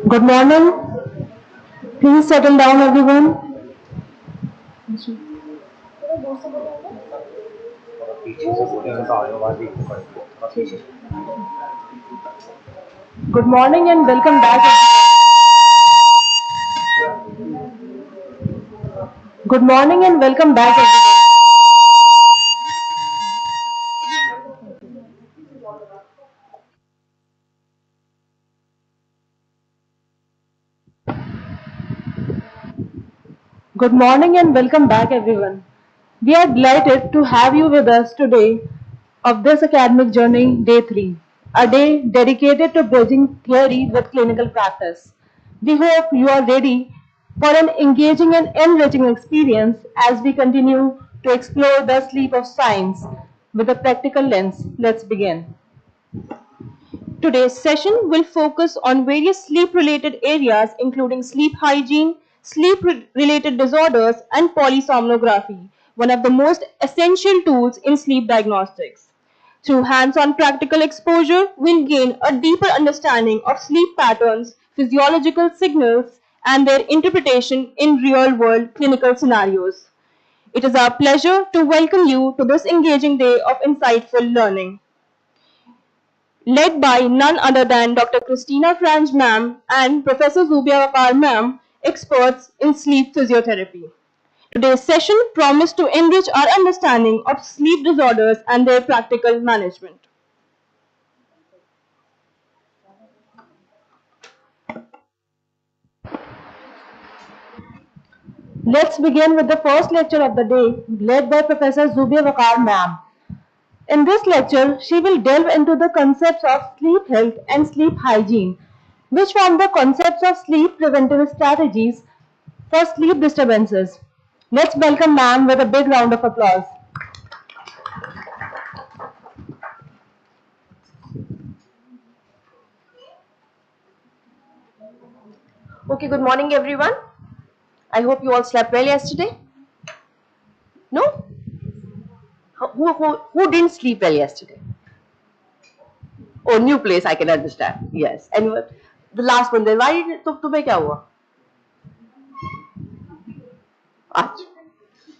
Good morning. Please settle down, everyone. Good morning and welcome back. Good morning and welcome back, everyone. Good morning and welcome back, everyone. We are delighted to have you with us today of this academic journey, day 3, a day dedicated to bridging theory with clinical practice. We hope you are ready for an engaging and enriching experience as we continue to explore the sleep of science with a practical lens. Let's begin. Today's session will focus on various sleep-related areas including sleep hygiene, sleep-related disorders, and polysomnography, one of the most essential tools in sleep diagnostics. Through hands-on practical exposure, we'll gain a deeper understanding of sleep patterns, physiological signals, and their interpretation in real-world clinical scenarios. It is our pleasure to welcome you to this engaging day of insightful learning led by none other than Dr. Christina Franz ma'am and Professor Zubia Wakar ma'am, experts in sleep physiotherapy. Today's session promised to enrich our understanding of sleep disorders and their practical management. Let's begin with the first lecture of the day, led by Professor Zubia Wakar ma'am. In this lecture, she will delve into the concepts of sleep health and sleep hygiene, which form the concepts of sleep preventive strategies for sleep disturbances. Let's welcome ma'am with a big round of applause. Okay, good morning everyone. I hope you all slept well yesterday. No? Who didn't sleep well yesterday? Oh, new place, I can understand. Yes. And the last one, then why did it, तुम्हें क्या हुआ? अच्छा.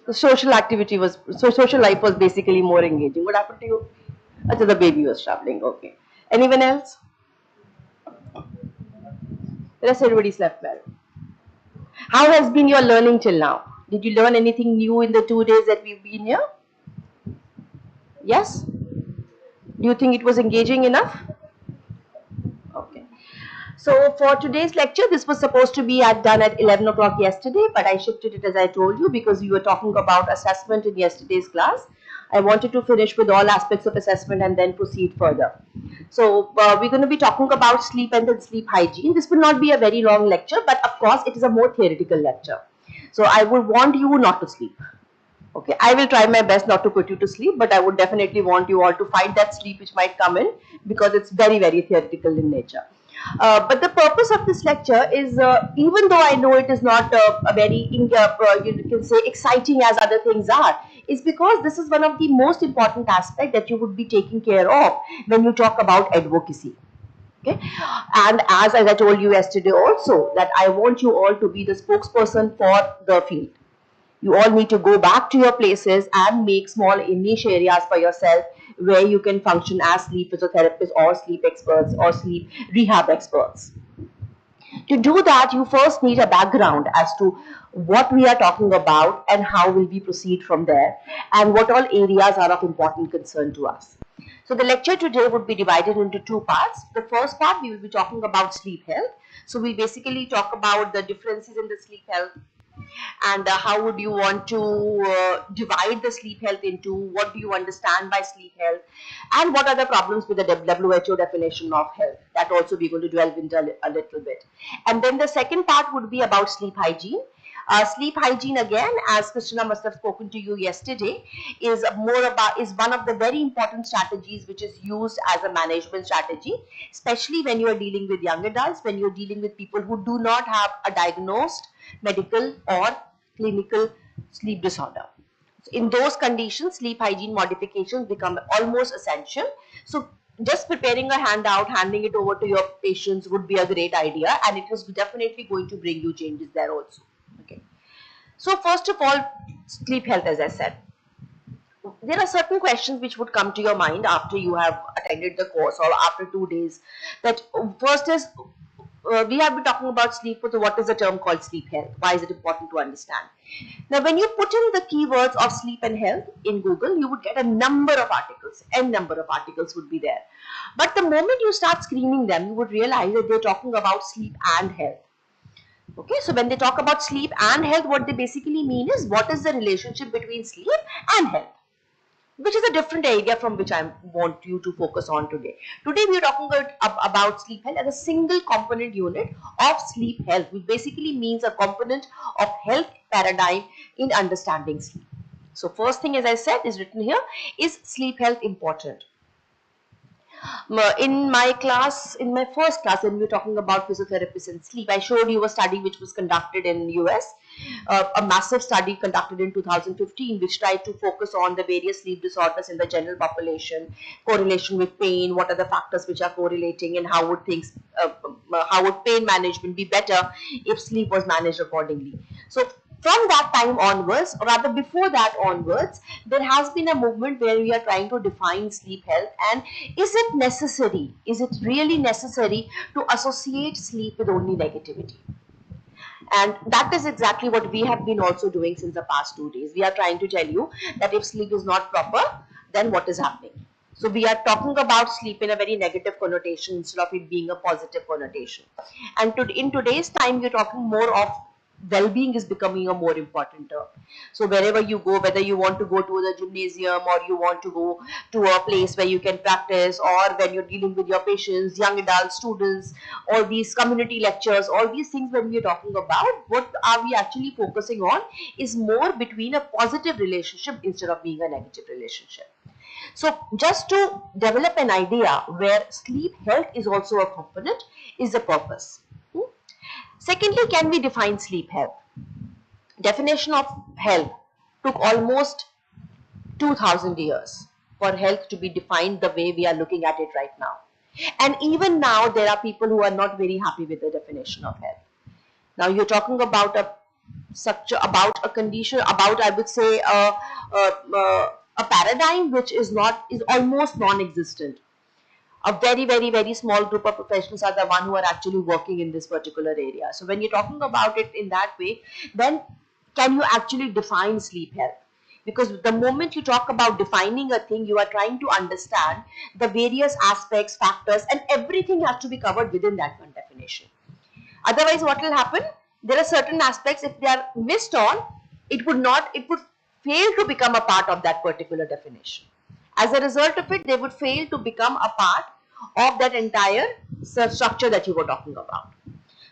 The social activity was, so social life was basically more engaging. What happened to you? Achha, the baby was traveling. Okay. Anyone else? The rest everybody slept well. How has been your learning till now? Did you learn anything new in the 2 days that we've been here? Yes? Do you think it was engaging enough? Okay. So for today's lecture, this was supposed to be done at 11 o'clock yesterday, but I shifted it as I told you because we were talking about assessment in yesterday's class. I wanted to finish with all aspects of assessment and then proceed further. So we're going to be talking about sleep and then sleep hygiene. This will not be a very long lecture, but of course it is a more theoretical lecture. So I would want you not to sleep. Okay, I will try my best not to put you to sleep, but I would definitely want you all to find that sleep which might come in because it's very, very theoretical in nature. But the purpose of this lecture is, even though I know it is not a very, you can say, exciting as other things are, is because this is one of the most important aspects that you would be taking care of when you talk about advocacy. Okay, and as I told you yesterday also, that I want you all to be the spokesperson for the field. You all need to go back to your places and make small niche areas for yourself where you can function as sleep physiotherapists or sleep experts or sleep rehab experts. To do that, you first need a background as to what we are talking about and how will we proceed from there and what all areas are of important concern to us. So the lecture today would be divided into two parts. The first part, we will be talking about sleep health. So we basically talk about the differences in the sleep health and how would you want to divide the sleep health into, what do you understand by sleep health, and what are the problems with the WHO definition of health. That also we're going to delve into a little bit. And then the second part would be about sleep hygiene. Sleep hygiene, again, as Christina must have spoken to you yesterday, is one of the very important strategies which is used as a management strategy, especially when you are dealing with young adults, when you're dealing with people who do not have a diagnosed medical or clinical sleep disorder. In those conditions, sleep hygiene modifications become almost essential. So just preparing a handout, handing it over to your patients would be a great idea, and it is definitely going to bring you changes there also. Okay. So first of all, sleep health, as I said, there are certain questions which would come to your mind after you have attended the course or after 2 days. That first is, we have been talking about sleep. So what is the term called sleep health? Why is it important to understand? Now, when you put in the keywords of sleep and health in Google, you would get a number of articles. N number of articles would be there. But the moment you start screening them, you would realize that they're talking about sleep and health. Okay, so when they talk about sleep and health, what they basically mean is what is the relationship between sleep and health, which is a different area from which I want you to focus on today. Today we are talking about sleep health as a single component unit of sleep health, which basically means a component of health paradigm in understanding sleep. So first thing, as I said, is written here, is sleep health important? In my class, in my first class, when we were talking about physiotherapists and sleep, I showed you a study which was conducted in US, a massive study conducted in 2015, which tried to focus on the various sleep disorders in the general population, correlation with pain, what are the factors which are correlating, and how would things, how would pain management be better if sleep was managed accordingly. So from that time onwards, or rather before that onwards, there has been a movement where we are trying to define sleep health, and is it necessary, is it really necessary to associate sleep with only negativity? And that is exactly what we have been also doing since the past 2 days. We are trying to tell you that if sleep is not proper, then what is happening? So we are talking about sleep in a very negative connotation instead of it being a positive connotation. And in today's time, we're talking more of well-being is becoming a more important term. So wherever you go, whether you want to go to the gymnasium or you want to go to a place where you can practice, or when you're dealing with your patients, young adults, students, all these community lectures, all these things, when we're talking about, what are we actually focusing on is more between a positive relationship instead of being a negative relationship. So just to develop an idea where sleep health is also a component is the purpose. Secondly, can we define sleep health? Definition of health took almost 2000 years for health to be defined the way we are looking at it right now. And even now, there are people who are not very happy with the definition of health. Now, you're talking about about a condition, about, I would say, a paradigm which is almost non-existent. A very, very, very small group of professionals are the one who are actually working in this particular area. So when you're talking about it in that way, then can you actually define sleep health? Because the moment you talk about defining a thing, you are trying to understand the various aspects, factors, and everything has to be covered within that one definition. Otherwise, what will happen? There are certain aspects, if they are missed on, it would fail to become a part of that particular definition. As a result of it, they would fail to become a part of that entire structure that you were talking about.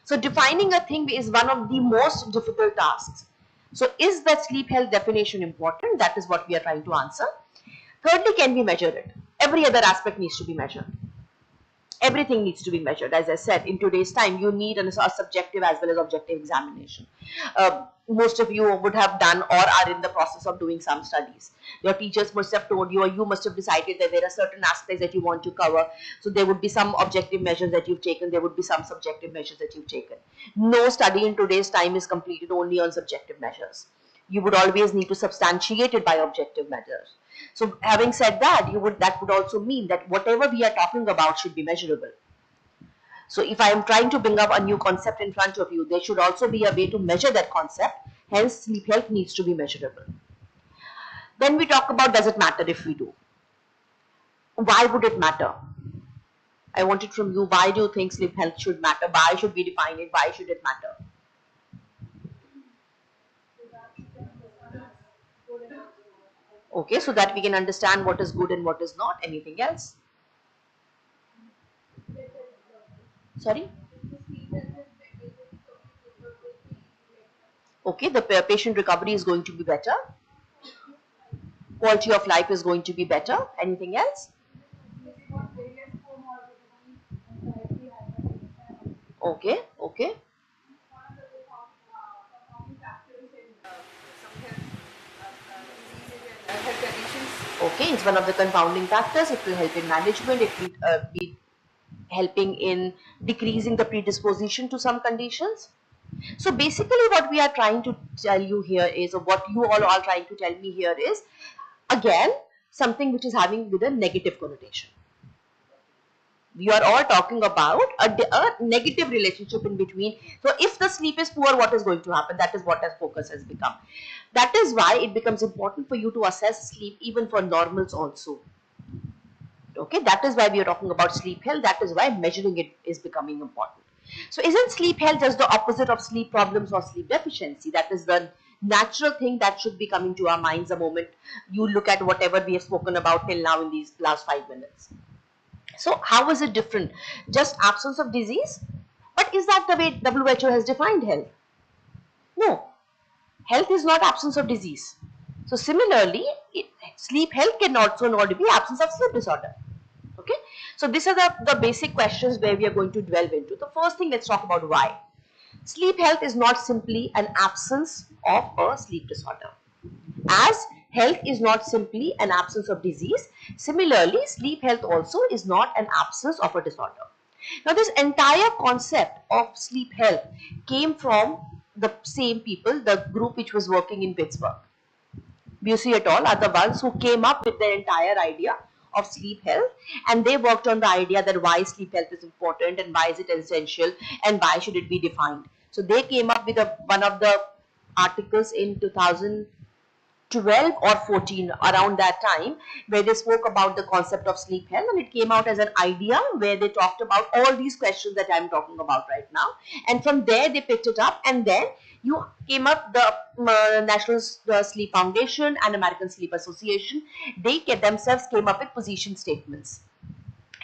So defining a thing is one of the most difficult tasks. So is the sleep health definition important? That is what we are trying to answer. Thirdly, can we measure it? Every other aspect needs to be measured. Everything needs to be measured. As I said, in today's time, you need a subjective as well as objective examination. Most of you would have done or are in the process of doing some studies. Your teachers must have told you, or you must have decided that there are certain aspects that you want to cover. So there would be some objective measures that you've taken. There would be some subjective measures that you've taken. No study in today's time is completed only on subjective measures. You would always need to substantiate it by objective measures. So having said that, that would also mean that whatever we are talking about should be measurable. So if I am trying to bring up a new concept in front of you, there should also be a way to measure that concept. Hence, sleep health needs to be measurable. Then we talk about, does it matter if we do? Why would it matter? I want it from you. Why do you think sleep health should matter? Why should we define it? Why should it matter? Okay, so that we can understand what is good and what is not. Anything else? Sorry? Okay, the patient recovery is going to be better. Quality of life is going to be better. Anything else? Okay, okay. Health conditions. Okay, it's one of the confounding factors. It will help in management. It will be helping in decreasing the predisposition to some conditions. So basically what we are trying to tell you here is, or what you all are trying to tell me here is, again, something which is having with a negative connotation. We are all talking about a negative relationship in between. So if the sleep is poor, what is going to happen? That is what our focus has become. That is why it becomes important for you to assess sleep even for normals also. Okay, that is why we are talking about sleep health. That is why measuring it is becoming important. So isn't sleep health just the opposite of sleep problems or sleep deficiency? That is the natural thing that should be coming to our minds the moment you look at whatever we have spoken about till now in these last 5 minutes. So how is it different? Just absence of disease? But is that the way WHO has defined health? No. Health is not absence of disease. So similarly, sleep health can also not be absence of sleep disorder. Okay. So these are the basic questions where we are going to delve into. The first thing, let's talk about why. Sleep health is not simply an absence of a sleep disorder. As health is not simply an absence of disease, similarly, sleep health also is not an absence of a disorder. Now, this entire concept of sleep health came from the same people, the group which was working in Pittsburgh. Busey et al. Are the ones who came up with the entire idea of sleep health, and they worked on the idea that why sleep health is important and why is it essential and why should it be defined. So they came up with one of the articles in 2012 or 14, around that time, where they spoke about the concept of sleep health, and it came out as an idea where they talked about all these questions that I'm talking about right now, and from there they picked it up, and then you came up the National Sleep Foundation and American Sleep Association, they themselves came up with position statements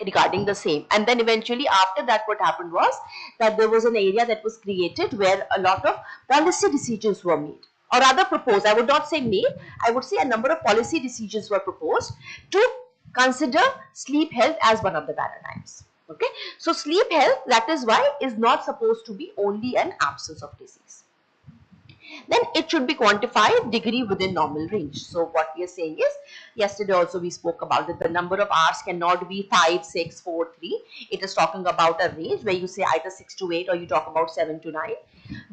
regarding the same. And then eventually after that, what happened was that there was an area that was created where a lot of policy decisions were made, or rather proposed. I would not say made, I would say a number of policy decisions were proposed to consider sleep health as one of the paradigms. Okay, so sleep health, that is why, is not supposed to be only an absence of disease. Then it should be quantified degree within normal range. So what we are saying is, yesterday also we spoke about that the number of hours cannot be 5, 6, 4, 3. It is talking about a range where you say either 6 to 8 or you talk about 7 to 9.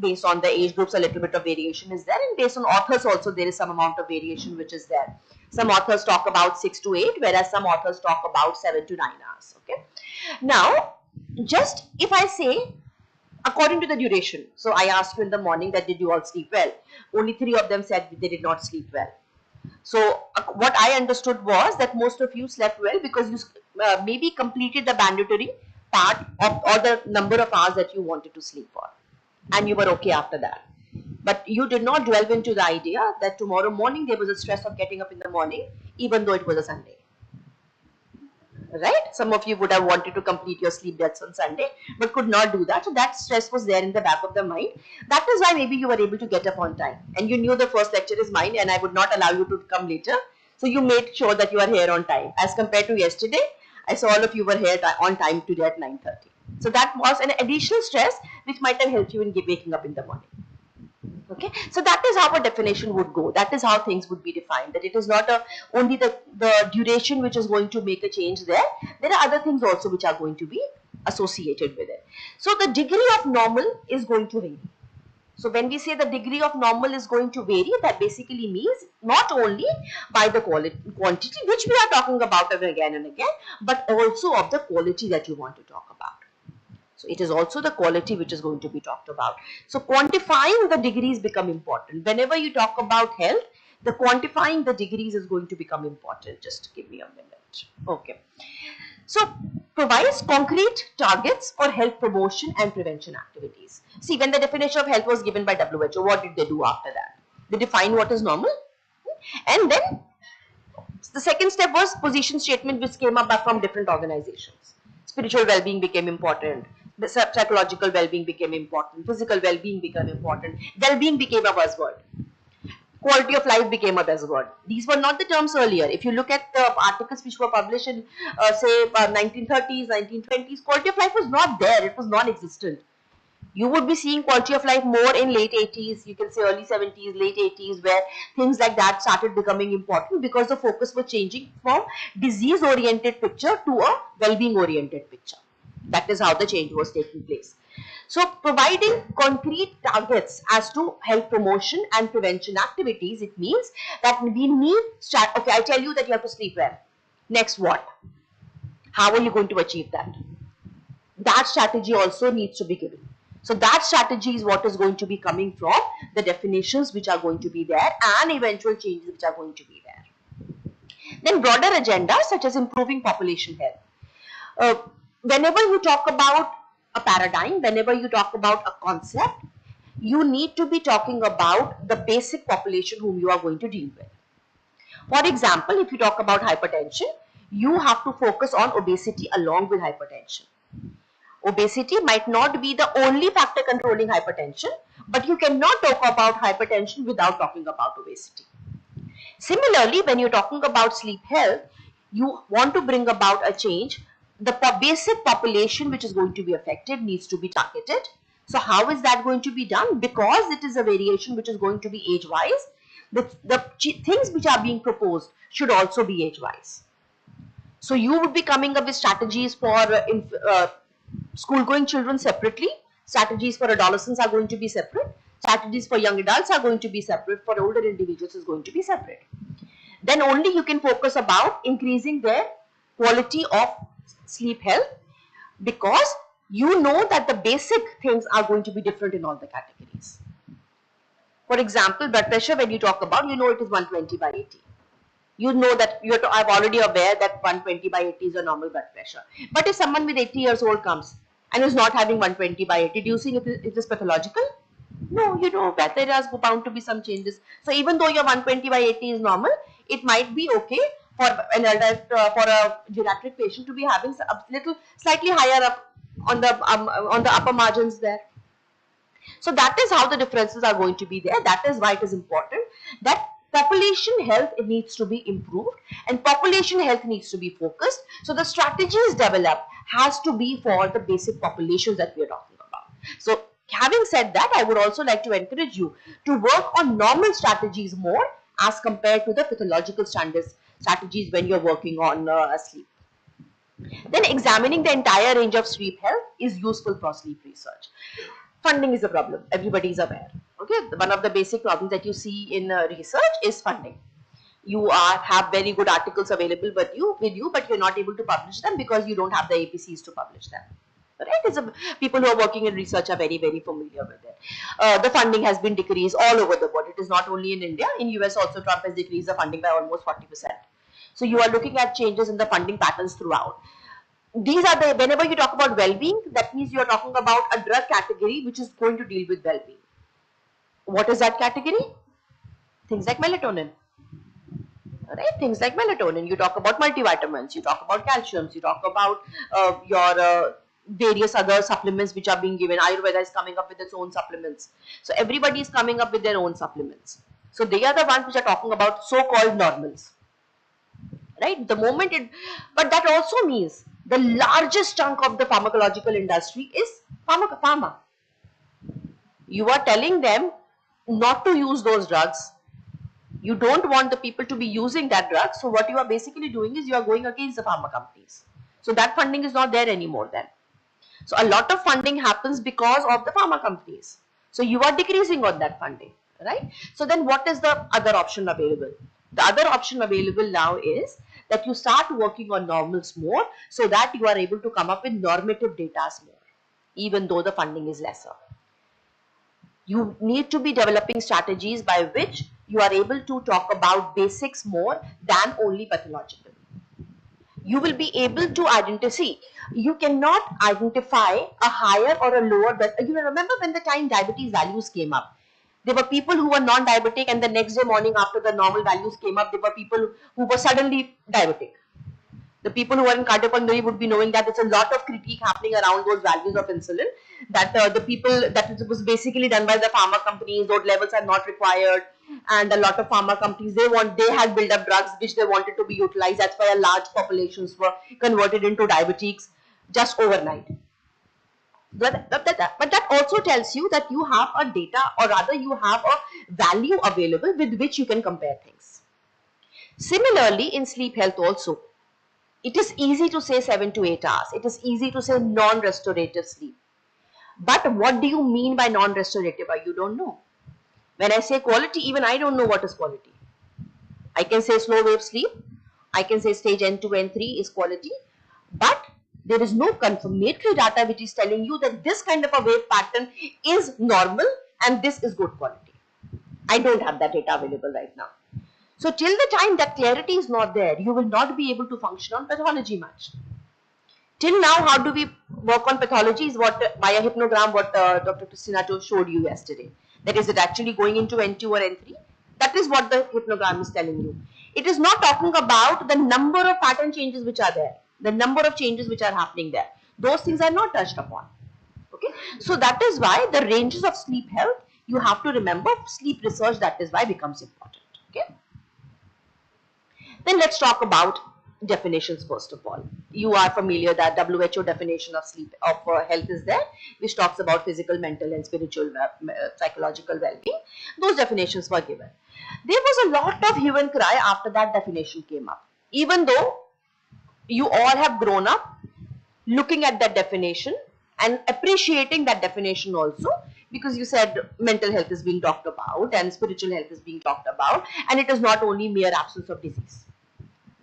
Based on the age groups, a little bit of variation is there, and based on authors also there is some amount of variation which is there. Some authors talk about 6 to 8, whereas some authors talk about 7 to 9 hours. Okay. Now, just if I say according to the duration. So I asked you in the morning that did you all sleep well? Only 3 of them said they did not sleep well. So what I understood was that most of you slept well because you maybe completed the mandatory part of or the number of hours that you wanted to sleep for, and you were okay after that. But you did not delve into the idea that tomorrow morning there was a stress of getting up in the morning, even though it was a Sunday. Right? Some of you would have wanted to complete your sleep debts on Sunday, but could not do that. So that stress was there in the back of the mind. That is why maybe you were able to get up on time, and you knew the first lecture is mine and I would not allow you to come later. So you made sure that you are here on time. As compared to yesterday, I saw all of you were here on time today at 9:30. So that was an additional stress which might have helped you in waking up in the morning. Okay, so that is how a definition would go. That is how things would be defined. That it is not only the duration which is going to make a change there. There are other things also which are going to be associated with it. So the degree of normal is going to vary. So when we say the degree of normal is going to vary, that basically means not only by the quantity which we are talking about again and again, but also of the quality that you want to talk about. So it is also the quality which is going to be talked about. So quantifying the degrees become important. Whenever you talk about health, the quantifying the degrees is going to become important. Just give me a minute. Okay. So provides concrete targets for health promotion and prevention activities. See, when the definition of health was given by WHO, what did they do after that? They define what is normal. And then the second step was position statement which came up from different organizations. Spiritual well-being became important. The psychological well-being became important. Physical well-being became important. Well-being became a buzzword. Quality of life became a buzzword. These were not the terms earlier. If you look at the articles which were published in, say, 1930s, 1920s, quality of life was not there. It was non-existent. You would be seeing quality of life more in late 80s, you can say early 70s, late 80s, where things like that started becoming important because the focus was changing from disease-oriented picture to a well-being oriented picture. That is how the change was taking place. So providing concrete targets as to health promotion and prevention activities, it means that we need, okay, I tell you that you have to sleep well. Next what? How are you going to achieve that? That strategy also needs to be given. So that strategy is what is going to be coming from the definitions which are going to be there and eventual changes which are going to be there. Then broader agendas such as improving population health. Whenever you talk about a paradigm, whenever you talk about a concept, you need to be talking about the basic population whom you are going to deal with. For example, if you talk about hypertension, you have to focus on obesity along with hypertension. Obesity might not be the only factor controlling hypertension, but you cannot talk about hypertension without talking about obesity. Similarly, when you're talking about sleep health, you want to bring about a change. The basic population which is going to be affected needs to be targeted. So how is that going to be done? Because it is a variation which is going to be age-wise, the things which are being proposed should also be age-wise. So you would be coming up with strategies for school-going children separately, strategies for adolescents are going to be separate, strategies for young adults are going to be separate, for older individuals is going to be separate. Then only you can focus about increasing their quality of sleep health, because you know that the basic things are going to be different in all the categories. For example, blood pressure, when you talk about, you know it is 120 by 80. You know that I'm already aware that 120 by 80 is a normal blood pressure. But if someone with 80 years old comes and is not having 120 by 80, do you think it is pathological? No, you know that there is bound to be some changes. So even though your 120 by 80 is normal, it might be okay for an adult, for a geriatric patient to be having a little slightly higher up on the upper margins there. So that is how the differences are going to be there. That is why it is important that population health needs to be improved and population health needs to be focused. So the strategies developed has to be for the basic populations that we are talking about. So having said that, I would also like to encourage you to work on normal strategies more as compared to the pathological strategies when you're working on sleep. Then examining the entire range of sleep health is useful for sleep research. Funding is a problem. Everybody is aware. Okay, one of the basic problems that you see in research is funding. You have very good articles available with you, but you're not able to publish them because you don't have the APCs to publish them. Right? People who are working in research are very, very familiar with it. The funding has been decreased all over the world. It is not only in India. In US also, Trump has decreased the funding by almost 40%. So you are looking at changes in the funding patterns throughout. These are the, whenever you talk about well-being, that means you are talking about a drug category which is going to deal with well-being. What is that category? Things like melatonin. Right? Things like melatonin. You talk about multivitamins, you talk about calciums, you talk about your various other supplements which are being given. Ayurveda is coming up with its own supplements. So everybody is coming up with their own supplements. So they are the ones which are talking about so-called normals. Right? The moment but that also means the largest chunk of the pharmacological industry is pharma. You are telling them not to use those drugs. You don't want the people to be using that drug. So what you are basically doing is you are going against the pharma companies. So that funding is not there anymore then. So a lot of funding happens because of the pharma companies. So you are decreasing on that funding, right? So then what is the other option available? The other option available now is that you start working on normals more so that you are able to come up with normative data more, even though the funding is lesser. You need to be developing strategies by which you are able to talk about basics more than only pathological. You will be able to identify, you cannot identify a higher or a lower, you remember when the time diabetes values came up, there were people who were non-diabetic and the next day morning after the normal values came up, there were people who were suddenly diabetic. The people who are in cardiopulmonary would be knowing that there's a lot of critique happening around those values of insulin, that the people, that it was basically done by the pharma companies, those levels are not required, and a lot of pharma companies, they had built up drugs which they wanted to be utilized. That's why a large populations were converted into diabetics just overnight. But that also tells you that you have a data, or rather you have a value available with which you can compare things. Similarly, in sleep health also, it is easy to say 7 to 8 hours. It is easy to say non-restorative sleep. But what do you mean by non-restorative? You don't know. When I say quality, even I don't know what is quality. I can say slow wave sleep. I can say stage N2, N3 is quality. But there is no confirmatory data which is telling you that this kind of a wave pattern is normal and this is good quality. I don't have that data available right now. So till the time that clarity is not there, you will not be able to function on pathology much. Till now, how do we work on pathology is what by a hypnogram, what Dr. Christina showed you yesterday. That is, it actually going into N2 or N3? That is what the hypnogram is telling you. It is not talking about the number of pattern changes which are there, the number of changes which are happening there. Those things are not touched upon. Okay, so that is why the ranges of sleep health, you have to remember sleep research, that is why becomes important. Okay. Then let's talk about definitions first of all. You are familiar that WHO definition of sleep health is there, which talks about physical, mental and spiritual, psychological well-being. Those definitions were given. There was a lot of hue and cry after that definition came up. Even though you all have grown up looking at that definition and appreciating that definition also, because you said mental health is being talked about and spiritual health is being talked about, and it is not only mere absence of disease.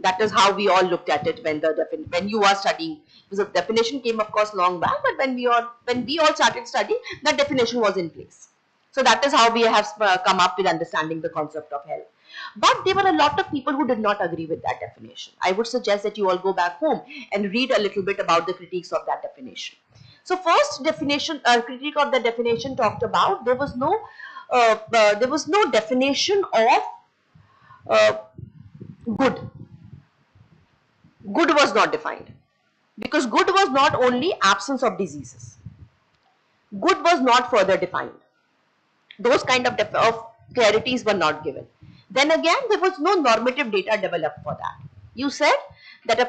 That is how we all looked at it when you are studying. Because the definition came, of course, long back, but when we all started studying, that definition was in place. So that is how we have come up with understanding the concept of health. But there were a lot of people who did not agree with that definition. I would suggest that you all go back home and read a little bit about the critiques of that definition. So first definition, critique of the definition talked about there was no definition of good. Good was not defined, because good was not only absence of diseases. Good was not further defined. Those kind of clarities were not given. Then again, there was no normative data developed for that. You said that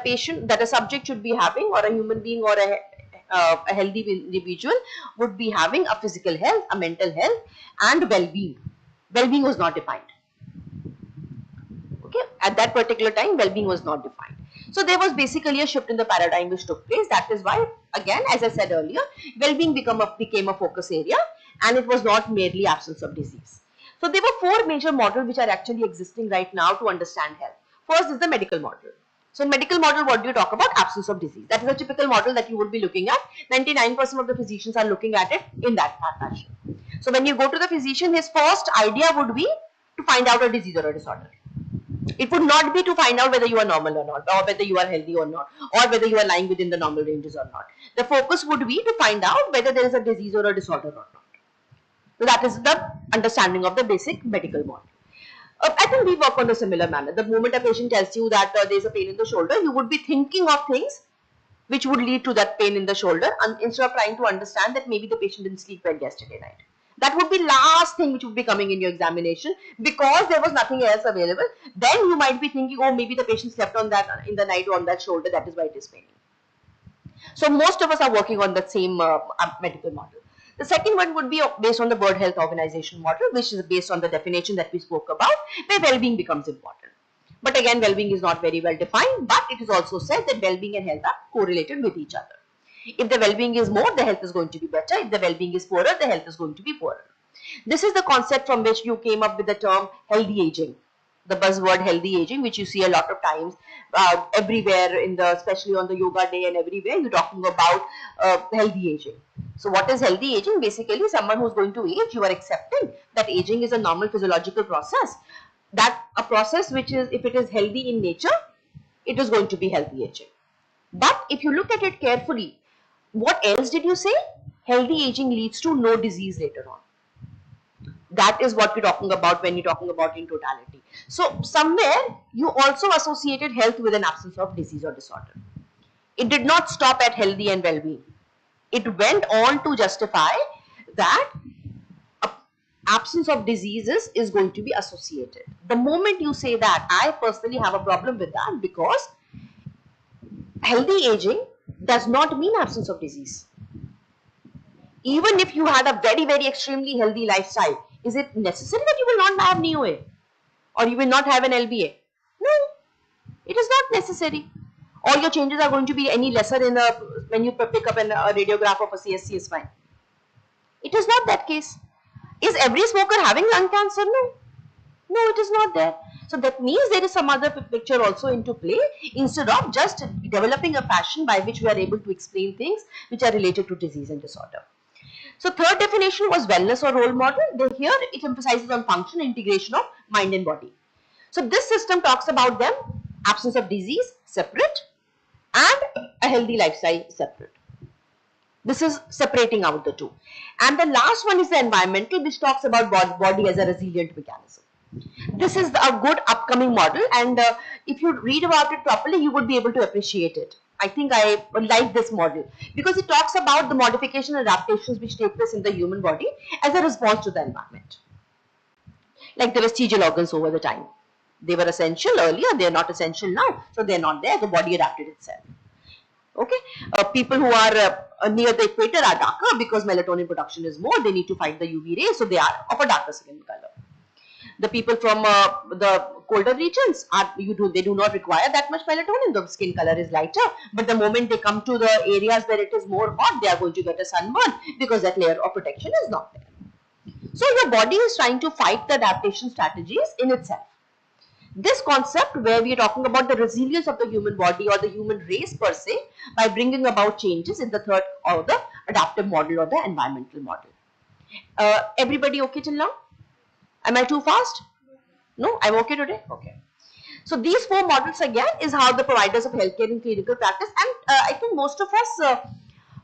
a subject should be having, or a human being or a healthy individual would be having a physical health, a mental health and well-being. Well-being was not defined. Okay, at that particular time, well-being was not defined. So there was basically a shift in the paradigm which took place. That is why, again, as I said earlier, well-being became a focus area, and it was not merely absence of disease. So there were four major models which are actually existing right now to understand health. First is the medical model. So in medical model, what do you talk about? Absence of disease. That is a typical model that you would be looking at. 99% of the physicians are looking at it in that fashion. So when you go to the physician, his first idea would be to find out a disease or a disorder. It would not be to find out whether you are normal or not, or whether you are healthy or not, or whether you are lying within the normal ranges or not. The focus would be to find out whether there is a disease or a disorder or not. So that is the understanding of the basic medical model. I think we work on a similar manner. The moment a patient tells you that there is a pain in the shoulder, you would be thinking of things which would lead to that pain in the shoulder, and instead of trying to understand that maybe the patient didn't sleep well yesterday night. That would be last thing which would be coming in your examination, because there was nothing else available. Then you might be thinking, oh, maybe the patient slept on that in the night on that shoulder, that is why it is paining. So most of us are working on that same medical model. The second one would be based on the World Health Organization model, which is based on the definition that we spoke about, where well-being becomes important. But again, well-being is not very well defined, but it is also said that well-being and health are correlated with each other. If the well-being is more, the health is going to be better. If the well-being is poorer, the health is going to be poorer. This is the concept from which you came up with the term healthy aging. The buzzword healthy aging, which you see a lot of times everywhere, especially on the yoga day and everywhere, you're talking about healthy aging. So what is healthy aging? Basically, someone who's going to age, you are accepting that aging is a normal physiological process. That a process which is, if it is healthy in nature, it is going to be healthy aging. But if you look at it carefully, what else did you say? Healthy aging leads to no disease later on. That is what we're talking about when you're talking about in totality. So somewhere you also associated health with an absence of disease or disorder. It did not stop at healthy and well-being. It went on to justify that absence of diseases is going to be associated. The moment you say that, I personally have a problem with that, because healthy aging does not mean absence of disease. Even if you had a very, very extremely healthy lifestyle, is it necessary that you will not have NEOA or you will not have an LBA? No, it is not necessary. All your changes are going to be any lesser in a, when you pick up a radiograph of a CSC is fine. It is not that case. Is every smoker having lung cancer? No. No, it is not there. So that means there is some other picture also into play, instead of just developing a fashion by which we are able to explain things which are related to disease and disorder. So third definition was wellness or role model. Here it emphasizes on function, integration of mind and body. So this system talks about them, absence of disease separate and a healthy lifestyle separate. This is separating out the two. And the last one is the environmental, which talks about body as a resilient mechanism. This is a good upcoming model, and if you read about it properly, you would be able to appreciate it. I think I like this model because it talks about the modification and adaptations which take place in the human body as a response to the environment. Like the vestigial organs over the time. They were essential earlier, they are not essential now, so they are not there, the body adapted itself. Okay, people who are near the equator are darker because melatonin production is more, they need to fight the UV rays, so they are of a darker skin color. The people from the colder regions they do not require that much melatonin, the skin color is lighter, but the moment they come to the areas where it is more hot, they are going to get a sunburn because that layer of protection is not there. So your body is trying to fight the adaptation strategies in itself. This concept where we are talking about the resilience of the human body or the human race per se by bringing about changes in the third or the adaptive model or the environmental model. Everybody okay till now? Am I too fast? No, I'm okay today? Okay. So these four models again is how the providers of healthcare in clinical practice, and I think most of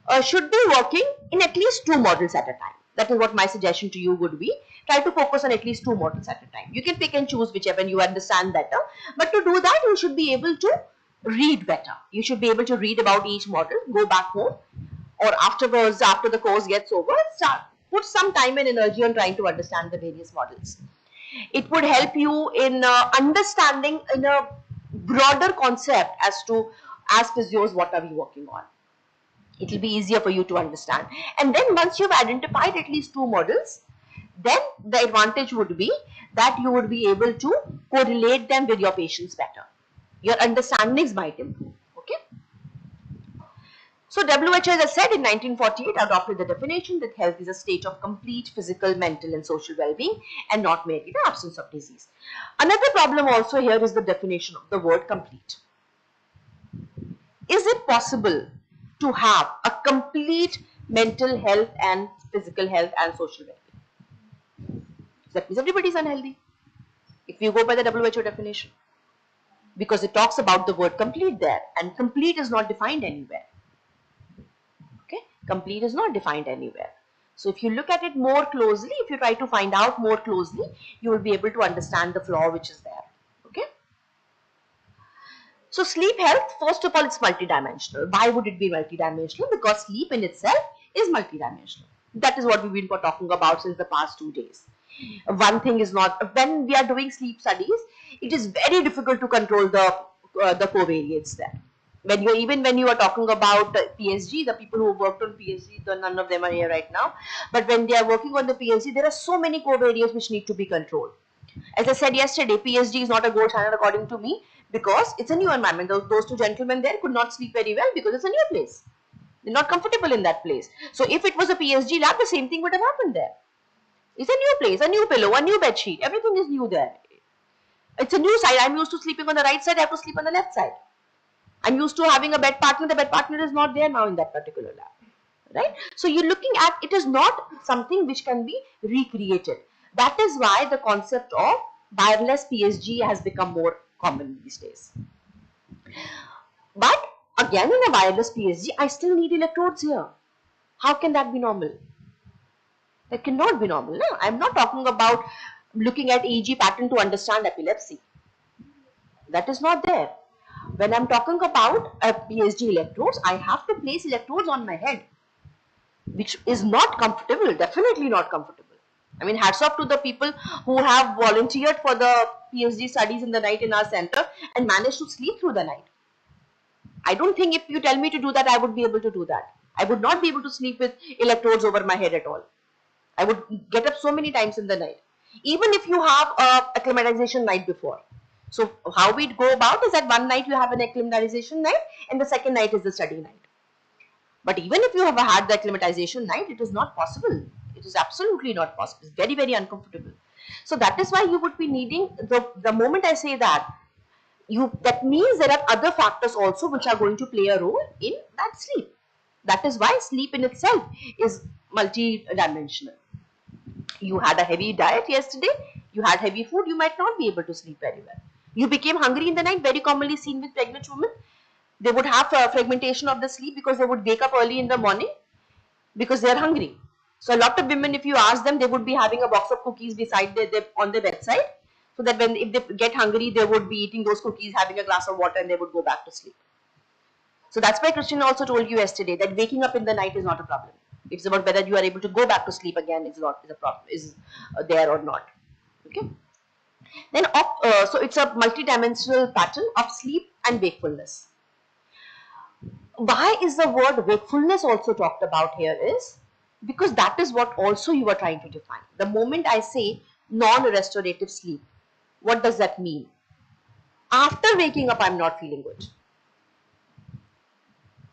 us should be working in at least two models at a time. That is what my suggestion to you would be. Try to focus on at least two models at a time. You can pick and choose whichever you understand better, but to do that you should be able to read better. You should be able to read about each model, go back home, or afterwards, after the course gets over, put some time and energy on trying to understand the various models. It would help you in understanding in a broader concept as to, as physios, what are we working on. It will be easier for you to understand. And then once you've identified at least two models, then the advantage would be that you would be able to correlate them with your patients better. Your understandings might improve. Okay. So WHO, as I said, in 1948 adopted the definition that health is a state of complete physical, mental and social well-being and not merely the absence of disease. Another problem also here is the definition of the word complete. Is it possible to have a complete mental health and physical health and social well-being? That means everybody is unhealthy if you go by the WHO definition, because it talks about the word complete there, and complete is not defined anywhere. Okay, complete is not defined anywhere. So if you look at it more closely, if you try to find out more closely, you will be able to understand the flaw which is there. Okay. So sleep health, first of all, it's multidimensional. Why would it be multidimensional? Because sleep in itself is multidimensional. That is what we've been talking about since the past 2 days. One thing is not, when we are doing sleep studies, it is very difficult to control the covariates there. Even when you are talking about PSG, the people who worked on PSG, none of them are here right now. But when they are working on the PSG, there are so many covariates which need to be controlled. As I said yesterday, PSG is not a gold standard according to me because it's a new environment. Those two gentlemen there could not sleep very well because it's a new place. They're not comfortable in that place. So if it was a PSG lab, the same thing would have happened there. It's a new place, a new pillow, a new bed sheet. Everything is new there. It's a new side. I'm used to sleeping on the right side. I have to sleep on the left side. I'm used to having a bed partner. The bed partner is not there now in that particular lab. Right? So you're looking at, it is not something which can be recreated. That is why the concept of wireless PSG has become more common these days. But again, in a wireless PSG, I still need electrodes here. How can that be normal? That cannot be normal. No? I'm not talking about looking at EEG pattern to understand epilepsy. That is not there. When I'm talking about PSG electrodes, I have to place electrodes on my head, which is not comfortable, definitely not comfortable. I mean, hats off to the people who have volunteered for the PhD studies in the night in our center and managed to sleep through the night. I don't think if you tell me to do that, I would be able to do that. I would not be able to sleep with electrodes over my head at all. I would get up so many times in the night, even if you have a acclimatization night before. So how we go about is that one night you have an acclimatization night and the second night is the study night. But even if you have had the acclimatization night, it is not possible. It is absolutely not possible. It's very, very uncomfortable. So that is why you would be needing, the moment I say that, that means there are other factors also which are going to play a role in that sleep. That is why sleep in itself is multi-dimensional. You had a heavy diet yesterday, you had heavy food, you might not be able to sleep very well. You became hungry in the night, very commonly seen with pregnant women. They would have fragmentation of the sleep because they would wake up early in the morning because they are hungry. So a lot of women, if you ask them, they would be having a box of cookies beside on their bedside, so that if they get hungry, they would be eating those cookies, having a glass of water, and they would go back to sleep. So that's why Christian also told you yesterday that waking up in the night is not a problem. It's about whether you are able to go back to sleep again is a problem, is there or not. Okay. Then so it's a multidimensional pattern of sleep and wakefulness. Why is the word wakefulness also talked about here is because that is what also you are trying to define. The moment I say non-restorative sleep, what does that mean? After waking up, I'm not feeling good.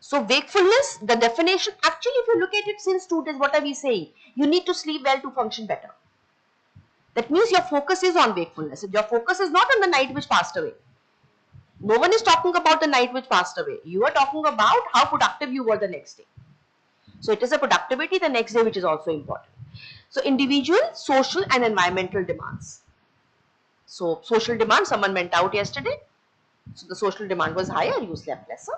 So wakefulness, the definition, actually if you look at it since 2 days, what are we saying? You need to sleep well to function better. That means your focus is on wakefulness. Your focus is not on the night which passed away. No one is talking about the night which passed away. You are talking about how productive you were the next day. So it is a productivity the next day which is also important. So individual, social and environmental demands. So social demand, someone went out yesterday. So the social demand was higher, you slept lesser.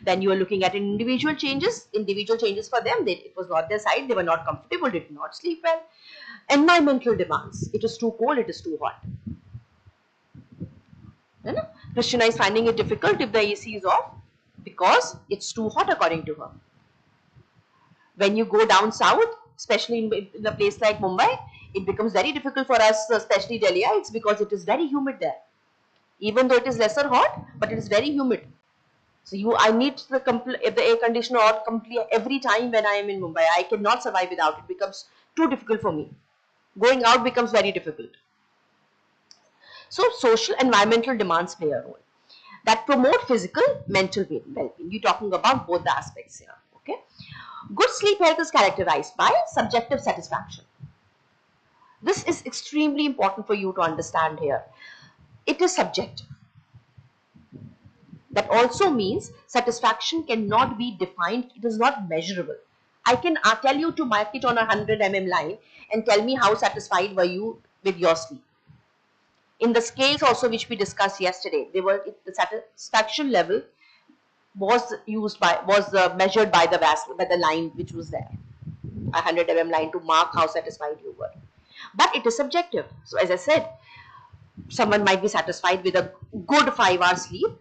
Then you are looking at individual changes for them. It was not their side, they were not comfortable, did not sleep well. Environmental demands, it is too cold, it is too hot. Christina is finding it difficult if the AC is off because it's too hot according to her. When you go down south, especially in a place like Mumbai, it becomes very difficult for us, especially Delhiites, because it is very humid there. Even though it is lesser hot, but it is very humid. So I need the air conditioner on every time when I am in Mumbai. I cannot survive without it. It becomes too difficult for me. Going out becomes very difficult. So social environmental demands play a role that promote physical, mental well-being. You're talking about both the aspects here. Okay. Good sleep health is characterized by subjective satisfaction. This is extremely important for you to understand here. It is subjective. That also means satisfaction cannot be defined. It is not measurable. I can tell you to mark it on a 100 mm line and tell me how satisfied were you with your sleep. In the scales also which we discussed yesterday, the satisfaction level was measured by the line which was there, a 100 mm line to mark how satisfied you were. But it is subjective. So as I said, someone might be satisfied with a good 5-hour sleep.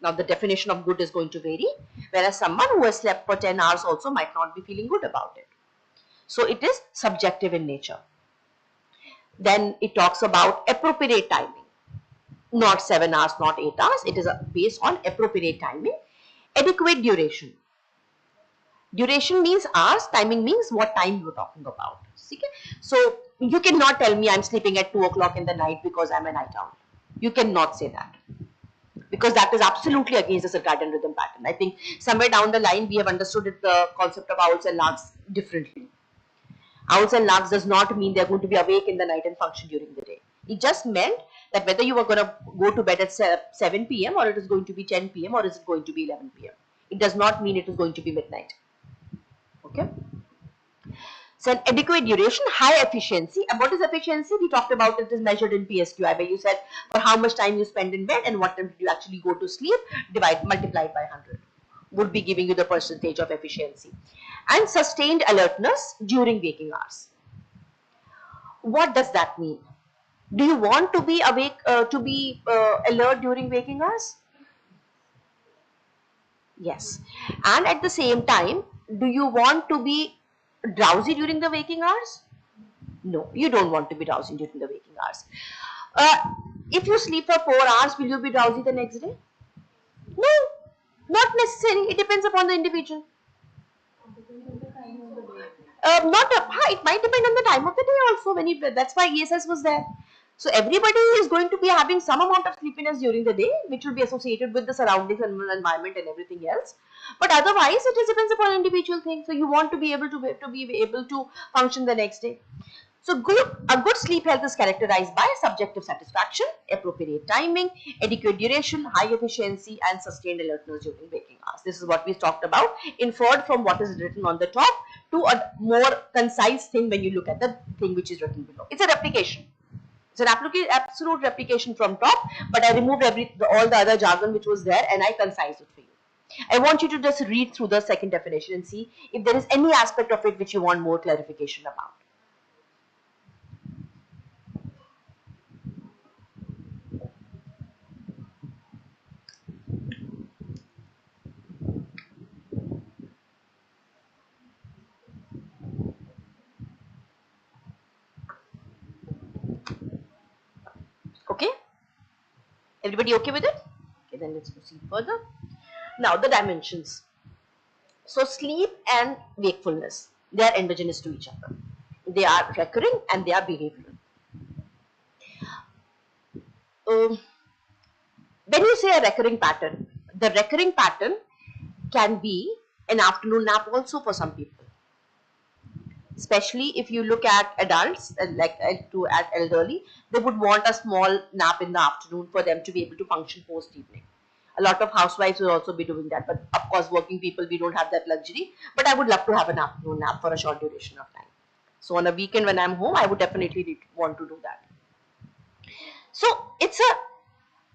Now the definition of good is going to vary, whereas someone who has slept for 10 hours also might not be feeling good about it. So it is subjective in nature. Then it talks about appropriate timing, not 7 hours, not 8 hours. It is based on appropriate timing. Adequate duration. Duration means hours, timing means what time you are talking about. Okay? So you cannot tell me I'm sleeping at 2 o'clock in the night because I'm a night owl. You cannot say that, because that is absolutely against the circadian rhythm pattern. I think somewhere down the line we have understood the concept of owls and larks differently. Owls and larks does not mean they're going to be awake in the night and function during the day. It just meant that whether you are going to go to bed at 7 p.m. or it is going to be 10 p.m. or is it going to be 11 p.m. It does not mean it is going to be midnight. Okay. So an adequate duration, high efficiency. And what is efficiency? We talked about it is measured in PSQI, where you said for how much time you spend in bed and what time you actually go to sleep, multiplied by 100 would be giving you the percentage of efficiency. And sustained alertness during waking hours. What does that mean? Do you want to be awake, alert during waking hours? Yes. And at the same time, do you want to be drowsy during the waking hours? No, you don't want to be drowsy during the waking hours. If you sleep for 4 hours, will you be drowsy the next day? No, not necessary. It depends upon the individual. It might depend on the time of the day also. That's why ESS was there. So everybody is going to be having some amount of sleepiness during the day, which will be associated with the surroundings and environment and everything else. But otherwise, it just depends upon individual thing. So you want to be able to function the next day. So a good sleep health is characterized by subjective satisfaction, appropriate timing, adequate duration, high efficiency, and sustained alertness during waking hours. This is what we talked about, inferred from what is written on the top to a more concise thing when you look at the thing which is written below. It's a replication. It's an absolute replication from top, but I removed all the other jargon which was there and I concised it for you. I want you to just read through the second definition and see if there is any aspect of it which you want more clarification about. Okay? Everybody okay with it? Okay, then let's proceed further. Now, the dimensions. So, sleep and wakefulness, they are endogenous to each other. They are recurring and they are behavioral. When you say a recurring pattern, the recurring pattern can be an afternoon nap also for some people. Especially if you look at adults, at elderly, they would want a small nap in the afternoon for them to be able to function post evening. A lot of housewives will also be doing that, but of course working people, we don't have that luxury. But I would love to have an afternoon nap for a short duration of time. So on a weekend when I'm home, I would definitely want to do that. So it's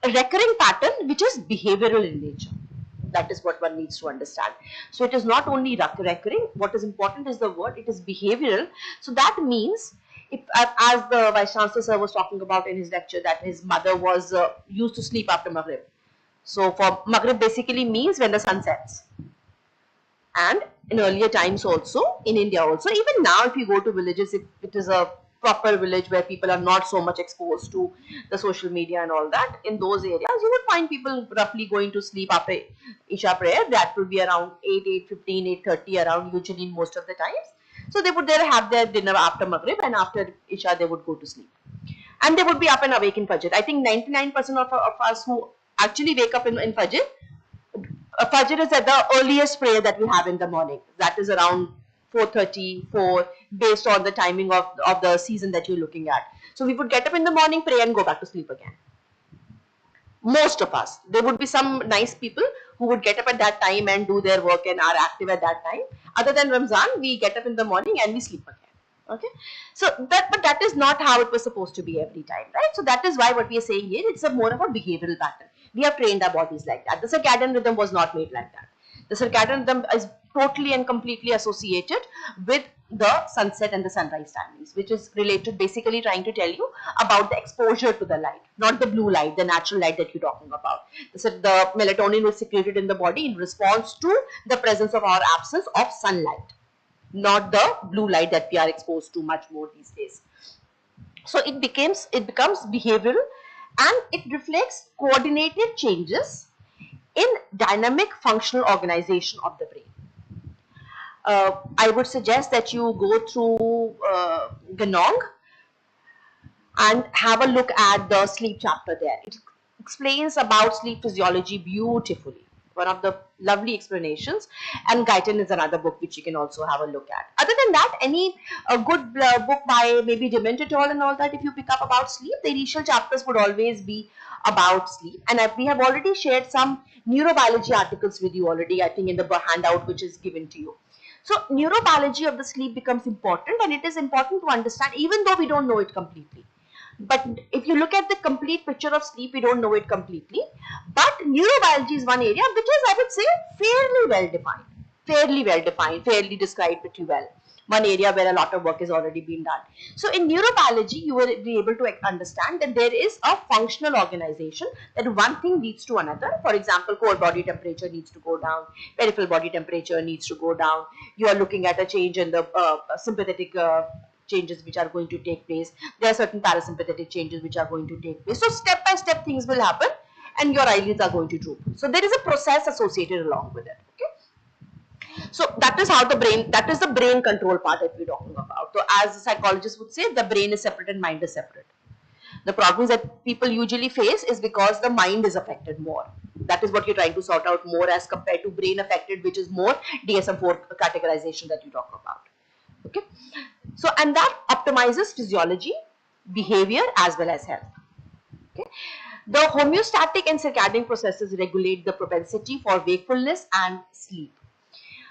a recurring pattern which is behavioral in nature. That is what one needs to understand. So it is not only recurring. What is important is the word. It is behavioral. So that means, if, as the Vice Chancellor sir was talking about in his lecture, that his mother was used to sleep after Maghrib. So for Maghrib basically means when the sun sets. And in earlier times also, in India also, even now if you go to villages, if it is a proper village where people are not so much exposed to the social media and all that, in those areas you would find people roughly going to sleep after Isha prayer. That would be around 8, 8:15, 8:30 around, usually in most of the times. So they would there have their dinner after Maghrib, and after Isha they would go to sleep. And they would be up and awake in Fajr. I think 99% of us who actually wake up in Fajr, Fajr is at the earliest prayer that we have in the morning. That is around 4:30, 4, based on the timing of the season that you're looking at. So we would get up in the morning, pray and go back to sleep again. Most of us. There would be some nice people who would get up at that time and do their work and are active at that time. Other than Ramzan, we get up in the morning and we sleep again. Okay, so but that is not how it was supposed to be every time, right? So that is why what we are saying here, it's a more of a behavioral pattern. We have trained our bodies like that. The circadian rhythm was not made like that. The circadian rhythm is totally and completely associated with the sunset and the sunrise timings, which is related, basically trying to tell you about the exposure to the light, not the blue light, the natural light that you're talking about. So the melatonin was secreted in the body in response to the presence of our absence of sunlight, not the blue light that we are exposed to much more these days. So it becomes behavioral, and it reflects coordinated changes in dynamic functional organization of the brain. I would suggest that you go through Ganong and have a look at the sleep chapter there. It explains about sleep physiology beautifully. One of the lovely explanations, and GIAN is another book which you can also have a look at. Other than that, any good book by maybe Jamia and all that, if you pick up about sleep, the initial chapters would always be about sleep. And we have already shared some neurobiology articles with you already, I think in the handout which is given to you. So neurobiology of the sleep becomes important, and it is important to understand even though we don't know it completely. But if you look at the complete picture of sleep, we don't know it completely. But neurobiology is one area which is, I would say, fairly well defined, fairly described pretty well. One area where a lot of work has already been done. So in neurobiology, you will be able to understand that there is a functional organization, that one thing leads to another. For example, core body temperature needs to go down, peripheral body temperature needs to go down. You are looking at a change in the sympathetic changes which are going to take place. There are certain parasympathetic changes which are going to take place. So step by step things will happen and your eyelids are going to droop. So there is a process associated along with it. Okay. So that is how the brain, that is the brain control part that we're talking about. So as a psychologist would say, the brain is separate and mind is separate. The problems that people usually face is because the mind is affected more. That is what you're trying to sort out more as compared to brain affected, which is more DSM-4 categorization that you talk about. Okay. So, and that optimizes physiology, behavior as well as health. Okay. The homeostatic and circadian processes regulate the propensity for wakefulness and sleep.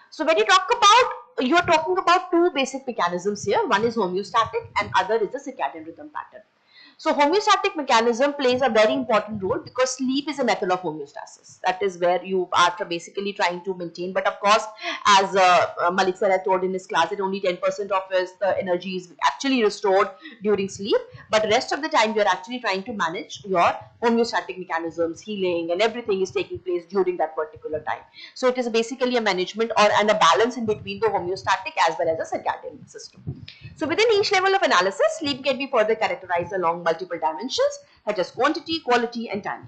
So when you talk about, you are talking about two basic mechanisms here. One is homeostatic and other is the circadian rhythm pattern. So homeostatic mechanism plays a very important role because sleep is a method of homeostasis. That is where you are basically trying to maintain. But of course, as Malik sir had told in his class, that only 10% of his energy is actually restored during sleep. But rest of the time, you are actually trying to manage your homeostatic mechanisms, healing, and everything is taking place during that particular time. So it is basically a management and a balance in between the homeostatic as well as the circadian system. So within each level of analysis, sleep can be further characterized along multiple dimensions such as quantity, quality, and timing.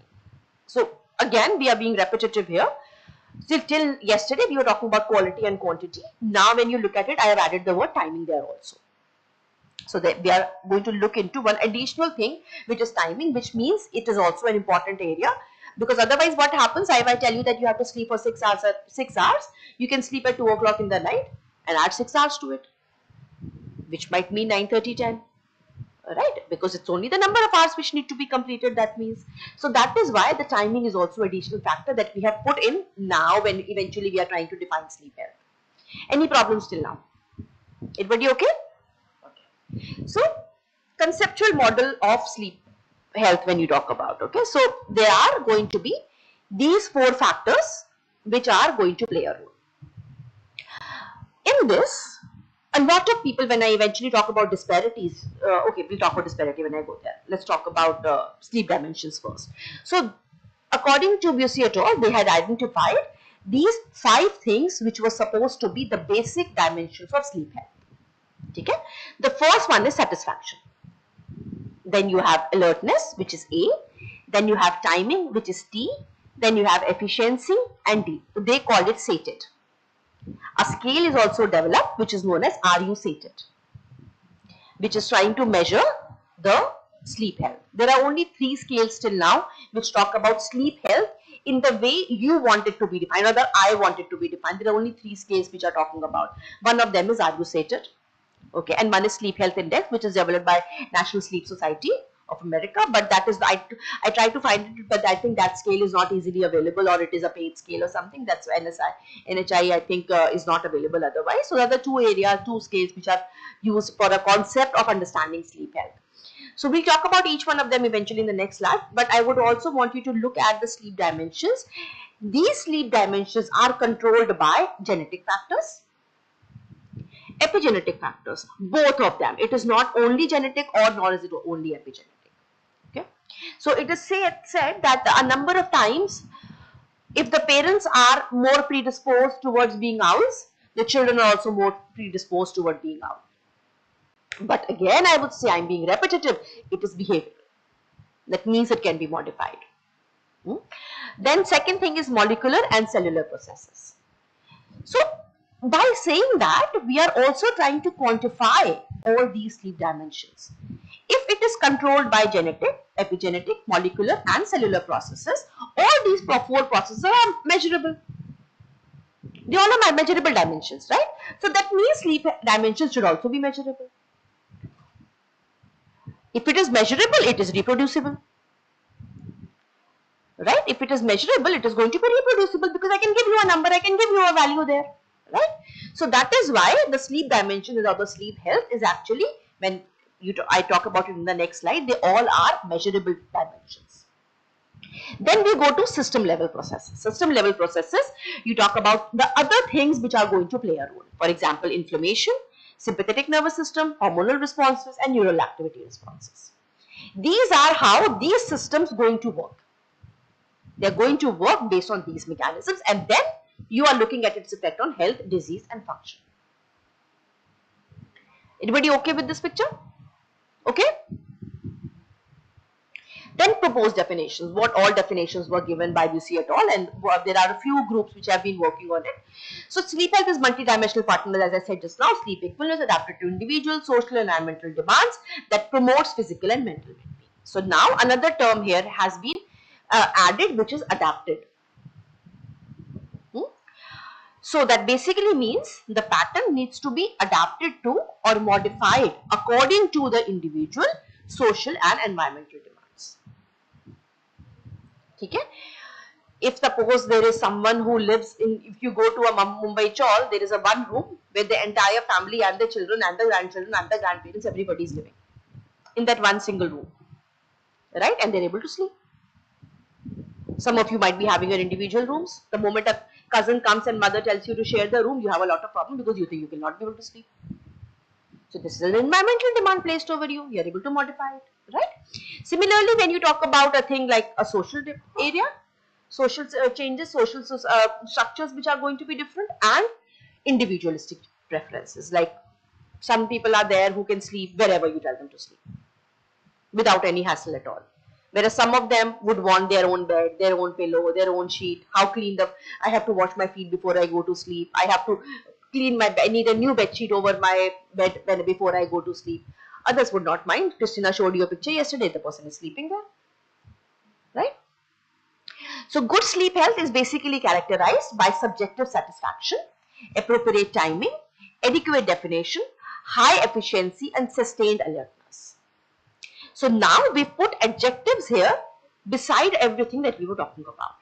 So again, we are being repetitive here. Till yesterday, we were talking about quality and quantity. Now, when you look at it, I have added the word timing there also. So we are going to look into one additional thing, which is timing, which means it is also an important area. Because otherwise, what happens? If I tell you that you have to sleep for 6 hours, you can sleep at 2 o'clock in the night and add 6 hours to it, which might mean 9:30, 10. Right, because it's only the number of hours which need to be completed, that means. So that is why the timing is also additional factor that we have put in now when eventually we are trying to define sleep health. Any problems till now? Everybody okay? Okay. So conceptual model of sleep health when you talk about, okay, so there are going to be these 4 factors which are going to play a role. In this, a lot of people, when I eventually talk about disparities, okay, we'll talk about disparity when I go there. Let's talk about sleep dimensions first. So, according to Busey et al., they had identified these 5 things which were supposed to be the basic dimensions of sleep health. Okay? The first one is satisfaction. Then you have alertness, which is A. Then you have timing, which is T. Then you have efficiency and D. They call it sated. A scale is also developed which is known as Are You Sated, which is trying to measure the sleep health. There are only 3 scales till now which talk about sleep health in the way you want it to be defined or that I want it to be defined. There are only 3 scales which are talking about. One of them is Are You Sated? Okay, and one is Sleep Health Index, which is developed by National Sleep Society of America, but that is, I try to find it, but I think that scale is not easily available, or it is a paid scale or something. That's NHI I think is not available otherwise. So there are 2 scales which are used for a concept of understanding sleep health. So we'll talk about each one of them eventually in the next slide, but I would also want you to look at the sleep dimensions. These sleep dimensions are controlled by genetic factors, epigenetic factors, both of them. It is not only genetic or nor is it only epigenetic. Okay, so it is said that a number of times, if the parents are more predisposed towards being owls, the children are also more predisposed toward being owls. But again, I would say, I'm being repetitive, it is behavioral. That means it can be modified. Then second thing is molecular and cellular processes. So by saying that, we are also trying to quantify all these sleep dimensions. If it is controlled by genetic, epigenetic, molecular and cellular processes, all these 4 processes are measurable. They all are measurable dimensions, right? So that means sleep dimensions should also be measurable. If it is measurable, it is reproducible. Right? If it is measurable, it is going to be reproducible because I can give you a number, I can give you a value there. Right? So that is why the sleep dimension of the sleep health is actually, when I talk about it in the next slide, they all are measurable dimensions. Then we go to system level processes. System level processes, you talk about the other things which are going to play a role. For example, inflammation, sympathetic nervous system, hormonal responses and neural activity responses. These are how these systems going to work. They're going to work based on these mechanisms, and then you are looking at its effect on health, disease and function. Anybody okay with this picture? Okay? Then proposed definitions, what all definitions were given by Bussy et al. And there are a few groups which have been working on it. So sleep health is multidimensional partner, as I said just now. Sleep equivalence adapted to individual, social, and environmental demands that promotes physical and mental well-being. So now another term here has been added, which is adapted. So that basically means the pattern needs to be adapted to or modified according to the individual, social and environmental demands. Okay? If suppose there is someone who lives in, if you go to a Mumbai chawl, there is a one room where the entire family and the children and the grandchildren and the grandparents, everybody is living in that one single room, right? And they're able to sleep. Some of you might be having your individual rooms. The moment a cousin comes and mother tells you to share the room, you have a lot of problem because you think you will not be able to sleep. So this is an environmental demand placed over you. You are able to modify it, right? Similarly, when you talk about a thing like a social area, social changes, social structures which are going to be different, and individualistic preferences. Like some people are there who can sleep wherever you tell them to sleep without any hassle at all. Whereas some of them would want their own bed, their own pillow, their own sheet. How clean I have to wash my feet before I go to sleep. I have to clean my bed. I need a new bed sheet over my bed before I go to sleep. Others would not mind. Christina showed you a picture yesterday. The person is sleeping there, right? So good sleep health is basically characterized by subjective satisfaction, appropriate timing, adequate definition, high efficiency, and sustained alertness. So now we've put adjectives here beside everything that we were talking about.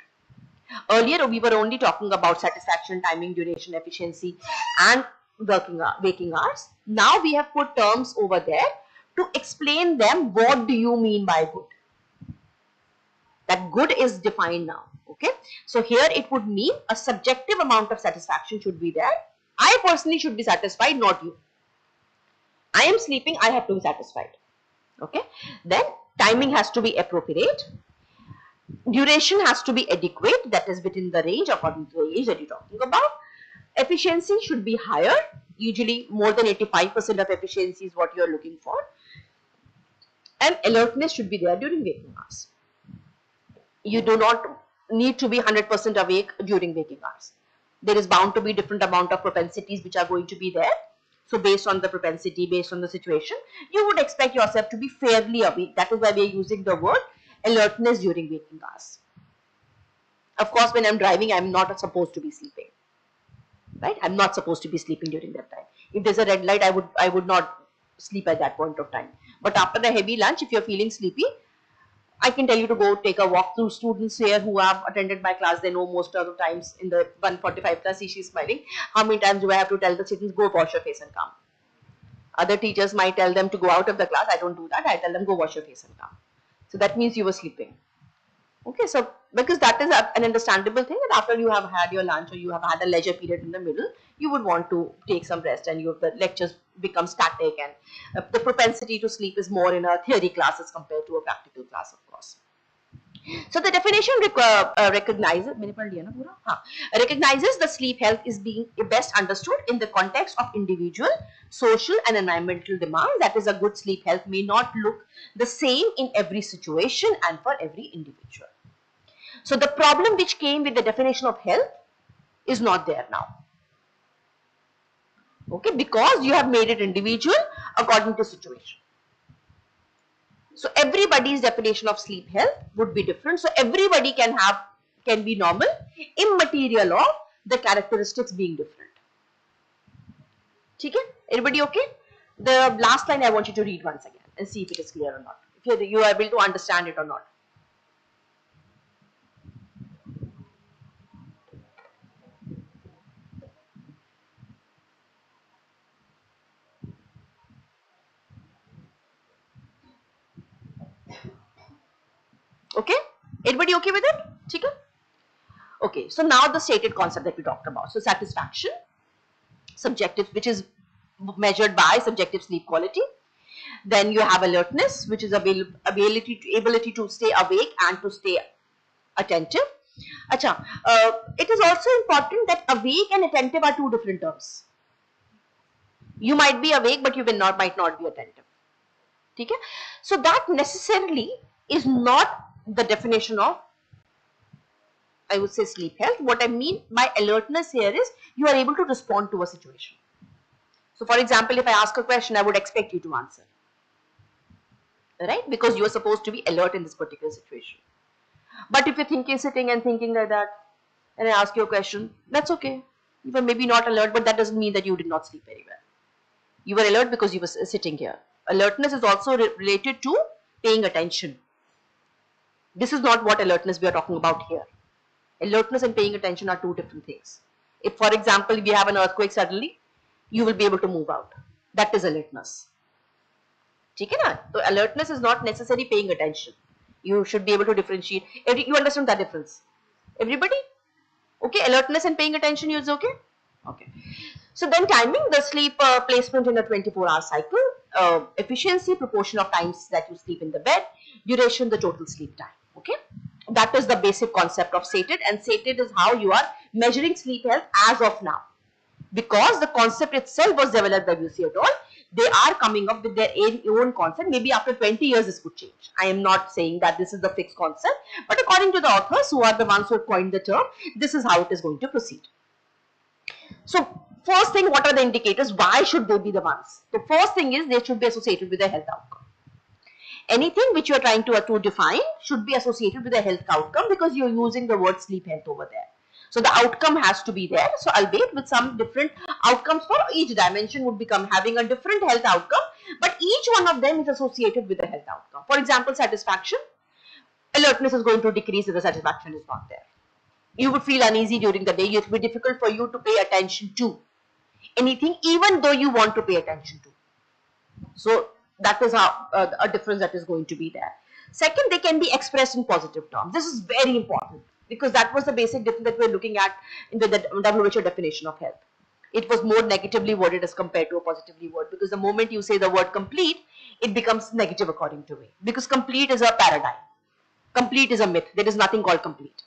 Earlier we were only talking about satisfaction, timing, duration, efficiency, and waking hours. Now we have put terms over there to explain them. What do you mean by good? That good is defined now. Okay, so here it would mean a subjective amount of satisfaction should be there. I personally should be satisfied, not you. I am sleeping, I have to be satisfied. Okay, then timing has to be appropriate, duration has to be adequate, that is within the range according to the age that you're talking about. Efficiency should be higher, usually more than 85% of efficiency is what you're looking for, and alertness should be there during waking hours. You do not need to be 100% awake during waking hours. There is bound to be different amount of propensities which are going to be there. So based on the propensity, based on the situation, you would expect yourself to be fairly awake. That is why we are using the word alertness during waking hours. Of course, when I'm driving, I'm not supposed to be sleeping, right? I'm not supposed to be sleeping during that time. If there's a red light, I would not sleep at that point of time. But after a heavy lunch, if you're feeling sleepy, I can tell you to go take a walk through. Students here who have attended my class, they know most of the times in the 145 plus, she's smiling. How many times do I have to tell the students, go wash your face and come? Other teachers might tell them to go out of the class. I don't do that. I tell them, go wash your face and come. So that means you were sleeping. Okay, so because that is an understandable thing, that after you have had your lunch or you have had a leisure period in the middle, you would want to take some rest, and the lectures become static, and the propensity to sleep is more in a theory class as compared to a practical class, of course. So the definition recognizes the sleep health is being best understood in the context of individual, social and environmental demand. That is, a good sleep health may not look the same in every situation and for every individual. So the problem which came with the definition of health is not there now. Okay, because you have made it individual according to situation. So everybody's definition of sleep health would be different. So everybody can be normal, immaterial of the characteristics being different. Okay? Everybody okay? The last line I want you to read once again and see if it is clear or not. If you are able to understand it or not. Okay? Everybody okay with it? Okay? Okay, so now the stated concept that we talked about. So satisfaction, subjective, which is measured by subjective sleep quality. Then you have alertness, which is ability to stay awake and to stay attentive. It is also important that awake and attentive are two different terms. You might be awake, but you might not be attentive. Okay? So that necessarily is not the definition of, I would say, sleep health. What I mean by alertness here is you are able to respond to a situation. So for example, if I ask a question, I would expect you to answer, right? Because you are supposed to be alert in this particular situation. But if you're sitting and thinking like that, and I ask you a question, that's okay. You were maybe not alert, but that doesn't mean that you did not sleep very well. You were alert because you were sitting here. Alertness is also related to paying attention. This is not what alertness we are talking about here. Alertness and paying attention are two different things. If, for example, we have an earthquake suddenly, you will be able to move out. That is alertness. Okay, na? So alertness is not necessarily paying attention. You should be able to differentiate. You understand that difference? Everybody? Okay, alertness and paying attention is okay? Okay. So then timing, the sleep placement in a 24-hour cycle, efficiency, proportion of times that you sleep in the bed, duration, the total sleep time. Okay. That is the basic concept of SATED, and SATED is how you are measuring sleep health as of now. Because the concept itself was developed by WC et al., they are coming up with their own concept. Maybe after 20 years this could change. I am not saying that this is the fixed concept, but according to the authors who are the ones who have coined the term, this is how it is going to proceed. So first thing, what are the indicators? Why should they be the ones? The first thing is they should be associated with a health outcome. Anything which you are trying to define should be associated with a health outcome, because you are using the word sleep health over there. So the outcome has to be there. So albeit with some different outcomes for each dimension would become having a different health outcome, but each one of them is associated with a health outcome. For example, satisfaction. Alertness is going to decrease if the satisfaction is not there. You would feel uneasy during the day. It will be difficult for you to pay attention to anything, even though you want to pay attention to. So that is how a difference that is going to be there. Second, they can be expressed in positive terms. This is very important, because that was the basic difference that we're looking at in the WHO definition of health. It was more negatively worded as compared to a positively worded, because the moment you say the word complete, it becomes negative according to me, because complete is a paradigm. Complete is a myth. There is nothing called complete.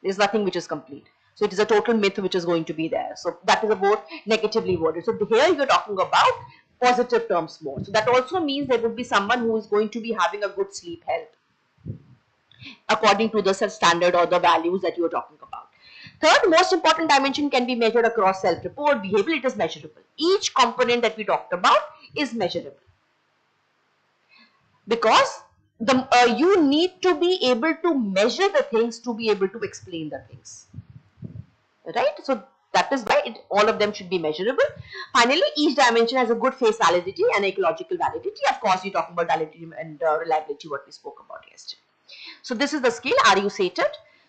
There is nothing which is complete. So it is a total myth which is going to be there. So that is a more negatively worded. So here you're talking about positive terms more. So that also means there would be someone who is going to be having a good sleep health according to the standard or the values that you are talking about. Third most important dimension can be measured across self-report, behavior. It is measurable. Each component that we talked about is measurable, because you need to be able to measure the things to be able to explain the things, right? So that is why all of them should be measurable. Finally, each dimension has a good face validity and ecological validity. Of course, you're talking about validity and reliability, what we spoke about yesterday. So this is the scale. Are you sated?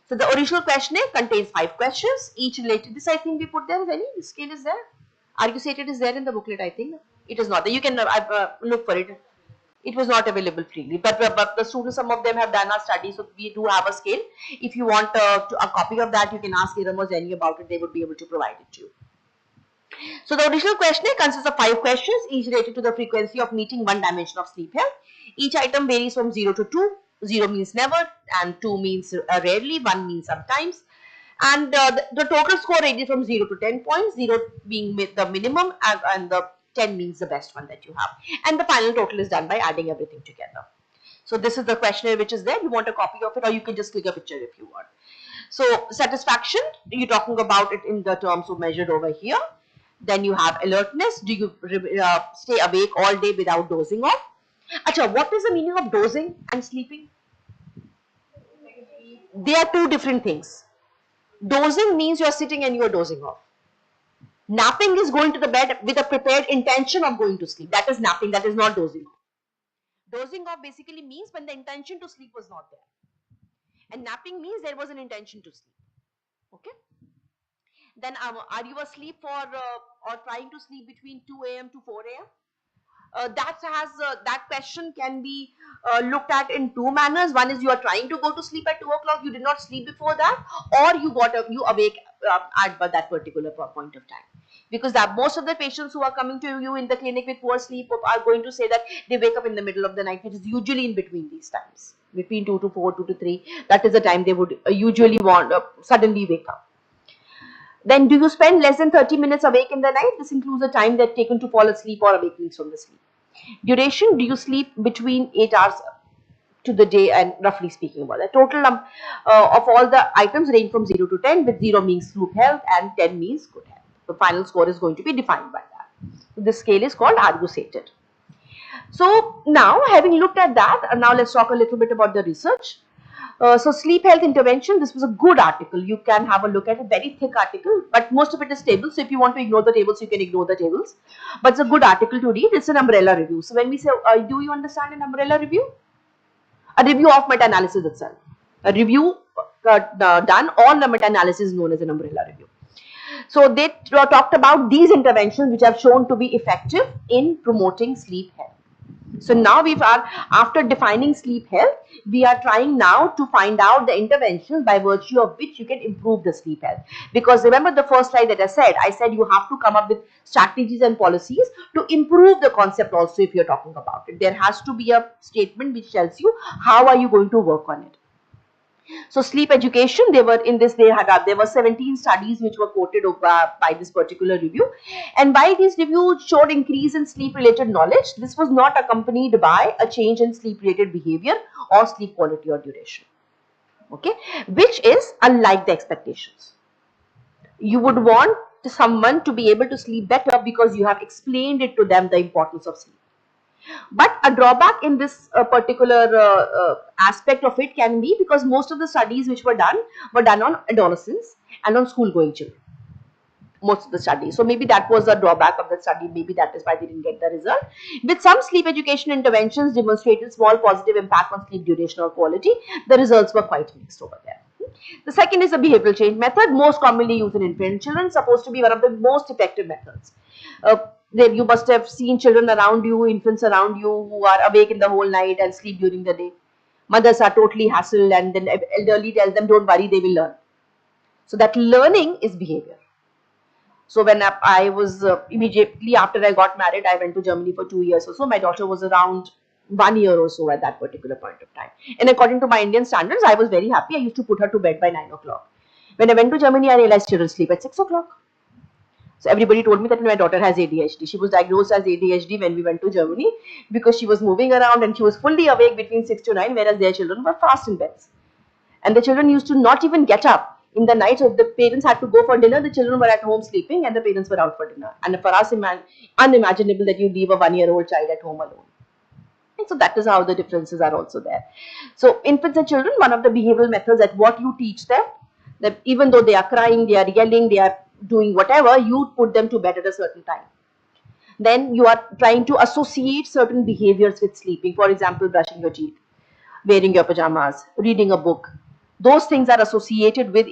So the original questionnaire contains 5 questions, each related. This I think we put there. The scale is there. Are you sated is there in the booklet? I think it is not there. You can look for it. It was not available freely, but the students, some of them have done our study, so we do have a scale. If you want a copy of that, you can ask Iram or Jenny about it. They would be able to provide it to you. So the original questionnaire consists of 5 questions, each related to the frequency of meeting one dimension of sleep health. Each item varies from 0 to 2. 0 means never, and 2 means rarely, 1 means sometimes. And the total score ranges from 0 to 10 points, 0 being the minimum, and the 10 means the best one that you have. And the final total is done by adding everything together. So this is the questionnaire which is there. You want a copy of it, or you can just click a picture if you want. So satisfaction, you're talking about it in the terms of measured over here. Then you have alertness. Do you stay awake all day without dozing off? Acha, what is the meaning of dozing and sleeping? They are two different things. Dozing means you are sitting and you are dozing off. Napping is going to the bed with a prepared intention of going to sleep. That is napping. That is not dozing off. Dozing off basically means when the intention to sleep was not there. And napping means there was an intention to sleep. Okay. Then are you asleep for or trying to sleep between 2 a.m. to 4 a.m.? That question can be looked at in two manners. One is you are trying to go to sleep at 2 o'clock, you did not sleep before that, or you awake at that particular point of time. Because most of the patients who are coming to you in the clinic with poor sleep are going to say that they wake up in the middle of the night, which is usually in between these times, between 2 to 4, 2 to 3. That is the time they would usually want suddenly wake up. Then do you spend less than 30 minutes awake in the night? This includes the time that taken to fall asleep or awakenings from the sleep. Duration, do you sleep between 8 hours to the day, and roughly speaking about that. Total of all the items range from 0 to 10, with 0 means sloop health and 10 means good health. The final score is going to be defined by that. So this scale is called argusated. So now, having looked at that, now let's talk a little bit about the research. So sleep health intervention, this was a good article. You can have a look at a very thick article, but most of it is tables. So if you want to ignore the tables, you can ignore the tables. But it's a good article to read. It's an umbrella review. So when we say, do you understand an umbrella review? A review of meta-analysis itself. A review done on the meta-analysis is known as an umbrella review. So they talked about these interventions which have shown to be effective in promoting sleep health. So now after defining sleep health, we are trying now to find out the interventions by virtue of which you can improve the sleep health. Because remember the first slide that I said you have to come up with strategies and policies to improve the concept also if you're talking about it. There has to be a statement which tells you how are you going to work on it. So sleep education, there were 17 studies which were quoted by this particular review, and by this review showed increase in sleep related knowledge. This was not accompanied by a change in sleep related behavior or sleep quality or duration, okay, which is unlike the expectations. You would want someone to be able to sleep better because you have explained it to them the importance of sleep. But a drawback in this particular aspect of it can be because most of the studies which were done on adolescents and on school going children. Most of the studies. So maybe that was a drawback of the study. Maybe that is why they didn't get the result. With some sleep education interventions demonstrated small positive impact on sleep duration or quality, the results were quite mixed over there. The second is the behavioral change method, most commonly used in infant children, supposed to be one of the most effective methods. You must have seen children around you, infants around you who are awake in the whole night and sleep during the day. Mothers are totally hassled and then elderly tells them, don't worry, they will learn. So that learning is behavior. So when I was immediately after I got married, I went to Germany for 2 years or so. My daughter was around 1 year or so at that particular point of time. And according to my Indian standards, I was very happy. I used to put her to bed by 9 o'clock. When I went to Germany, I realized children sleep at 6 o'clock. So everybody told me that my daughter has ADHD. She was diagnosed as ADHD when we went to Germany because she was moving around and she was fully awake between 6 to 9, whereas their children were fast in beds. And the children used to not even get up in the night. So if the parents had to go for dinner, the children were at home sleeping and the parents were out for dinner. And for us, unimaginable that you leave a 1-year-old child at home alone. And so that is how the differences are also there. So infants and children, one of the behavioral methods that what you teach them, that even though they are crying, they are yelling, they are doing whatever, you put them to bed at a certain time. Then you are trying to associate certain behaviors with sleeping. For example, brushing your teeth, wearing your pajamas, reading a book. Those things are associated with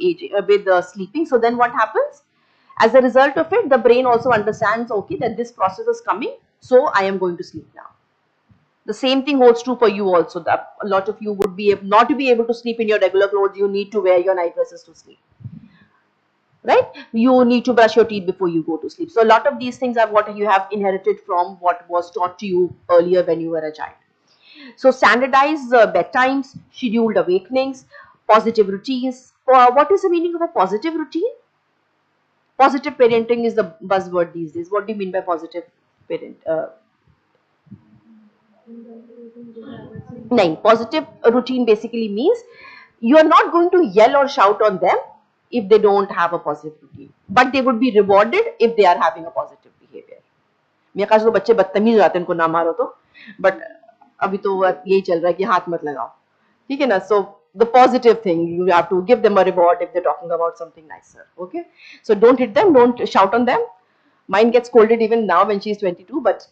sleeping. So then what happens? As a result of it, the brain also understands, okay, that this process is coming, so I am going to sleep now. The same thing holds true for you also. That a lot of you would be not to be able to sleep in your regular clothes. You need to wear your night dresses to sleep. Right? You need to brush your teeth before you go to sleep. So a lot of these things are what you have inherited from what was taught to you earlier when you were a child. So standardized bedtimes, scheduled awakenings, positive routines. What is the meaning of a positive routine? Positive parenting is the buzzword these days. What do you mean by positive parent? Positive routine basically means you are not going to yell or shout on them if they don't have a positive routine, but they would be rewarded if they are having a positive behavior. मेरे ख्याल से तो बच्चे बदतमीज हो जाते हैं, उनको ना मारो तो, but अभी तो यही चल रहा है कि हाथ मत लगाओ, ठीक है ना? So the positive thing, you have to give them a reward if they're talking about something nicer. Okay, so don't hit them, don't shout on them. Mine gets scolded even now when she's 22, but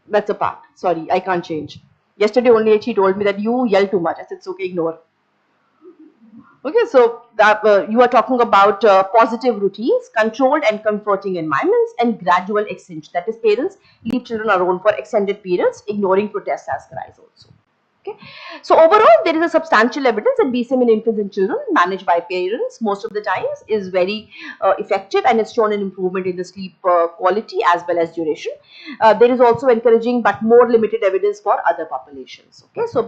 that's a part. Sorry, I can't change. Yesterday only she told me that you yell too much. I said it's okay, ignore. Okay, so that, you are talking about positive routines, controlled and comforting environments, and gradual extension. That is, parents leave children alone for extended periods, ignoring protests as cries also. Okay, so overall, there is a substantial evidence that BCM in infants and children managed by parents most of the times is very effective, and it's shown an improvement in the sleep quality as well as duration. There is also encouraging but more limited evidence for other populations. Okay, so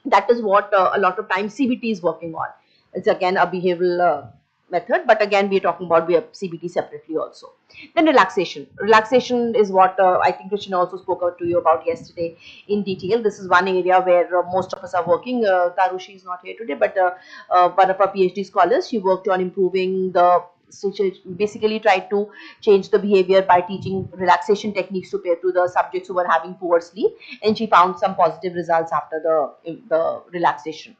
that is what a lot of times CBT is working on. It's again a behavioral method, but again we are talking about CBT separately also. Then relaxation. Relaxation is what I think Krishna also spoke out to you about yesterday in detail. This is one area where most of us are working. Tarushi is not here today, but one of our PhD scholars, she worked on improving the, so she basically tried to change the behavior by teaching relaxation techniques to the subjects who were having poor sleep, and she found some positive results after the relaxation.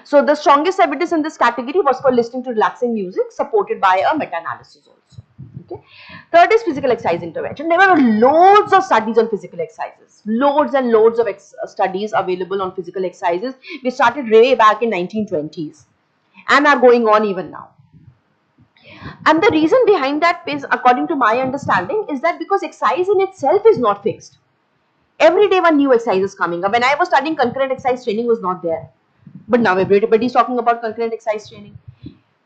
So the strongest evidence in this category was for listening to relaxing music, supported by a meta-analysis also. Okay. Third is physical exercise intervention. There were loads of studies on physical exercises, loads and loads of studies available on physical exercises. We started way back in 1920s and are going on even now. And the reason behind that is, according to my understanding, is that because exercise in itself is not fixed. Every day one new exercise is coming up. When I was studying, concurrent exercise training was not there. But now everybody is talking about concurrent exercise training.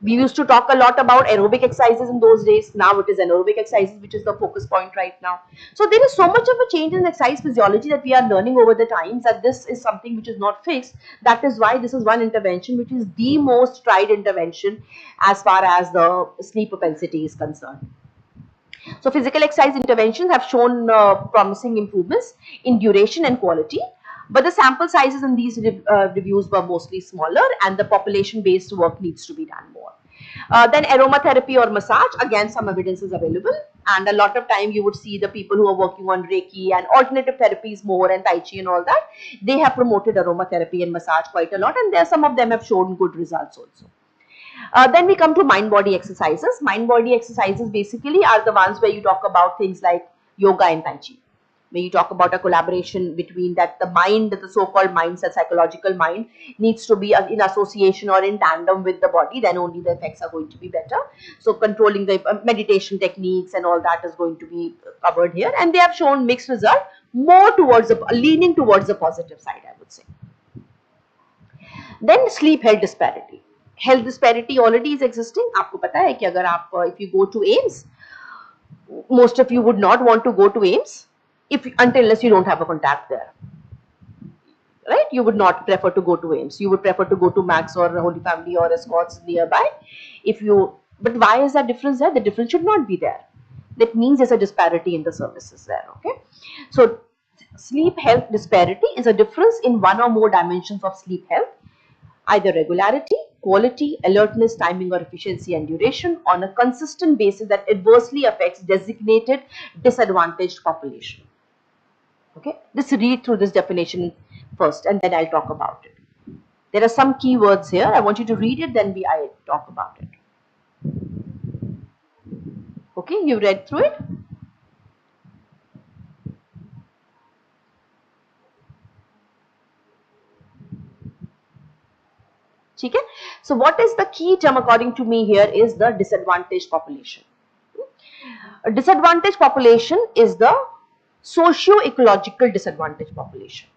We used to talk a lot about aerobic exercises in those days. Now it is anaerobic exercises which is the focus point right now. So there is so much of a change in exercise physiology that we are learning over the times, that this is something which is not fixed. That is why this is one intervention which is the most tried intervention as far as the sleep propensity is concerned. So physical exercise interventions have shown promising improvements in duration and quality, but the sample sizes in these reviews were mostly smaller, and the population-based work needs to be done more. Then aromatherapy or massage, again some evidence is available, and a lot of time you would see the people who are working on Reiki and alternative therapies more, and Tai Chi and all that, they have promoted aromatherapy and massage quite a lot, and there some of them have shown good results also. Then we come to mind-body exercises. Mind-body exercises basically are the ones where you talk about things like yoga and Tai Chi, where you talk about a collaboration between that, the mind, the so-called mindset, psychological mind, needs to be in association or in tandem with the body, then only the effects are going to be better. So controlling the meditation techniques and all that is going to be covered here, and they have shown mixed result, more towards leaning towards the positive side, I would say. Then sleep health disparity. Health disparity already is existing. आपको पता है कि अगर आप if you go to AIMS, most of you would not want to go to AIMS unless you don't have a contact there, right? You would not prefer to go to AIMS. You would prefer to go to Max or Holy Family or Escorts nearby. But why is that difference there? The difference should not be there. That means there's a disparity in the services there. Okay, so sleep health disparity is a difference in one or more dimensions of sleep health, either regularity, quality, alertness, timing or efficiency and duration, on a consistent basis that adversely affects designated disadvantaged population. Okay, just read through this definition first and then I'll talk about it. There are some key words here. I want you to read it, then I talk about it. Okay, you read through it? Okay. So what is the key term according to me here is the disadvantaged population. A disadvantaged population is the socio-ecological disadvantaged population.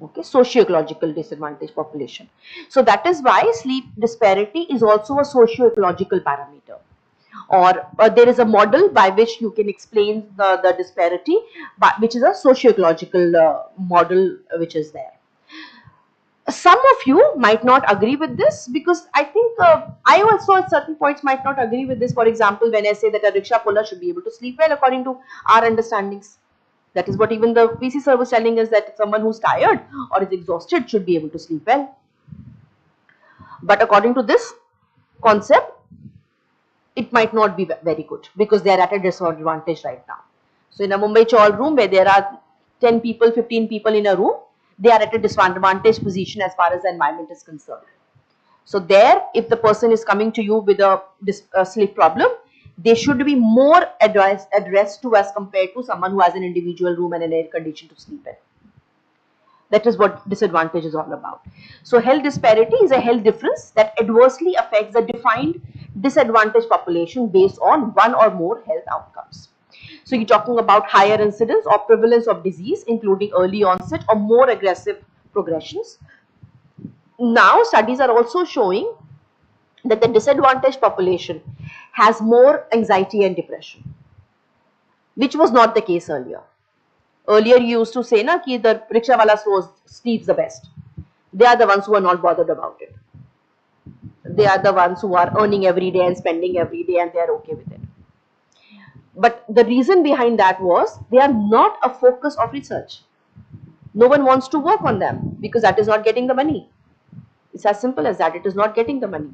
Okay, socio-ecological disadvantaged population. So that is why sleep disparity is also a socio-ecological parameter, or there is a model by which you can explain the disparity, which is a socio-ecological model which is there. Some of you might not agree with this, because I think I also at certain points might not agree with this. For example, when I say that a rickshaw puller should be able to sleep well according to our understandings. That is what even the PC sir was telling us, that someone who's tired or is exhausted should be able to sleep well. But according to this concept, it might not be very good, because they are at a disadvantage right now. So in a Mumbai chawl room where there are 10 people, 15 people in a room, they are at a disadvantaged position as far as the environment is concerned. So there, if the person is coming to you with a sleep problem, they should be more addressed to as compared to someone who has an individual room and an air condition to sleep in. That is what disadvantage is all about. So health disparity is a health difference that adversely affects a defined disadvantaged population based on one or more health outcomes. So you're talking about higher incidence or prevalence of disease, including early onset or more aggressive progressions. Now studies are also showing that the disadvantaged population has more anxiety and depression, which was not the case earlier. Earlier you used to say na ki the rickshaw wala sleeps the best. They are the ones who are not bothered about it. they are the ones who are earning every day and spending every day, and they are okay with it. But the reason behind that was they are not a focus of research. No one wants to work on them because that is not getting the money. It's as simple as that. It is not getting the money.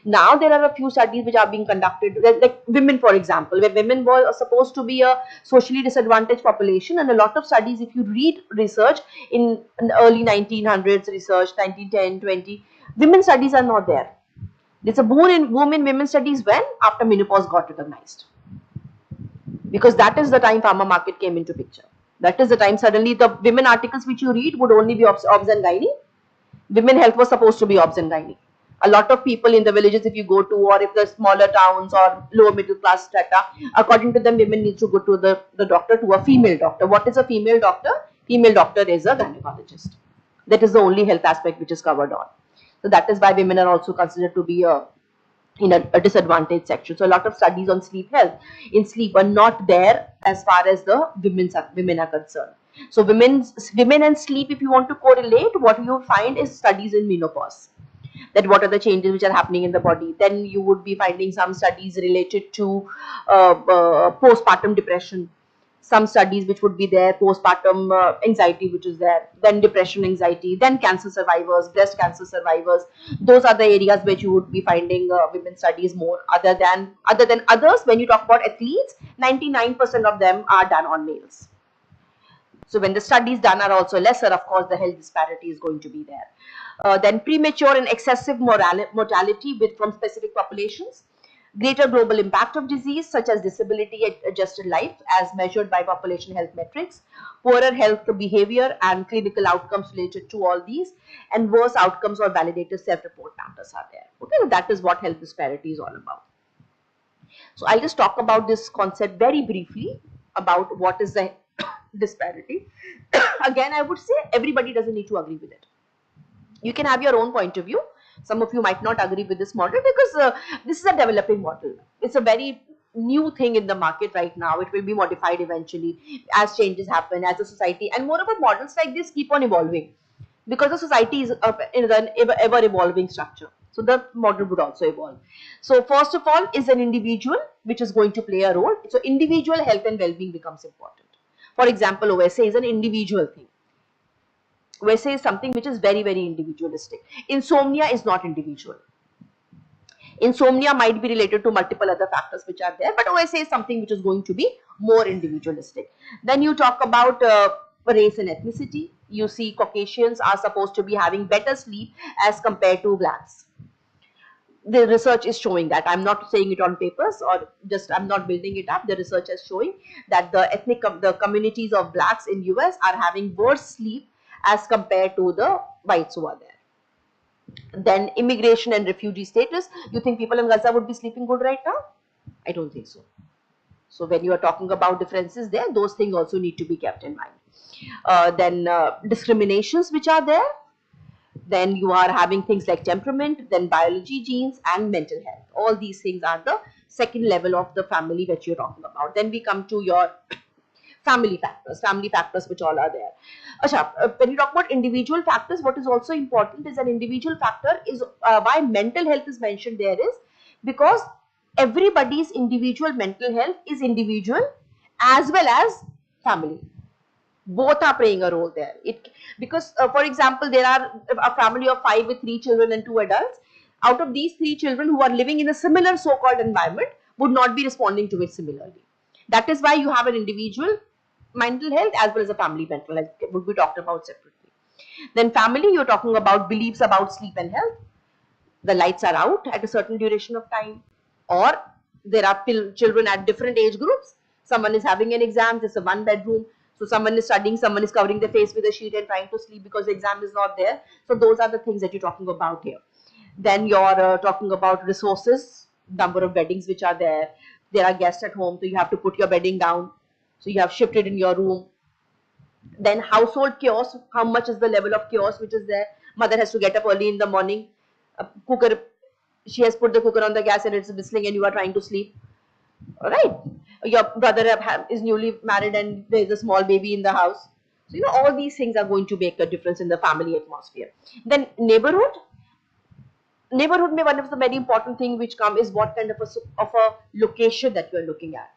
Now there are a few studies which are being conducted, like women, for example, where women were supposed to be a socially disadvantaged population, and a lot of studies, if you read research in the early 1900s research, 1910, 20, women studies are not there. There's a boom in women studies when? After menopause got recognized. Because that is the time pharma market came into picture. That is the time suddenly the women articles which you read would only be obs and gynae. Women health was supposed to be obs and gynae. A lot of people in the villages, if you go to, or if the smaller towns or lower middle class strata, according to them, women need to go to the doctor, to a female doctor. What is a female doctor? Female doctor is a gynecologist. That is the only health aspect which is covered on. So that is why women are also considered to be in a disadvantaged section. So a lot of studies on sleep health in sleep are not there as far as the women are concerned. So women and sleep, if you want to correlate, what you find is studies in menopause, that what are the changes which are happening in the body. Then you would be finding some studies related to postpartum depression, some studies which would be there, postpartum anxiety which is there, then depression, anxiety, then cancer survivors, breast cancer survivors. Those are the areas which you would be finding women studies more. Other than others, when you talk about athletes, 99% of them are done on males. So when the studies done are also lesser, of course, the health disparity is going to be there. Then premature and excessive mortality from specific populations, greater global impact of disease such as disability adjusted life as measured by population health metrics, poorer health behavior and clinical outcomes related to all these, and worse outcomes or validated self-report matters are there. Okay, so that is what health disparity is all about. So I'll just talk about this concept very briefly about what is the disparity. Again, I would say everybody doesn't need to agree with it. You can have your own point of view. Some of you might not agree with this model because this is a developing model. It's a very new thing in the market right now. It will be modified eventually as changes happen, as a society, and moreover, models like this keep on evolving because the society is in an ever evolving structure. So the model would also evolve. So first of all is an individual which is going to play a role. So individual health and well-being becomes important. For example, OSA is an individual thing. OSA is something which is very, very individualistic. Insomnia is not individual. Insomnia might be related to multiple other factors which are there, but OSA is something which is going to be more individualistic. Then you talk about race and ethnicity. You see Caucasians are supposed to be having better sleep as compared to blacks. The research is showing that. I'm not saying it on papers or just I'm not building it up. The research is showing that the communities of blacks in US are having worse sleep as compared to the whites who are there. Then immigration and refugee status. You think people in Gaza would be sleeping good right now? I don't think so. So when you are talking about differences there, those things also need to be kept in mind. Then discriminations which are there. Then you are having things like temperament, then biology, genes, and mental health. All these things are the second level of the family that you're talking about. Then we come to your family factors which all are there. When you talk about individual factors, what is also important is an individual factor is why mental health is mentioned there is because everybody's individual mental health is individual as well as family. Both are playing a role there. Because for example, there are a family of 5 with 3 children and 2 adults. Out of these 3 children who are living in a similar so-called environment would not be responding to it similarly. That is why you have an individual mental health as well as a family mental health would be talked about separately. Then family, you're talking about beliefs about sleep and health. The lights are out at a certain duration of time, or there are children at different age groups. Someone is having an exam, it's a 1 bedroom. So someone is studying, someone is covering their face with a sheet and trying to sleep because the exam is not there. So those are the things that you're talking about here. Then you're talking about resources, number of beddings which are there. There are guests at home, so you have to put your bedding down. So you have shifted in your room. Then household chaos, how much is the level of chaos which is there? Mother has to get up early in the morning. Cooker, she has put the cooker on the gas and it's whistling and you are trying to sleep. All right. Your brother is newly married and there is a small baby in the house. So, all these things are going to make a difference in the family atmosphere. Then neighborhood neighborhood में one of the very important thing which come is what kind of a location that you are looking at.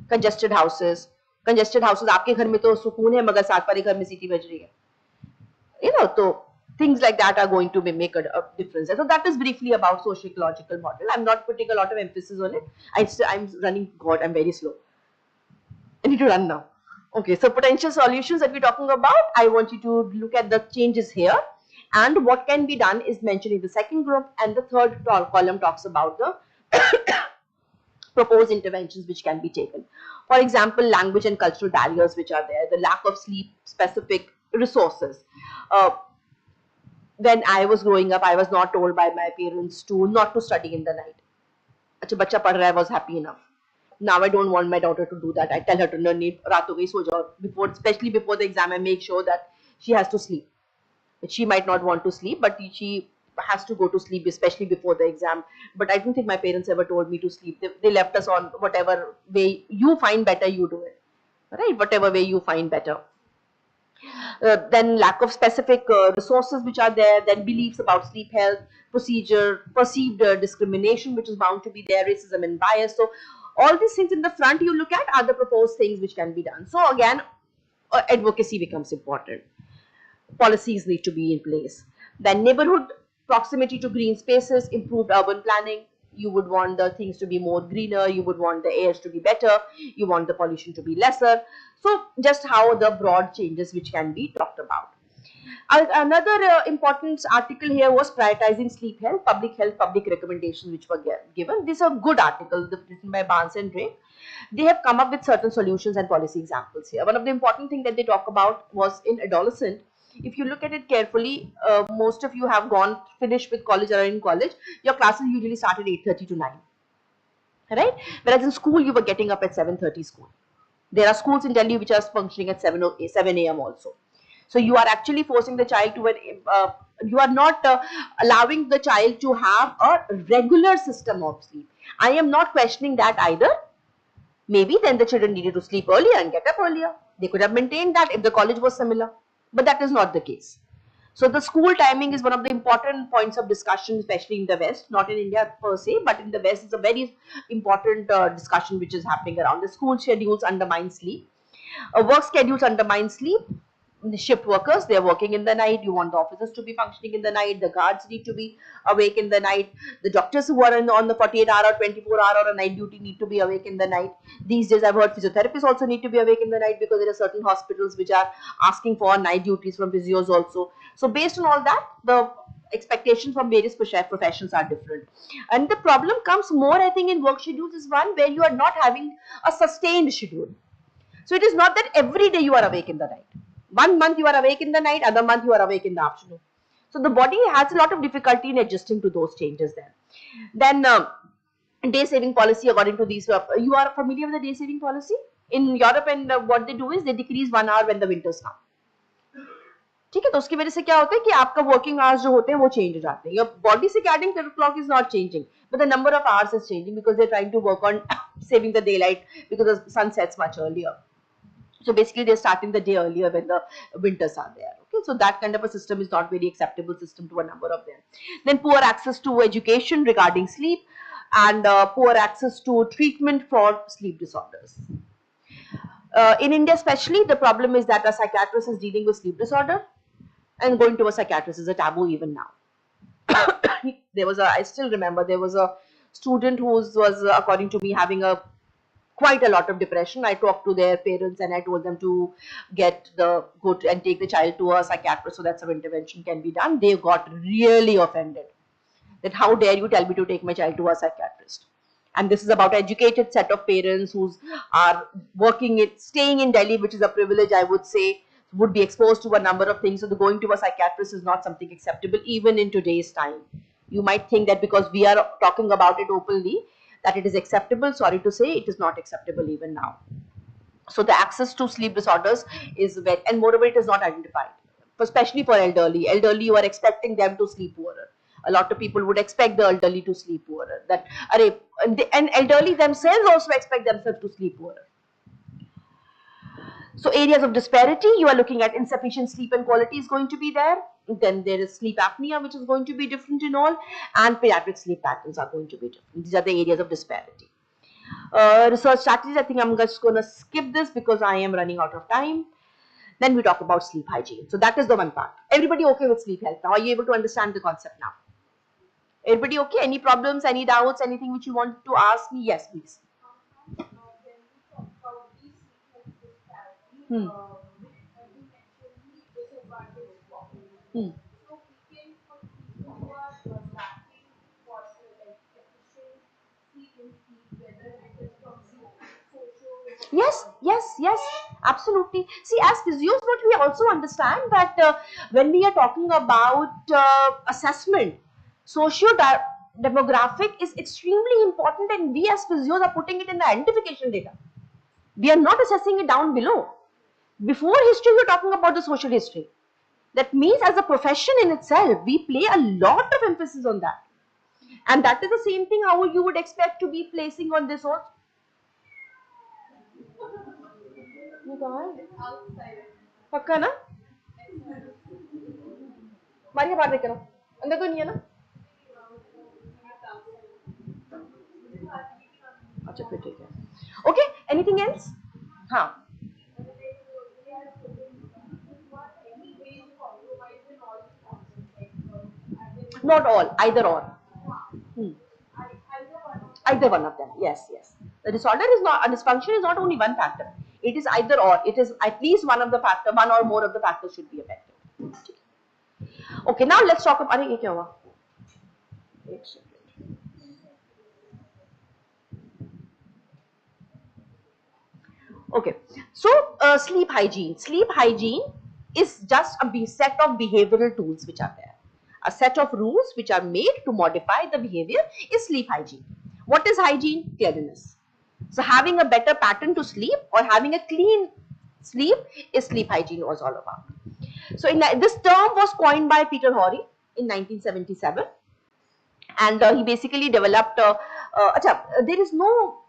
Congested houses. Congested houses, आपके घर में तो सुकून है मगर साथ वाले घर में सीटी बज रही है. So things like that are going to make a difference. So that is briefly about socio-ecological model. I'm not putting a lot of emphasis on it. I'm running. God, I'm very slow. I need to run now. Okay, so potential solutions that we're talking about, I want you to look at the changes here, and what can be done is mentioned in the second group, and the third column talks about the proposed interventions which can be taken. For example, language and cultural barriers which are there, the lack of sleep-specific resources. When I was growing up, I was not told by my parents not to study in the night. Achha, bacha padh raha hai, I was happy enough. Now I don't want my daughter to do that. I tell her to no need raat ho gayi so jao before, especially before the exam. I make sure that she has to sleep. She might not want to sleep, but she has to go to sleep, especially before the exam. But I don't think my parents ever told me to sleep. They left us on whatever way you find better, you do it. Right? Whatever way you find better. Then lack of specific resources which are there, then beliefs about sleep health, perceived discrimination which is bound to be there, racism and bias. So all these things in the front you look at are the proposed things which can be done. So again, advocacy becomes important. Policies need to be in place. Then neighborhood proximity to green spaces, improved urban planning. You would want the things to be more greener, you would want the airs to be better, you want the pollution to be lesser. So just how the broad changes which can be talked about. Another important article here was prioritizing sleep health, public recommendations which were given. This is a good article written by Barnes and Ray. They have come up with certain solutions and policy examples here. One of the important things that they talk about was in adolescent. If you look at it carefully, most of you have finished with college or in college. Your classes usually start at 8:30 to 9. Right? Whereas in school, you were getting up at 7:30 school. There are schools in Delhi which are functioning at 7 a.m. also. So you are actually forcing the child to, you are not allowing the child to have a regular system of sleep. I am not questioning that either. Maybe then the children needed to sleep earlier and get up earlier. They could have maintained that if the college was similar. But that is not the case. So the school timing is one of the important points of discussion, especially in the West, not in India per se, but in the West it's a very important discussion which is happening around. The school schedules undermine sleep. Work schedules undermine sleep. The shift workers, they are working in the night. You want the officers to be functioning in the night. The guards need to be awake in the night. The doctors who are on the 48-hour or 24-hour or night duty need to be awake in the night. These days I've heard physiotherapists also need to be awake in the night because there are certain hospitals which are asking for night duties from physios also. So based on all that, the expectations from various professions are different. And the problem comes more, I think, in work schedules is one where you are not having a sustained schedule. So it is not that every day you are awake in the night. 1 month you are awake in the night, other month you are awake in the afternoon. So the body has a lot of difficulty in adjusting to those changes then. Then day saving policy according to these, you are familiar with the day saving policy? In Europe, and what they do is they decrease 1 hour when the winters come. ठीक है, तो उसकी वजह से क्या होता है कि आपका वर्किंग आवर्स जो होते हैं वो चेंज हो जाते हैं. Your body circadian clock is not changing, but the number of hours is changing because they're trying to work on saving the daylight because the sun sets much earlier. So basically they're starting the day earlier when the winters are there. Okay, so that kind of a system is not very acceptable system to a number of them. Then poor access to education regarding sleep, and poor access to treatment for sleep disorders. In India especially, the problem is that a psychiatrist is dealing with sleep disorder, and going to a psychiatrist is a taboo even now. I still remember there was a student who was according to me having quite a lot of depression. I talked to their parents and I told them to go and take the child to a psychiatrist so that some intervention can be done. They got really offended that how dare you tell me to take my child to a psychiatrist. And this is about an educated set of parents who are staying in Delhi, which is a privilege, I would say, would be exposed to a number of things. So the going to a psychiatrist is not something acceptable even in today's time. You might think that because we are talking about it openly, that it is acceptable. Sorry to say, it is not acceptable even now. So the access to sleep disorders is and moreover it is not identified, especially for elderly. Elderly, you are expecting them to sleep poorer. A lot of people would expect the elderly to sleep poorer. And elderly themselves also expect themselves to sleep poorer. So areas of disparity, you are looking at insufficient sleep and quality is going to be there. Then there is sleep apnea, which is going to be different in all, and pediatric sleep patterns are going to be different. These are the areas of disparity. Research strategies, I think I'm just going to skip this because I am running out of time. Then we talk about sleep hygiene. So that is the one part. Everybody okay with sleep health now? Are you able to understand the concept now? Everybody okay? Any problems, any doubts, anything which you want to ask me? Yes, please. Hmm. Hmm. Yes, yes, yes, absolutely. See, as physios, what we also understand that when we are talking about assessment, socio-demographic is extremely important, and we as physios are putting it in the identification data. We are not assessing it down below. Before history, we are talking about the social history. That means as a profession in itself, we play a lot of emphasis on that. And that is the same thing how you would expect to be placing on this also. पक्का ना मारिया बाहर देख रहा अंदर तो नहीं है ना अच्छा फिर ठीक है ओके एनीथिंग एल्स हाँ not all either or hmm. Either one of them, yes, yes. The disorder is not, a dysfunction is not only one factor. It is either or. It is at least one of the factor, one or more of the factors should be affected. Okay, now let's talk about. अरे ये क्या हुआ? एक second. Okay, so sleep hygiene. Sleep hygiene is just a set of behavioral tools which are there. A set of rules which are made to modify the behavior is sleep hygiene. What is hygiene? Cleanliness. So having a better pattern to sleep or having a clean sleep is sleep hygiene was all about. So this term was coined by Peter Horry in 1977, and he basically developed. There is no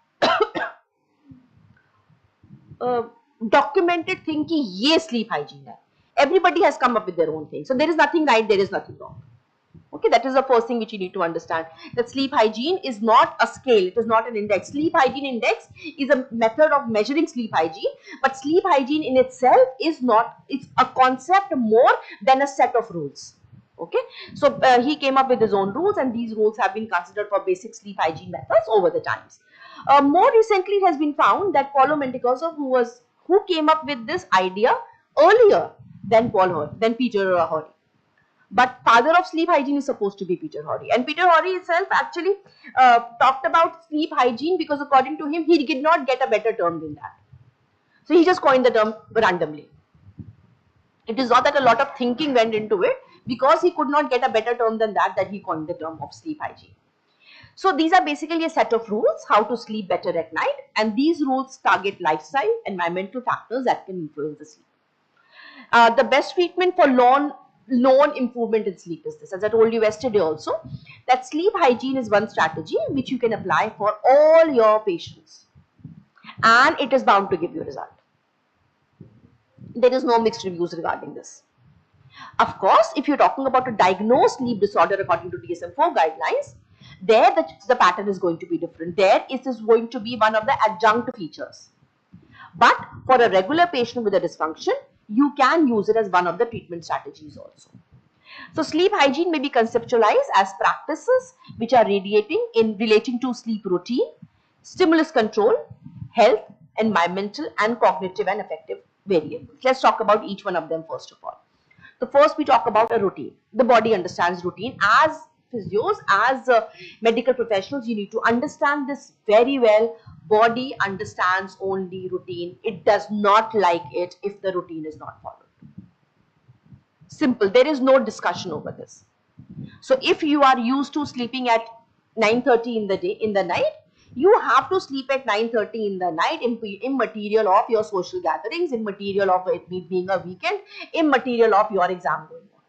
documented thing कि ये sleep hygiene है. Everybody has come up with their own thing. So there is nothing right, there is nothing wrong. Okay, that is the first thing which you need to understand. That sleep hygiene is not a scale, it is not an index. Sleep hygiene index is a method of measuring sleep hygiene, but sleep hygiene in itself is not, it's a concept more than a set of rules. Okay, so he came up with his own rules, and these rules have been considered for basic sleep hygiene methods over the times. More recently, it has been found that Paulo Menticozzo, who came up with this idea earlier than Peter Horry. But father of sleep hygiene is supposed to be Peter Horry, and Peter Horry itself actually talked about sleep hygiene because according to him, he did not get a better term than that. So he just coined the term randomly. It is not that a lot of thinking went into it, because he could not get a better term than that he coined the term of sleep hygiene. So these are basically a set of rules how to sleep better at night, and these rules target lifestyle, environmental factors that can influence the sleep. The best treatment for known improvement in sleep is this. As I told you yesterday also, that sleep hygiene is one strategy which you can apply for all your patients, and it is bound to give you a result. There is no mixed reviews regarding this. Of course, if you're talking about a diagnosed sleep disorder according to DSM-4 guidelines, there the pattern is going to be different. There it is going to be one of the adjunct features. But for a regular patient with a dysfunction, you can use it as one of the treatment strategies also. So sleep hygiene may be conceptualized as practices which are relating to sleep routine, stimulus control, health, environmental, and cognitive and affective variables. Let's talk about each one of them first of all. So first we talk about a routine. The body understands routine. As physios, as medical professionals, you need to understand this very well. Body understands only routine. It does not like it if the routine is not followed. Simple. There is no discussion over this. So if you are used to sleeping at 9:30 in the night, you have to sleep at 9:30 in the night, immaterial of your social gatherings, immaterial of it being a weekend, immaterial of your exam going on,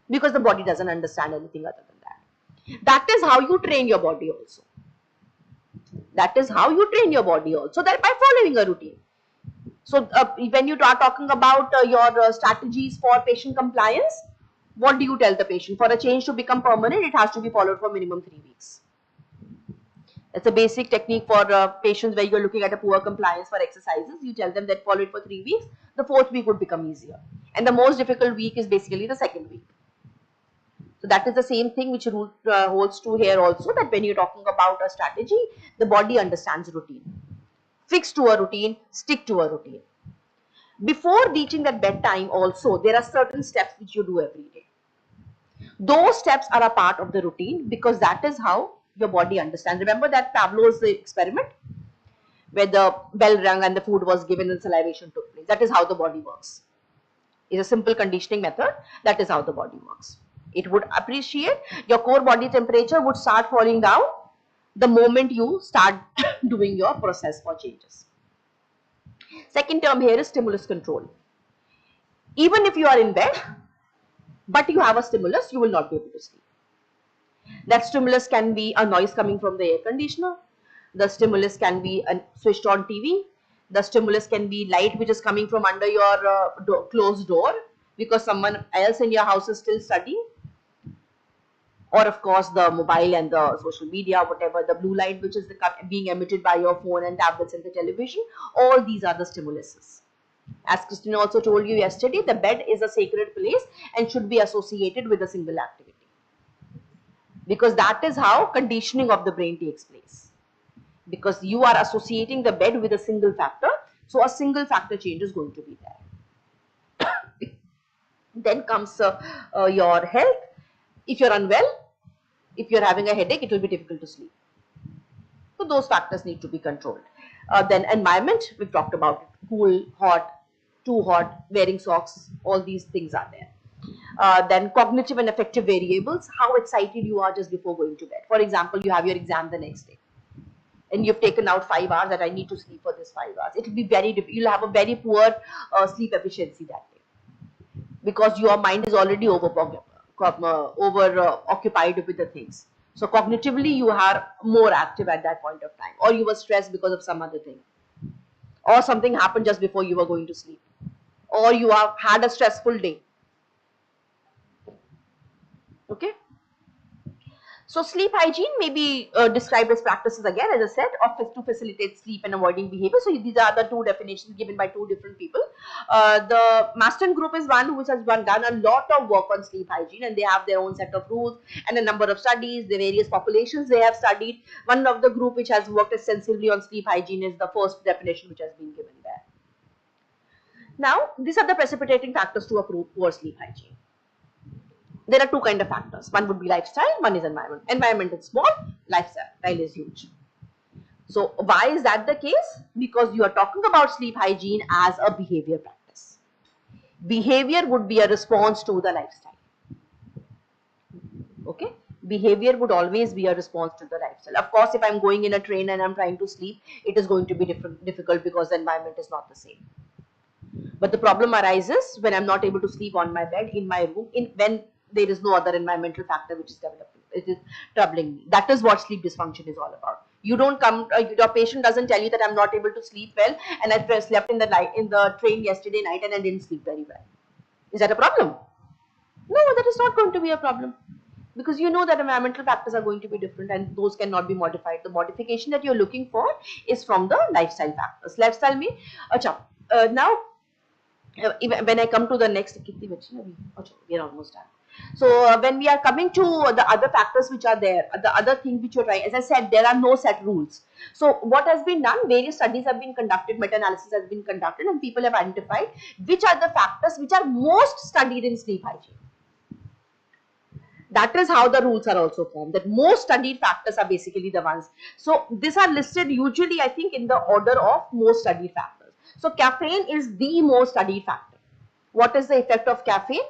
because the body doesn't understand anything other than that. That is how you train your body also. That is how you train your body also, that by following a routine. So when you are talking about your strategies for patient compliance, what do you tell the patient? For a change to become permanent, it has to be followed for minimum 3 weeks. It's a basic technique for patients where you're looking at a poor compliance for exercises. You tell them that follow it for 3 weeks. The 4th week would become easier. And the most difficult week is basically the 2nd week. So that is the same thing which holds true here also, that when you're talking about a strategy, the body understands routine. Fix to a routine, stick to a routine. Before reaching that bedtime also, there are certain steps which you do every day. Those steps are a part of the routine because that is how your body understands. Remember that Pavlov's experiment where the bell rang and the food was given and salivation took place. That is how the body works. It's a simple conditioning method. That is how the body works. It would appreciate your core body temperature would start falling down the moment you start doing your process for changes. Second term here is stimulus control. Even if you are in bed, but you have a stimulus, you will not be able to sleep. That stimulus can be a noise coming from the air conditioner. The stimulus can be a switched on TV. The stimulus can be light which is coming from under your closed door because someone else in your house is still studying. Or of course the mobile and the social media, whatever, the blue light which is being emitted by your phone and tablets and the television. All these are the stimuluses. As Christina also told you yesterday, the bed is a sacred place and should be associated with a single activity. Because that is how conditioning of the brain takes place. Because you are associating the bed with a single factor, so a single factor change is going to be there. Then comes your health. If you're unwell, if you're having a headache, it will be difficult to sleep. So those factors need to be controlled. Then environment, we've talked about it. Cool, hot, too hot, wearing socks, all these things are there. Then cognitive and affective variables, how excited you are just before going to bed. For example, you have your exam the next day and you've taken out 5 hours that I need to sleep for this 5 hours. It will be very difficult. You'll have a very poor sleep efficiency that day because your mind is already occupied with the things. So cognitively you are more active at that point of time, or you were stressed because of some other thing, or something happened just before you were going to sleep, or you have had a stressful day. Okay. So sleep hygiene may be described as practices again, as I said, to facilitate sleep and avoiding behavior. So these are the two definitions given by two different people. The Maston group is one which has done a lot of work on sleep hygiene, and they have their own set of rules and a number of studies, the various populations they have studied. One of the group which has worked extensively on sleep hygiene is the first definition which has been given there. Now, these are the precipitating factors to a poor sleep hygiene. There are two kinds of factors. One would be lifestyle, one is environment. Environment is small, lifestyle is huge. So why is that the case? Because you are talking about sleep hygiene as a behavior practice. Behavior would be a response to the lifestyle. Okay? Behavior would always be a response to the lifestyle. Of course, if I'm going in a train and I'm trying to sleep, it is going to be difficult because the environment is not the same. But the problem arises when I'm not able to sleep on my bed, in my room, when there is no other environmental factor which is developing. It is troubling me. That is what sleep dysfunction is all about. You don't come, your patient doesn't tell you that I'm not able to sleep well and I slept in the train yesterday night and I didn't sleep very well. Is that a problem? No, that is not going to be a problem. Because you know that environmental factors are going to be different and those cannot be modified. The modification that you're looking for is from the lifestyle factors. Lifestyle means, now, when I come to the next, we are almost done. So when we are coming to the other factors which are there, the other thing which you're trying, as I said, there are no set rules. So what has been done, various studies have been conducted, meta-analysis has been conducted, and people have identified which are the factors which are most studied in sleep hygiene. That is how the rules are also formed, that most studied factors are basically the ones. So these are listed usually, I think, in the order of most studied factors. So caffeine is the most studied factor. What is the effect of caffeine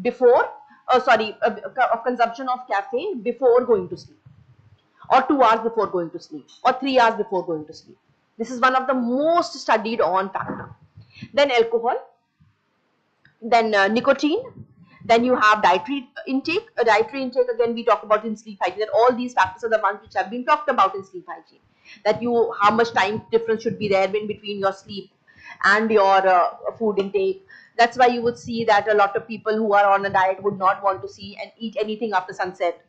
before, of consumption of caffeine before going to sleep, or 2 hours before going to sleep, or 3 hours before going to sleep? This is one of the most studied on factor. Then alcohol, then nicotine, then you have dietary intake. Dietary intake again we talk about in sleep hygiene. That all these factors are the ones which have been talked about in sleep hygiene. That how much time difference should be there in between your sleep and your food intake. That's why you would see that a lot of people who are on a diet would not want to see and eat anything after sunset.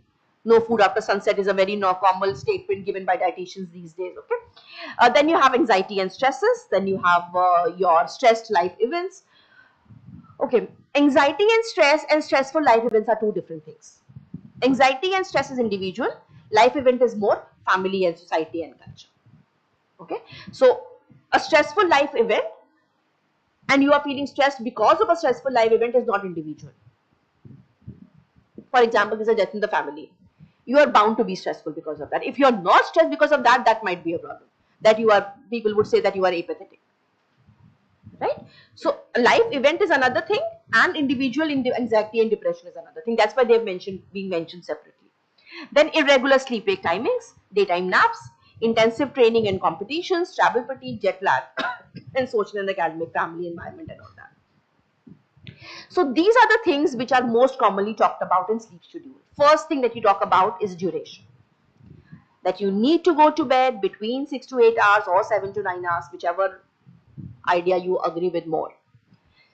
No food after sunset is a very normal statement given by dietitians these days. Okay. Then you have anxiety and stresses. Then you have your stressed life events. Okay, anxiety and stress and stressful life events are two different things. Anxiety and stress is individual. Life event is more family and society and culture. Okay, so a stressful life event and you are feeling stressed because of a stressful life event is not individual. For example, there's a death in the family. You are bound to be stressful because of that. If you are not stressed because of that, that might be a problem. That you are, people would say that you are apathetic. Right? So a life event is another thing and individual anxiety and depression is another thing. That's why they've being mentioned separately. Then irregular sleep wake timings, daytime naps, intensive training and competitions, travel fatigue, jet lag, and social and academic family environment and all that. So these are the things which are most commonly talked about in sleep schedule. First thing that you talk about is duration. That you need to go to bed between 6 to 8 hours or 7 to 9 hours, whichever idea you agree with more.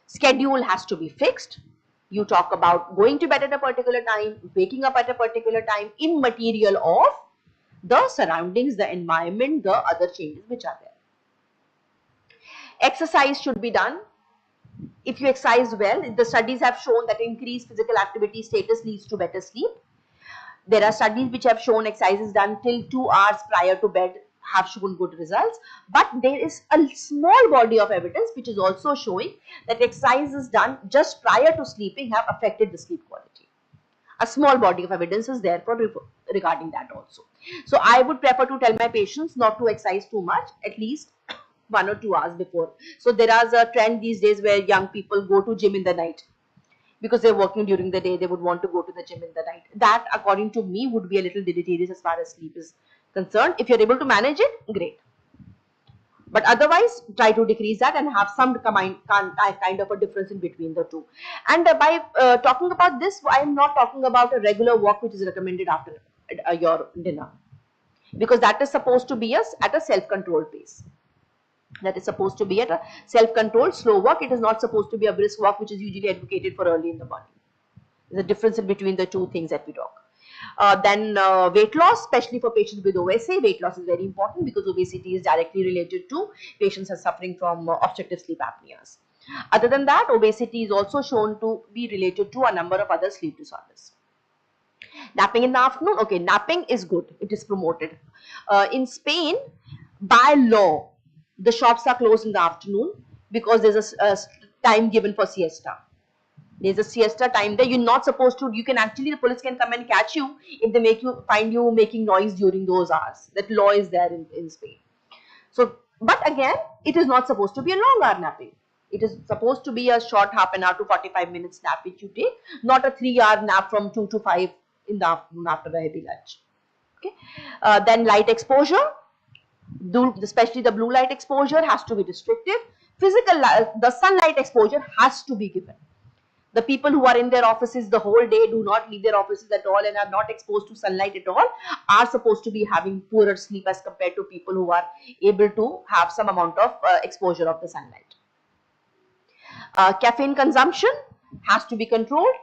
Schedule has to be fixed. You talk about going to bed at a particular time, waking up at a particular time, immaterial of the surroundings, the environment, the other changes which are there. Exercise should be done. If you exercise well, the studies have shown that increased physical activity status leads to better sleep. There are studies which have shown exercises done till 2 hours prior to bed have shown good results, but there is a small body of evidence which is also showing that exercises done just prior to sleeping have affected the sleep quality. A small body of evidence is there for regarding that also. So I would prefer to tell my patients not to exercise too much, at least 1 or 2 hours before. So there is a trend these days where young people go to gym in the night. Because they're working during the day, they would want to go to the gym in the night. That, according to me, would be a little deleterious as far as sleep is concerned. If you're able to manage it, great. But otherwise, try to decrease that and have some kind of a difference in between the two. And by talking about this, I am not talking about a regular walk which is recommended after your dinner. Because that is supposed to be at a self-controlled pace. That is supposed to be at a self-controlled slow walk. It is not supposed to be a brisk walk which is usually advocated for early in the morning. There's a difference in between the two things that we talk. Then weight loss, especially for patients with OSA, weight loss is very important because obesity is directly related to patients who are suffering from obstructive sleep apneas. Other than that, obesity is also shown to be related to a number of other sleep disorders. Napping in the afternoon, okay, napping is good. It is promoted. In Spain, by law, the shops are closed in the afternoon because there's a time given for siesta. There's a siesta time there. You're not supposed to. You can actually, the police can come and catch you if they find you making noise during those hours. That law is there in Spain. So, but again, it is not supposed to be a long hour napping. It is supposed to be a short half an hour to 45 minutes nap which you take, not a 3-hour nap from 2 to 5 in the afternoon after a heavy lunch. Okay. Then light exposure. Especially the blue light exposure has to be restrictive. The sunlight exposure has to be given. The people who are in their offices the whole day, do not leave their offices at all and are not exposed to sunlight at all, are supposed to be having poorer sleep as compared to people who are able to have some amount of exposure of the sunlight. Caffeine consumption has to be controlled.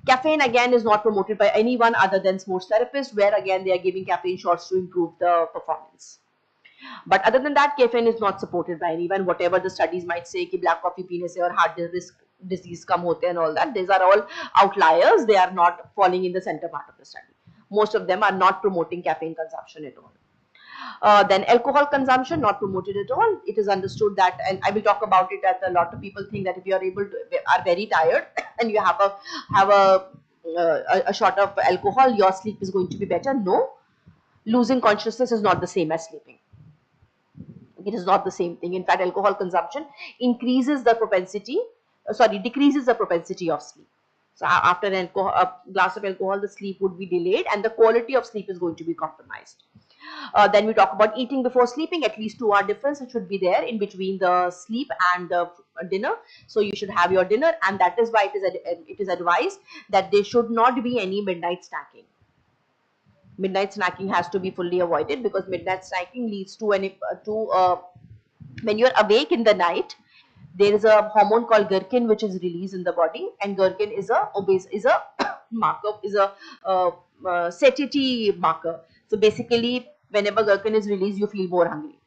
Caffeine again is not promoted by anyone other than sports therapists, where again they are giving caffeine shots to improve the performance. But other than that, caffeine is not supported by anyone. Whatever the studies might say कि black coffee पीने से और heart disease कम होते हैं and all that, these are all outliers. They are not falling in the center part of the study. Most of them are not promoting caffeine consumption at all. Then alcohol consumption not promoted at all. It is understood that, and I will talk about it, that a lot of people think that if you are very tired and you have a shot of alcohol, your sleep is going to be better. No, losing consciousness is not the same as sleeping. It is not the same thing. In fact, alcohol consumption decreases the propensity of sleep. So after a glass of alcohol, the sleep would be delayed and the quality of sleep is going to be compromised. Then we talk about eating before sleeping. At least 2-hour difference should be there in between the sleep and the dinner. So you should have your dinner, and that is why it is advised that there should not be any midnight snacking. Midnight snacking has to be fully avoided because midnight snacking leads to when you're awake in the night, There is a hormone called gherkin which is released in the body, and gherkin is a marker, is a satiety marker. So basically, whenever gherkin is released, you feel more hungry.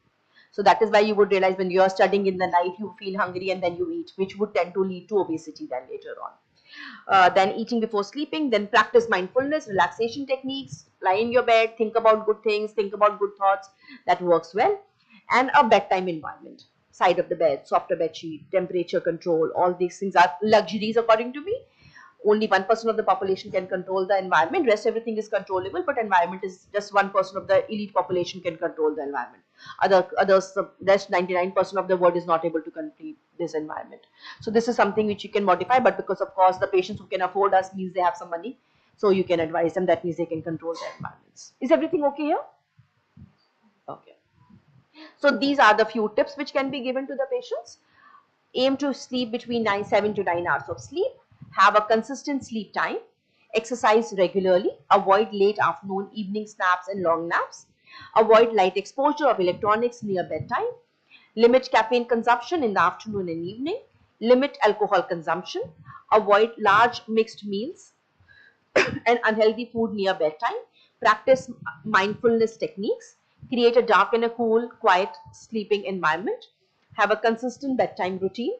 So that is why you would realize when you are studying in the night, you feel hungry and then you eat, which would tend to lead to obesity then later on. Then eating before sleeping, then practice mindfulness, relaxation techniques, lie in your bed, think about good things, think about good thoughts, that works well. And a bedtime environment, side of the bed, softer bed sheet, temperature control, all these things are luxuries according to me. Only 1% of the population can control the environment, rest everything is controllable, but environment is just 1% of the elite population can control the environment. Others, the rest 99% of the world is not able to complete this environment. So this is something which you can modify, but because of course the patients who can afford us means they have some money, so you can advise them, that means they can control their environments. Is everything okay here? Okay. So these are the few tips which can be given to the patients. Aim to sleep between 7 to 9 hours of sleep. Have a consistent sleep time. Exercise regularly. Avoid late afternoon, evening naps and long naps. Avoid light exposure of electronics near bedtime. Limit caffeine consumption in the afternoon and evening. Limit alcohol consumption. Avoid large mixed meals and unhealthy food near bedtime. Practice mindfulness techniques. Create a dark and a cool, quiet sleeping environment. Have a consistent bedtime routine.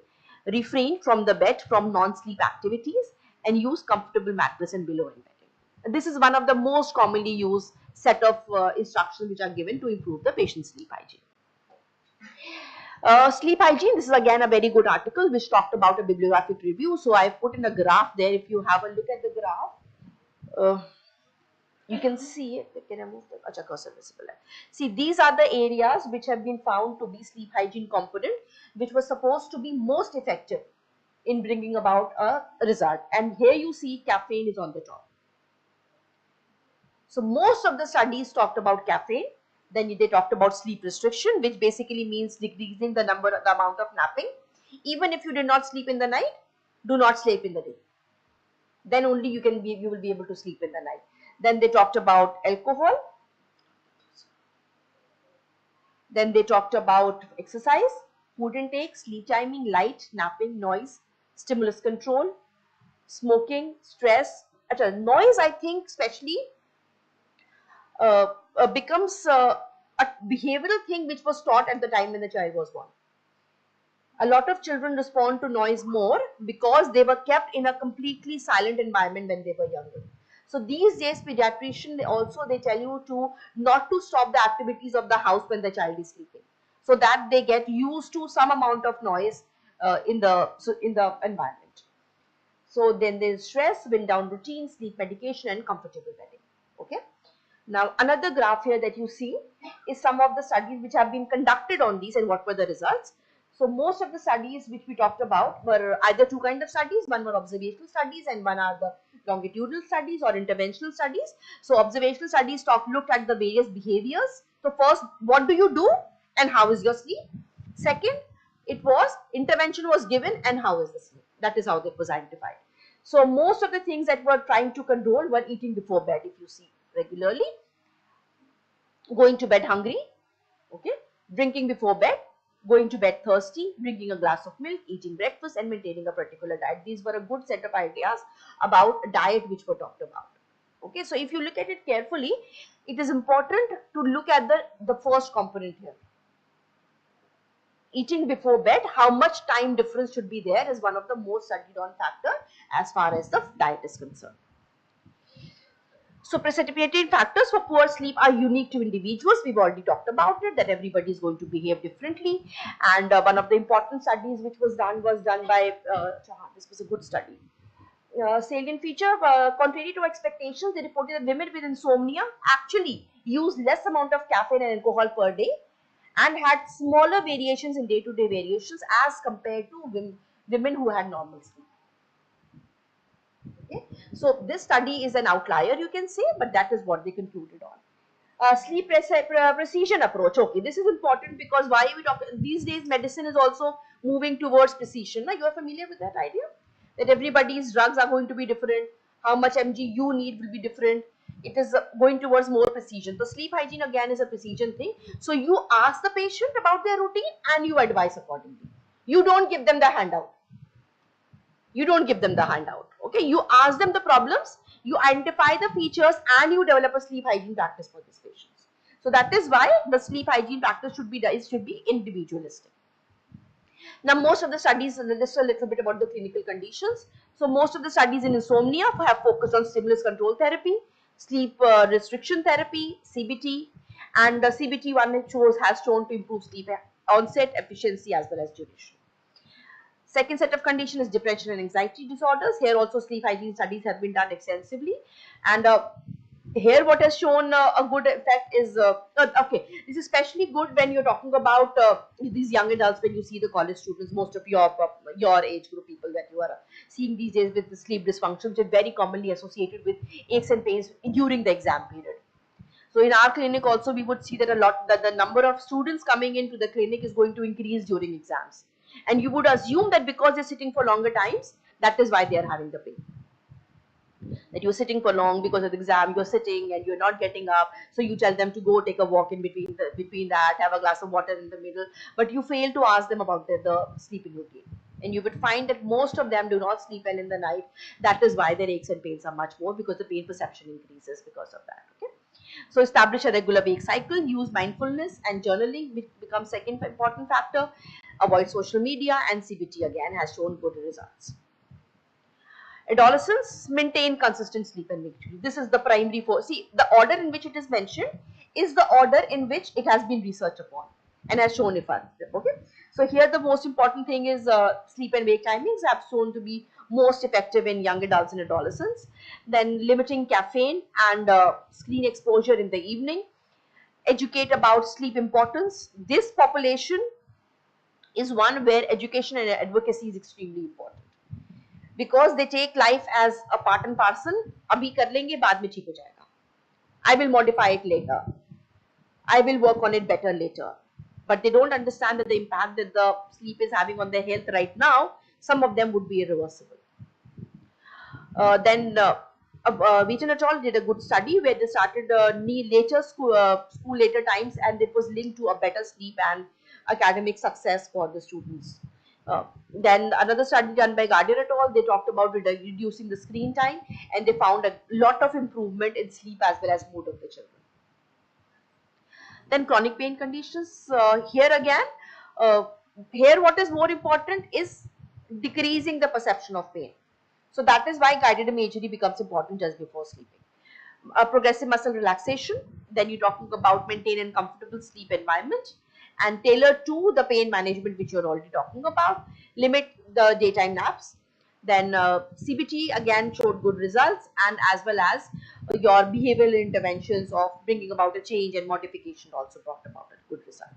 Refrain from the bed from non-sleep activities and use comfortable mattress and pillow in bedding. This is one of the most commonly used set of instructions which are given to improve the patient's sleep hygiene. Sleep hygiene, this is again a very good article which talked about a bibliographic review. So I've put in a graph there. If you have a look at the graph, you can see it. Can I move the cursor visible? See, these are the areas which have been found to be sleep hygiene component, which was supposed to be most effective in bringing about a result. And here you see caffeine is on the top. So most of the studies talked about caffeine. Then they talked about sleep restriction, which basically means decreasing the amount of napping. Even if you did not sleep in the night, do not sleep in the day. Then only you will be able to sleep in the night. Then they talked about alcohol. Then they talked about exercise, food intake, sleep timing, light, napping, noise, stimulus control, smoking, stress. Noise, I think, especially becomes a behavioral thing which was taught at the time when the child was born. A lot of children respond to noise more because they were kept in a completely silent environment when they were younger. So these days, pediatrician they tell you to not to stop the activities of the house when the child is sleeping, so that they get used to some amount of noise in the environment. So then there is stress, wind down routine, sleep medication, and comfortable bedding. Okay. Now another graph here that you see is some of the studies which have been conducted on these and what were the results. So most of the studies which we talked about were either two kinds of studies. One were observational studies and one are the longitudinal studies or interventional studies. So observational studies looked at the various behaviors. So first, what do you do and how is your sleep? Second, it was intervention was given and how is the sleep? That is how it was identified. So most of the things that were trying to control were eating before bed, if you see regularly, going to bed hungry, okay, drinking before bed, going to bed thirsty, drinking a glass of milk, eating breakfast, and maintaining a particular diet. These were a good set of ideas about diet which were talked about. Okay, so if you look at it carefully, it is important to look at the first component here. Eating before bed, how much time difference should be there is one of the most studied on factor as far as the diet is concerned. So precipitating factors for poor sleep are unique to individuals. We've already talked about it, that everybody is going to behave differently. And one of the important studies which was done by, this was a good study. Salient feature, contrary to expectations, they reported that women with insomnia actually use less amount of caffeine and alcohol per day and had smaller variations in day-to-day variations as compared to women who had normal sleep. Okay. So this study is an outlier, you can say, but that is what they concluded on. Sleep precision approach. Okay, this is important because why we talk these days, medicine is also moving towards precision. Now, you are familiar with that idea that everybody's drugs are going to be different. How much mg you need will be different. It is going towards more precision. So sleep hygiene again is a precision thing. So you ask the patient about their routine and you advise accordingly. You don't give them the handout. You don't give them the handout. Okay, you ask them the problems, you identify the features, and you develop a sleep hygiene practice for these patients. So that is why the sleep hygiene practice should be individualistic. Now, most of the studies, just a little bit about the clinical conditions. So, most of the studies in insomnia have focused on stimulus control therapy, sleep restriction therapy, CBT, and the CBT one has shown to improve sleep onset, efficiency, as well as duration. Second set of condition is depression and anxiety disorders. Here also sleep hygiene studies have been done extensively, and here what has shown a good effect is okay, this is especially good when you're talking about these young adults, when you see the college students, most of your age group people that you are seeing these days with the sleep dysfunction, which are very commonly associated with aches and pains during the exam period. So in our clinic also we would see that the number of students coming into the clinic is going to increase during exams, and you would assume that because they're sitting for longer times, that is why they are having the pain. That you're sitting for long because of the exam, you're sitting and you're not getting up, so you tell them to go take a walk in between that, have a glass of water in the middle, but you fail to ask them about the sleeping routine, and you would find that most of them do not sleep well in the night. That is why their aches and pains are much more, because the pain perception increases because of that. Okay, so establish a regular wake cycle, use mindfulness and journaling, which becomes second important factor. Avoid social media, and CBT again has shown good results. Adolescents, maintain consistent sleep and wake. This is the primary see, the order in which it is mentioned is the order in which it has been researched upon and has shown effective. Okay, so here the most important thing is sleep and wake timings have shown to be most effective in young adults and adolescents. Then limiting caffeine and screen exposure in the evening. Educate about sleep importance. This population is one where education and advocacy is extremely important, because they take life as a part and parcel. Abhi kar lenge, baad mein theek ho jayega. I will modify it later. I will work on it better later. But they don't understand that the impact that the sleep is having on their health right now, some of them would be irreversible. Wheaton et al. Did a good study where they started school later times, and it was linked to a better sleep and academic success for the students. Then another study done by Gardner et al. They talked about reducing the screen time, and they found a lot of improvement in sleep as well as mood of the children. Then chronic pain conditions. Here again, here what is more important is decreasing the perception of pain. So that is why guided imagery becomes important just before sleeping. Progressive muscle relaxation. Then you're talking about maintain a comfortable sleep environment and tailor to the pain management which you're already talking about. Limit the daytime naps. Then CBT again showed good results, and as well as your behavioral interventions of bringing about a change and modification also brought about a good result.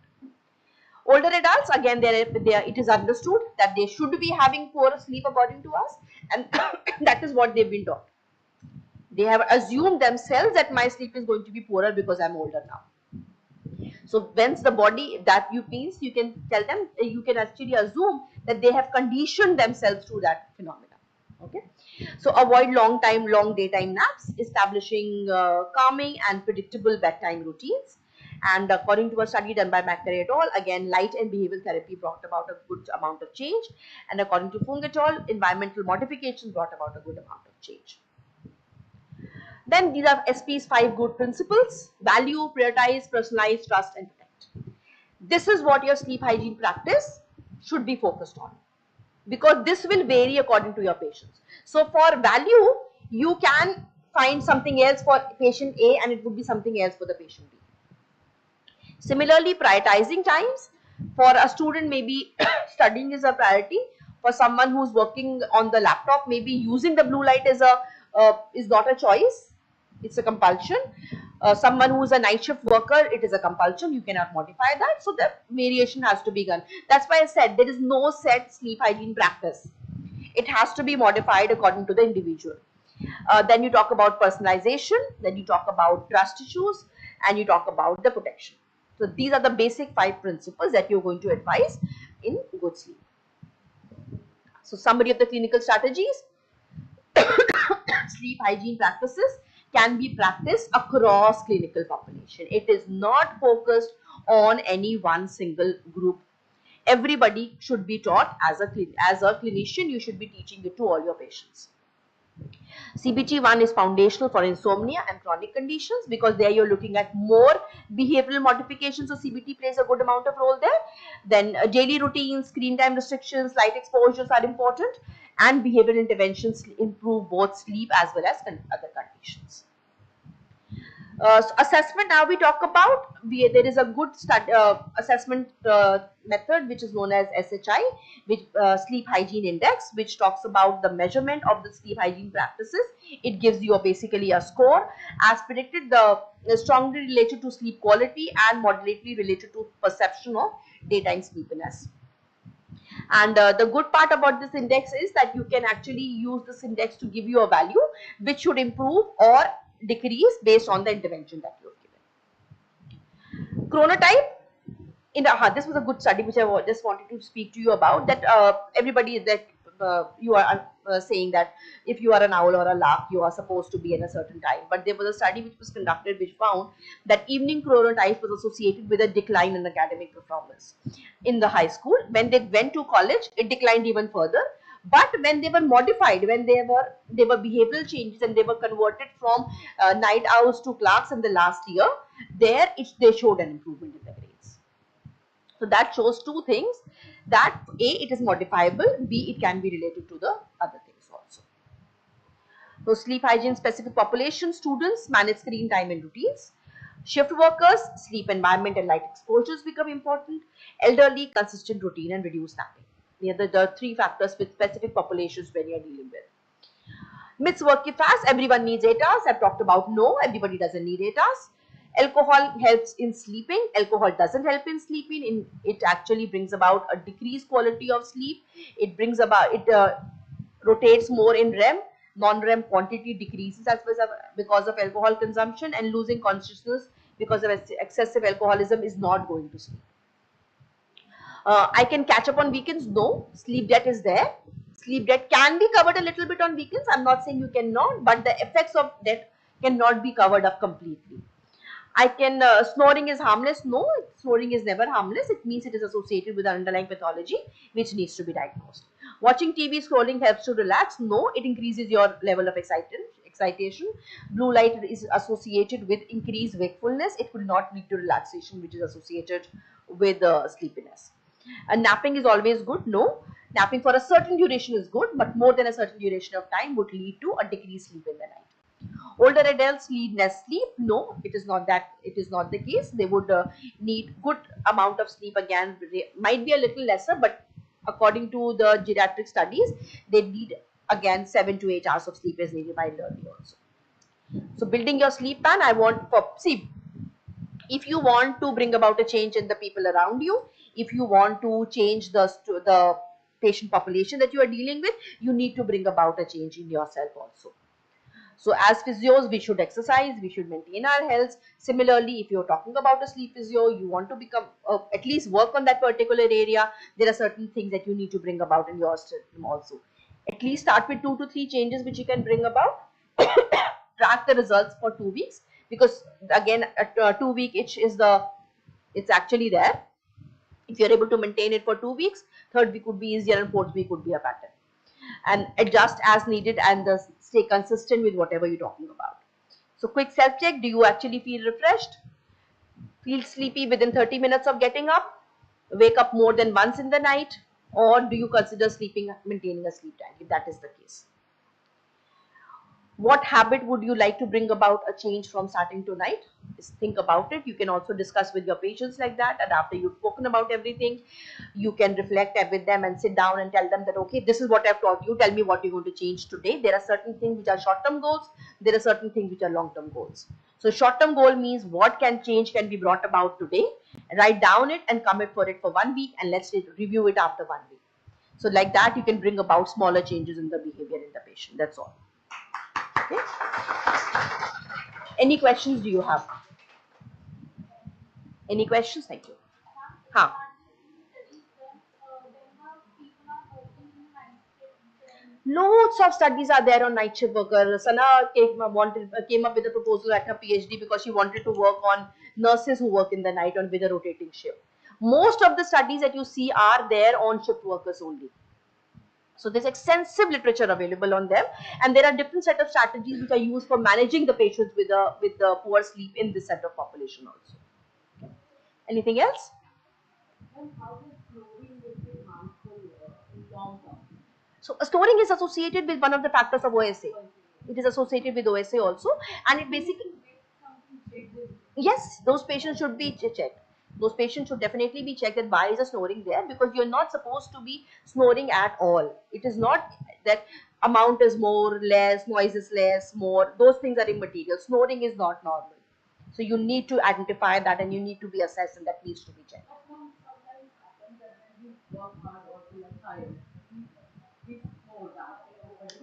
Older adults, again, it is understood that they should be having poor sleep according to us, and that is what they've been taught. They have assumed themselves that my sleep is going to be poorer because I'm older now. So once the body that means, you can tell them, you can actually assume that they have conditioned themselves to that phenomena. Okay, so avoid long daytime naps, establishing calming and predictable bedtime routines. And according to a study done by McCarry et al., again, light and behavioral therapy brought about a good amount of change. And according to Fung et al., environmental modifications brought about a good amount of change. Then these are SP's 5 good principles: value, prioritize, personalize, trust, and protect. This is what your sleep hygiene practice should be focused on, because this will vary according to your patients. So for value, you can find something else for patient A and it would be something else for the patient B. Similarly, prioritizing times. For a student, maybe studying is a priority. For someone who's working on the laptop, maybe using the blue light is not a choice, it's a compulsion. Someone who's a night shift worker, it is a compulsion, you cannot modify that, so the variation has to be done. That's why I said there is no set sleep hygiene practice. It has to be modified according to the individual. Then you talk about personalization, then you talk about trust issues, and you talk about the protection. So these are the basic 5 principles that you're going to advise in good sleep. So summary of the clinical strategies. Sleep hygiene practices can be practiced across clinical population. It is not focused on any one single group. everybody should be taught. As a clinician, you should be teaching it to all your patients. CBT1 is foundational for insomnia and chronic conditions, because there you're looking at more behavioral modifications, so CBT plays a good amount of role there. Then daily routines, screen time restrictions, light exposures are important, and behavioral interventions improve both sleep as well as other conditions. Assessment, now we talk about, there is a good assessment method which is known as SHI, which sleep hygiene index, which talks about the measurement of the sleep hygiene practices. It gives you basically a score. As predicted, the strongly related to sleep quality and moderately related to perception of daytime sleepiness. And the good part about this index is that you can actually use this index to give you a value which should improve or decrease based on the intervention that you have given. Chronotype. This was a good study which I just wanted to speak to you about, that everybody that you are saying that if you are an owl or a lark, you are supposed to be in a certain time. But there was a study which was conducted which found that evening chronotype was associated with a decline in academic performance in the high school. When they went to college, it declined even further. But when they were modified, when they were behavioral changes and they were converted from night owls to clerks in the last year, they showed an improvement in the grades. So that shows two things, that A, it is modifiable, B, it can be related to the other things also. So sleep hygiene specific population, students, manage screen time and routines. Shift workers, sleep environment and light exposures become important. Elderly, consistent routine and reduce napping. These are the three factors with specific populations when you are dealing with. Myths working fast, everyone needs 8 hours. I've talked about no, everybody doesn't need 8 hours. Alcohol helps in sleeping. Alcohol doesn't help in sleeping. It actually brings about a decreased quality of sleep. It brings about, rotates more in REM. Non-REM quantity decreases because of alcohol consumption, and losing consciousness because of excessive alcoholism is not going to sleep. I can catch up on weekends. No, sleep debt is there. Sleep debt can be covered a little bit on weekends. I'm not saying you cannot, but the effects of debt cannot be covered up completely. Snoring is harmless. No, snoring is never harmless. It means it is associated with an underlying pathology which needs to be diagnosed. Watching TV scrolling helps to relax. No, it increases your level of excitation. Blue light is associated with increased wakefulness. It will not lead to relaxation, which is associated with sleepiness. And napping is always good. No, napping for a certain duration is good, but more than a certain duration of time would lead to a decreased sleep in the night. Older adults need less sleep. No, it is not the case. They would need good amount of sleep. Again, might be a little lesser, but according to the geriatric studies, they need again 7 to 8 hours of sleep is needed by elderly also. So building your sleep plan, if you want to bring about a change in the people around you, if you want to change the patient population that you are dealing with, you need to bring about a change in yourself also. So as physios, we should exercise, we should maintain our health. Similarly, if you're talking about a sleep physio, you want to become, at least work on that particular area, there are certain things that you need to bring about in your system also. At least start with 2 to 3 changes which you can bring about. Track the results for 2 weeks, because again, 2 week itch it's actually there. If you're able to maintain it for 2 weeks, 3rd week would be easier and 4th week would be a pattern. And adjust as needed, and stay consistent with whatever you're talking about. So quick self-check. Do you actually feel refreshed? Feel sleepy within 30 minutes of getting up? Wake up more than once in the night? Or do you consider maintaining a sleep time, if that is the case? What habit would you like to bring about a change from starting tonight? Just think about it. You can also discuss with your patients like that, and after you've spoken about everything, you can reflect with them and sit down and tell them that, okay, this is what I've taught you. Tell me what you're going to change today. There are certain things which are short-term goals. There are certain things which are long-term goals. So short-term goal means what can be brought about today. Write down it and commit for it for 1 week, and let's review it after 1 week. So like that, you can bring about smaller changes in the behavior in the patient. That's all. Okay. Any questions do you have? Any questions? Thank you. Huh. Loads of studies are there on night shift worker. Sana came up with a proposal at her PhD because she wanted to work on nurses who work in the night with a rotating shift. Most of the studies that you see are there on shift workers only. So there's extensive literature available on them, and there are different set of strategies which are used for managing the patients with the poor sleep in this set of population also. Anything else? So snoring is associated with one of the factors of OSA. It is associated with OSA also, and it basically, yes, those patients should be checked. Those patients should definitely be checked that why is the snoring there, because you're not supposed to be snoring at all. It is not that amount is more, less, noise is less, more. Those things are immaterial. Snoring is not normal. So you need to identify that and you need to be assessed, and that needs to be checked.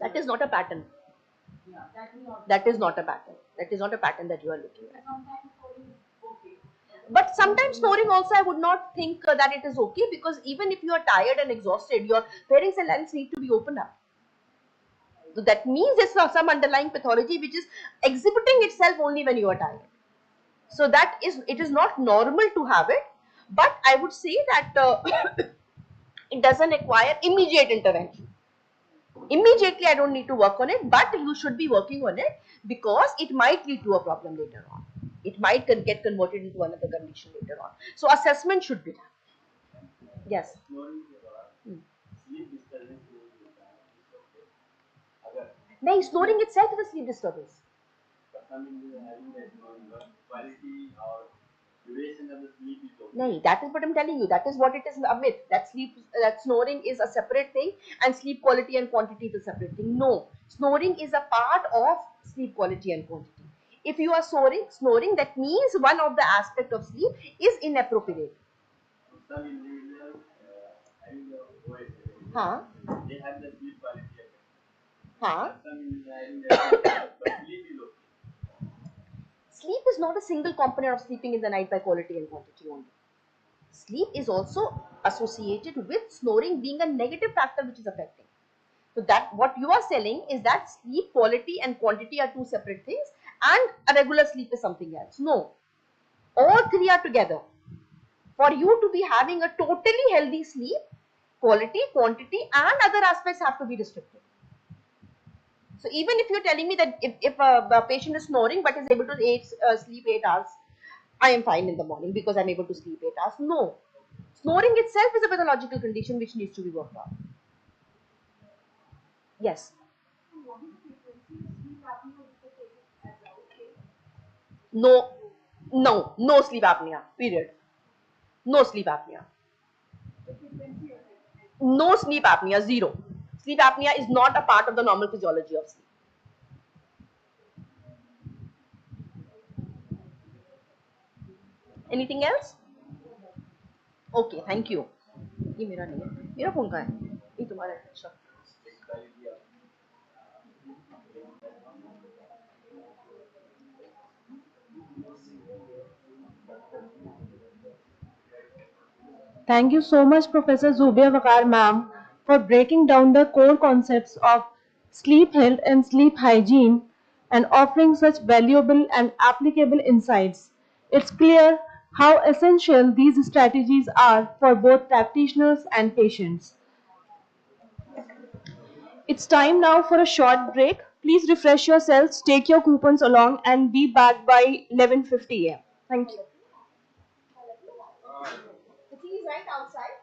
That is not a pattern. That is not a pattern. That is not a pattern that you are looking at. But sometimes snoring also, I would not think that it is okay, because even if you are tired and exhausted, your pharynx and larynx need to be opened up. So that means there's some underlying pathology which is exhibiting itself only when you are tired. So that is, it is not normal to have it, but I would say that it doesn't require immediate intervention. Immediately, I don't need to work on it, but you should be working on it, because it might lead to a problem later on. It might get converted into another condition later on. So assessment should be done. Yes. Hmm. No, snoring itself is a sleep disturbance. No, that is what I'm telling you. That is what it is a myth. That sleep, that snoring is a separate thing, and sleep quality and quantity is a separate thing. No, snoring is a part of sleep quality and quantity. If you are snoring, that means one of the aspect of sleep is inappropriate. Huh? Huh? Sleep is not a single component of sleeping in the night by quality and quantity only. Sleep is also associated with snoring being a negative factor which is affecting. So that what you are selling is that sleep quality and quantity are two separate things, and a regular sleep is something else. No, all three are together. For you to be having a totally healthy sleep, quality, quantity, and other aspects have to be restricted. So even if you're telling me that if a patient is snoring but is able to sleep 8 hours, I am fine in the morning because I'm able to sleep 8 hours. No, snoring itself is a pathological condition which needs to be worked on. Yes. No, no sleep apnea. Period. No sleep apnea. No sleep apnea. Zero. Sleep apnea is not a part of the normal physiology of sleep. Anything else? Okay, thank you. ये मेरा नहीं है, मेरा phone कहाँ है? ये तुम्हारा है, अच्छा. Thank you so much, Professor Zubia Vakar ma'am, for breaking down the core concepts of sleep health and sleep hygiene and offering such valuable and applicable insights. It's clear how essential these strategies are for both practitioners and patients. It's time now for a short break. Please refresh yourselves, take your coupons along, and be back by 11:50 a.m. Thank you. The tea is right outside.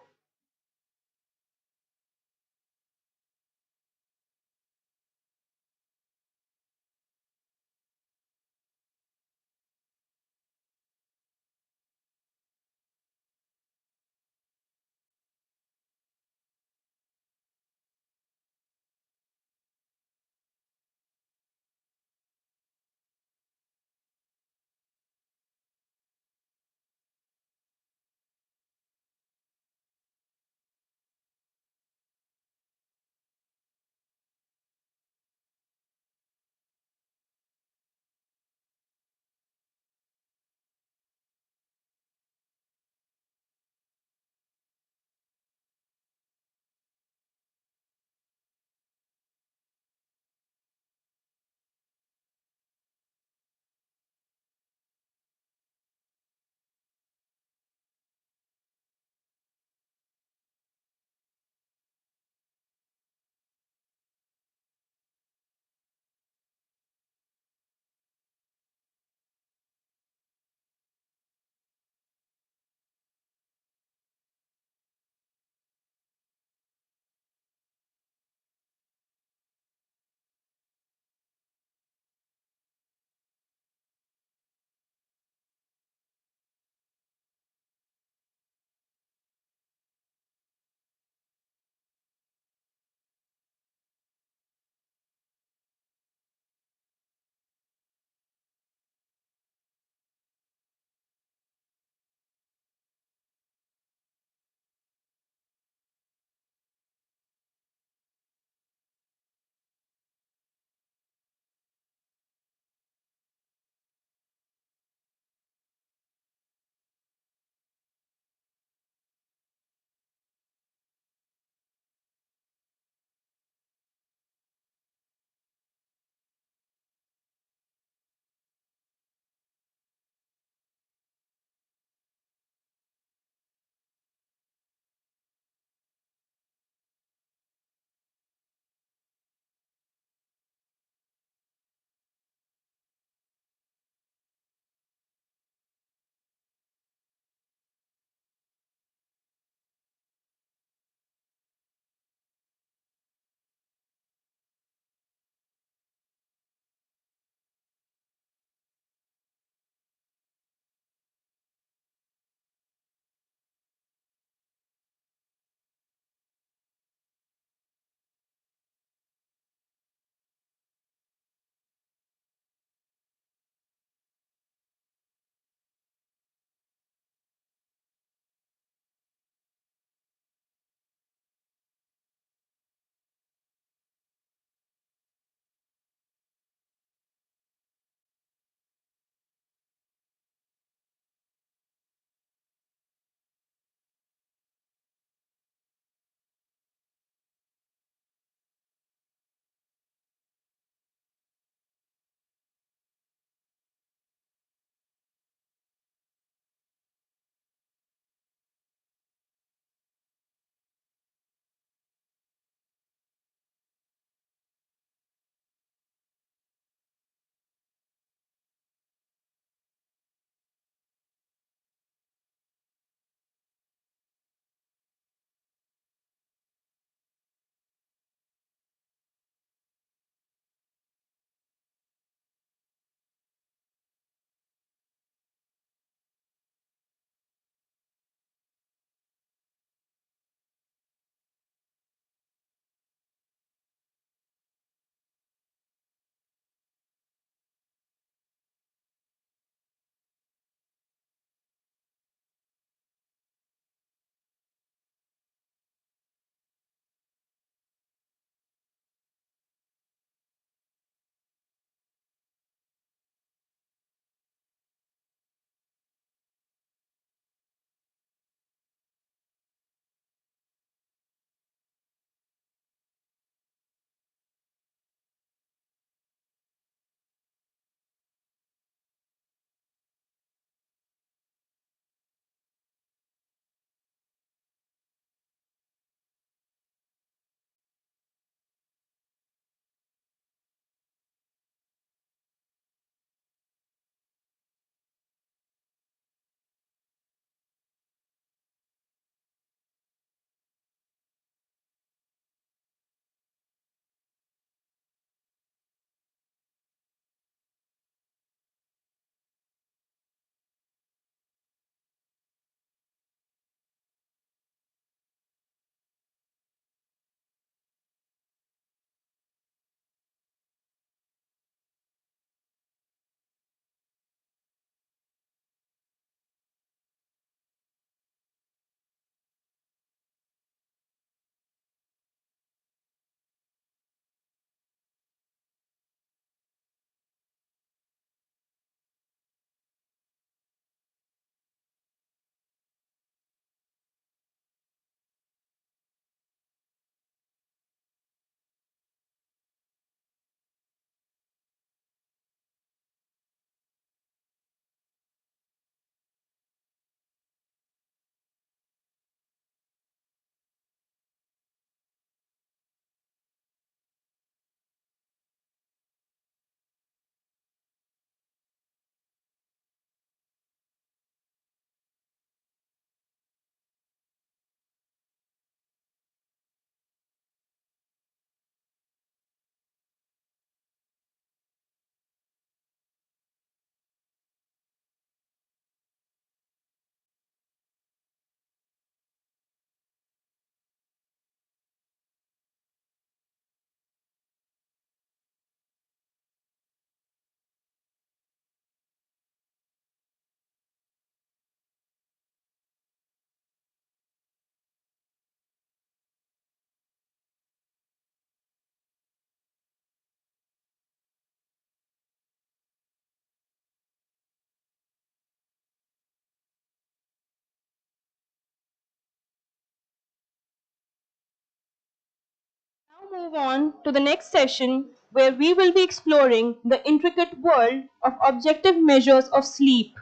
move on to the next session where we will be exploring the intricate world of objective measures of sleep.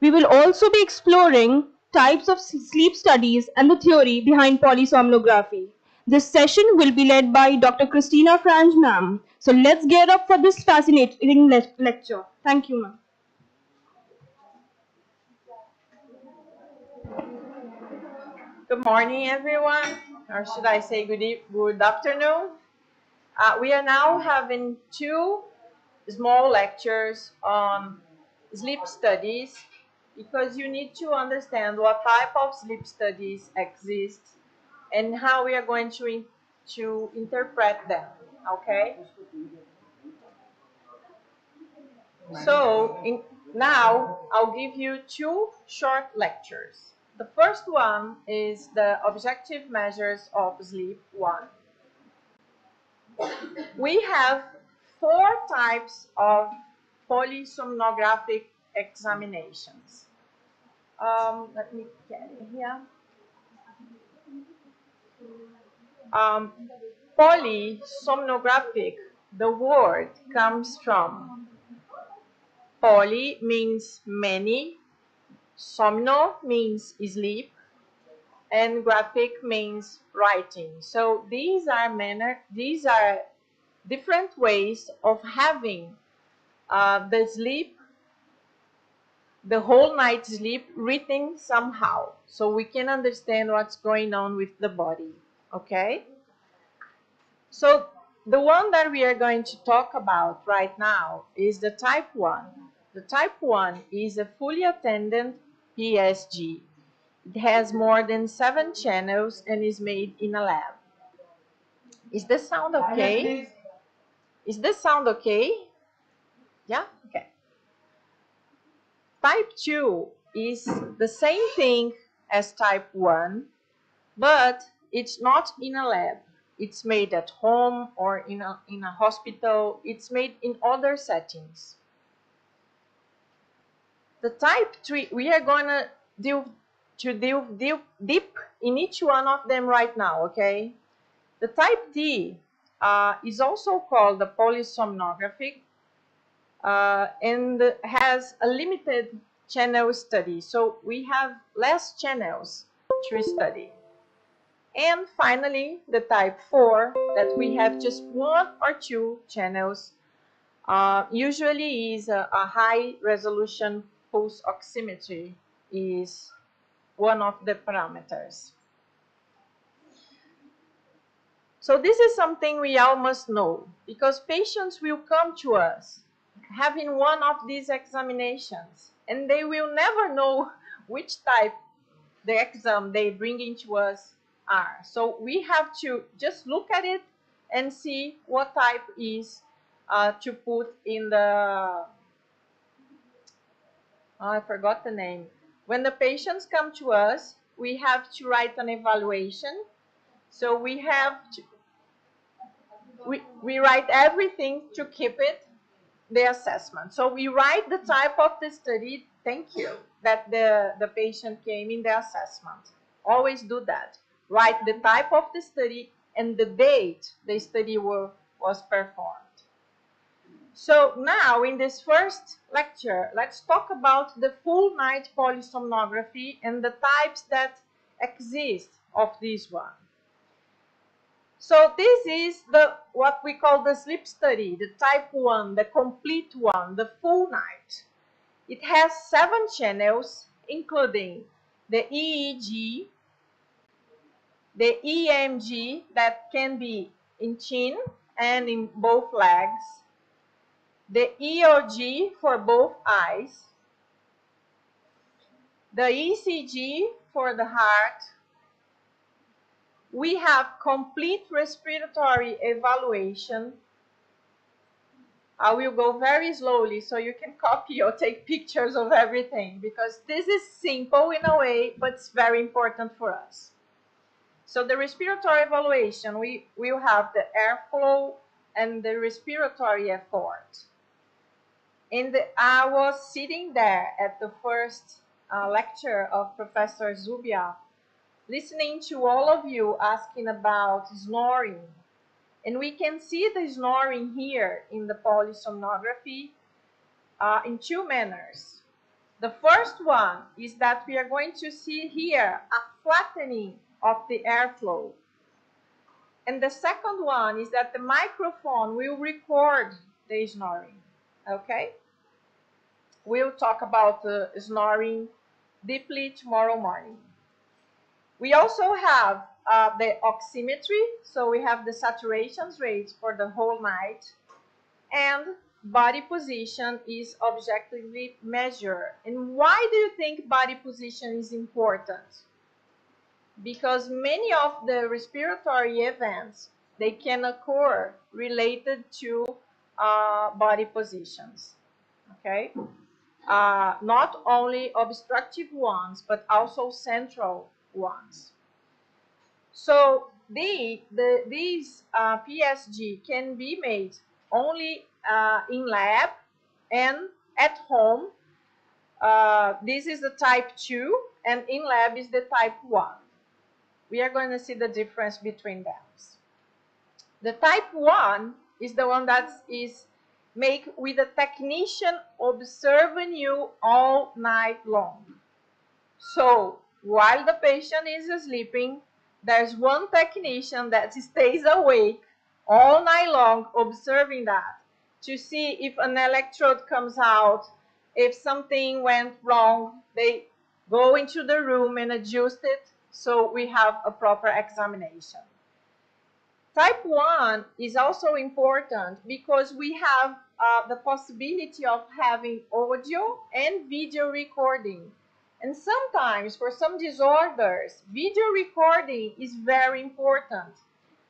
We will also be exploring types of sleep studies and the theory behind polysomnography. This session will be led by Dr. Christina Franz, ma'am. So let's get up for this fascinating lecture. Thank you, ma'am. Good morning, everyone, or should I say good afternoon. We are now having two small lectures on sleep studies because you need to understand what type of sleep studies exist and how we are going to interpret them, okay? So now I'll give you two short lectures. The first one is the objective measures of sleep 1. We have 4 types of polysomnographic examinations. Let me get it here. Polysomnographic, the word comes from poly means many, somno means sleep, and graphic means writing. So these are different ways of having the sleep, the whole night sleep written somehow, so we can understand what's going on with the body. Okay? So the one that we are going to talk about right now is the type 1. The type 1 is a fully attended PSG. It has more than 7 channels and is made in a lab. Is this sound okay? Is this sound okay? Yeah? Okay. Type 2 is the same thing as type 1, but it's not in a lab. It's made at home or in a hospital. It's made in other settings. The type 3, we are going to deep in each one of them right now, okay? The type D is also called the polysomnographic and has a limited channel study. So we have less channels to study. And finally, the type 4, that we have just 1 or 2 channels, usually is a high resolution pulse oximetry is one of the parameters. So this is something we all must know, because patients will come to us having one of these examinations, and they will never know which type the exam they bring into us are. So we have to just look at it and see what type is to put in the, I forgot the name. When the patients come to us, we have to write an evaluation. So we have to, we write everything to keep it, the assessment. So we write the type of the study, thank you, that the patient came in the assessment. Always do that. Write the type of the study and the date the study was performed. So now in this first lecture, let's talk about the full night polysomnography and the types that exist of this one. So this is what we call the sleep study, the type 1, the complete one, the full night. It has 7 channels, including the EEG, the EMG that can be in chin and in both legs, the EOG for both eyes, the ECG for the heart. We have complete respiratory evaluation. I will go very slowly so you can copy or take pictures of everything, because this is simple in a way, but it's very important for us. So the respiratory evaluation, we will have the airflow and the respiratory effort. And I was sitting there at the first lecture of Professor Zubia, listening to all of you asking about snoring. And we can see the snoring here in the polysomnography in two manners. The first one is that we are going to see here a flattening of the airflow. And the second one is that the microphone will record the snoring, okay? We'll talk about the snoring deeply tomorrow morning. We also have the oximetry, so we have the saturation rates for the whole night, and body position is objectively measured. And why do you think body position is important? Because many of the respiratory events, they can occur related to body positions, okay? Not only obstructive ones, but also central ones. So these PSG can be made only in lab and at home. This is the type 2, and in lab is the type 1. We are going to see the difference between them. The type 1 is the one that is made with a technician observing you all night long. So while the patient is sleeping, there's one technician that stays awake all night long observing that to see if an electrode comes out, if something went wrong. They go into the room and adjust it so we have a proper examination. Type 1 is also important because we have the possibility of having audio and video recording. And sometimes, for some disorders, video recording is very important.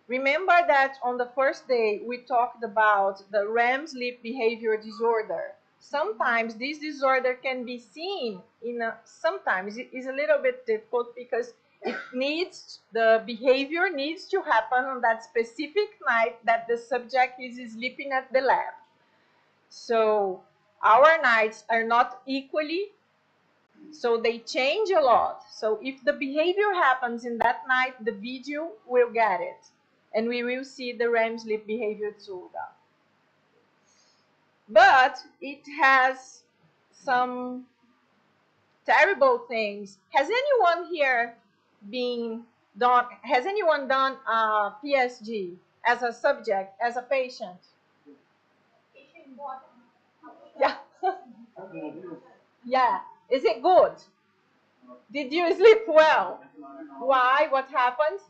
Remember that on the first day, we talked about the REM sleep behavior disorder. Sometimes this disorder can be seen sometimes it is a little bit difficult because the behavior needs to happen on that specific night that the subject is sleeping at the lab. So our nights are not equally, so they change a lot. So if the behavior happens in that night, the video will get it, and we will see the REM sleep behavior disorder. But it has some terrible things. Has anyone here has anyone done PSG as a subject, as a patient? Yeah. Yeah. Is it good? Did you sleep well? Why? What happened?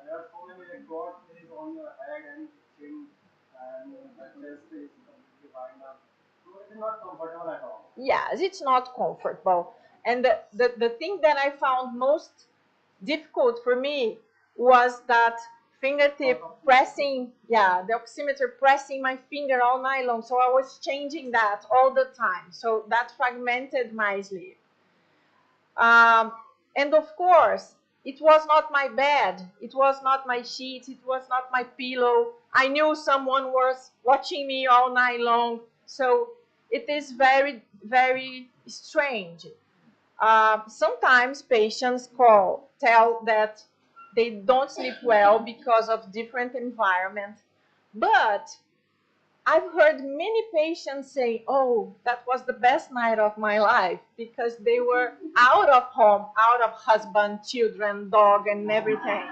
There are so many electrodes on your head and chin, and the chest is completely lined up. So it is not comfortable at all. Yes, it's not comfortable. And the thing that I found most difficult for me was that fingertip pressing, the oximeter pressing my finger all night long. So I was changing that all the time. So that fragmented my sleep. And of course, it was not my bed. It was not my sheets. It was not my pillow. I knew someone was watching me all night long. So it is very, very strange. Sometimes patients tell that they don't sleep well because of different environment. But I've heard many patients say, oh, that was the best night of my life because they were out of home, out of husband, children, dog, and everything.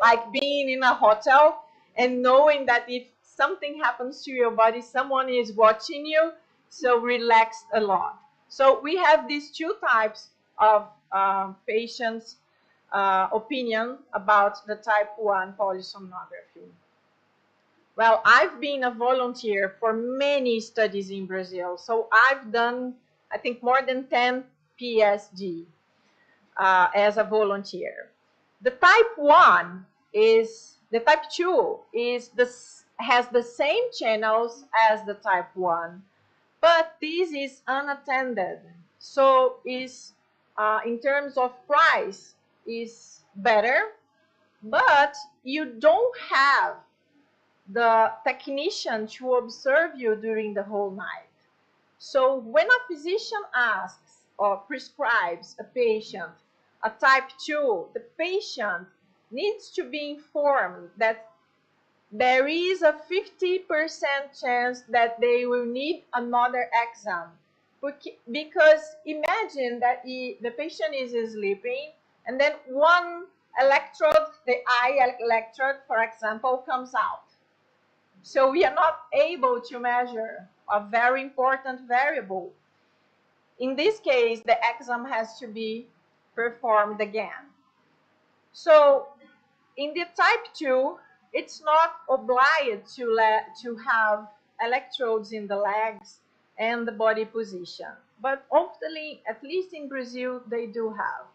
Like being in a hotel and knowing that if something happens to your body, someone is watching you, so relaxed a lot. So we have these two types of patients' opinion about the type 1 polysomnography. Well, I've been a volunteer for many studies in Brazil. So I've done, I think, more than 10 PSG as a volunteer. The type 2 has the same channels as the type 1, but this is unattended. So in terms of price, is better, but you don't have the technician to observe you during the whole night. So when a physician asks or prescribes a patient a type 2, the patient needs to be informed that there is a 50% chance that they will need another exam. Because imagine that the patient is sleeping and then one electrode, the eye electrode, for example, comes out. So we are not able to measure a very important variable. In this case, the exam has to be performed again. So in the type 2, it's not obliged to have electrodes in the legs and the body position. But often, at least in Brazil, they do have.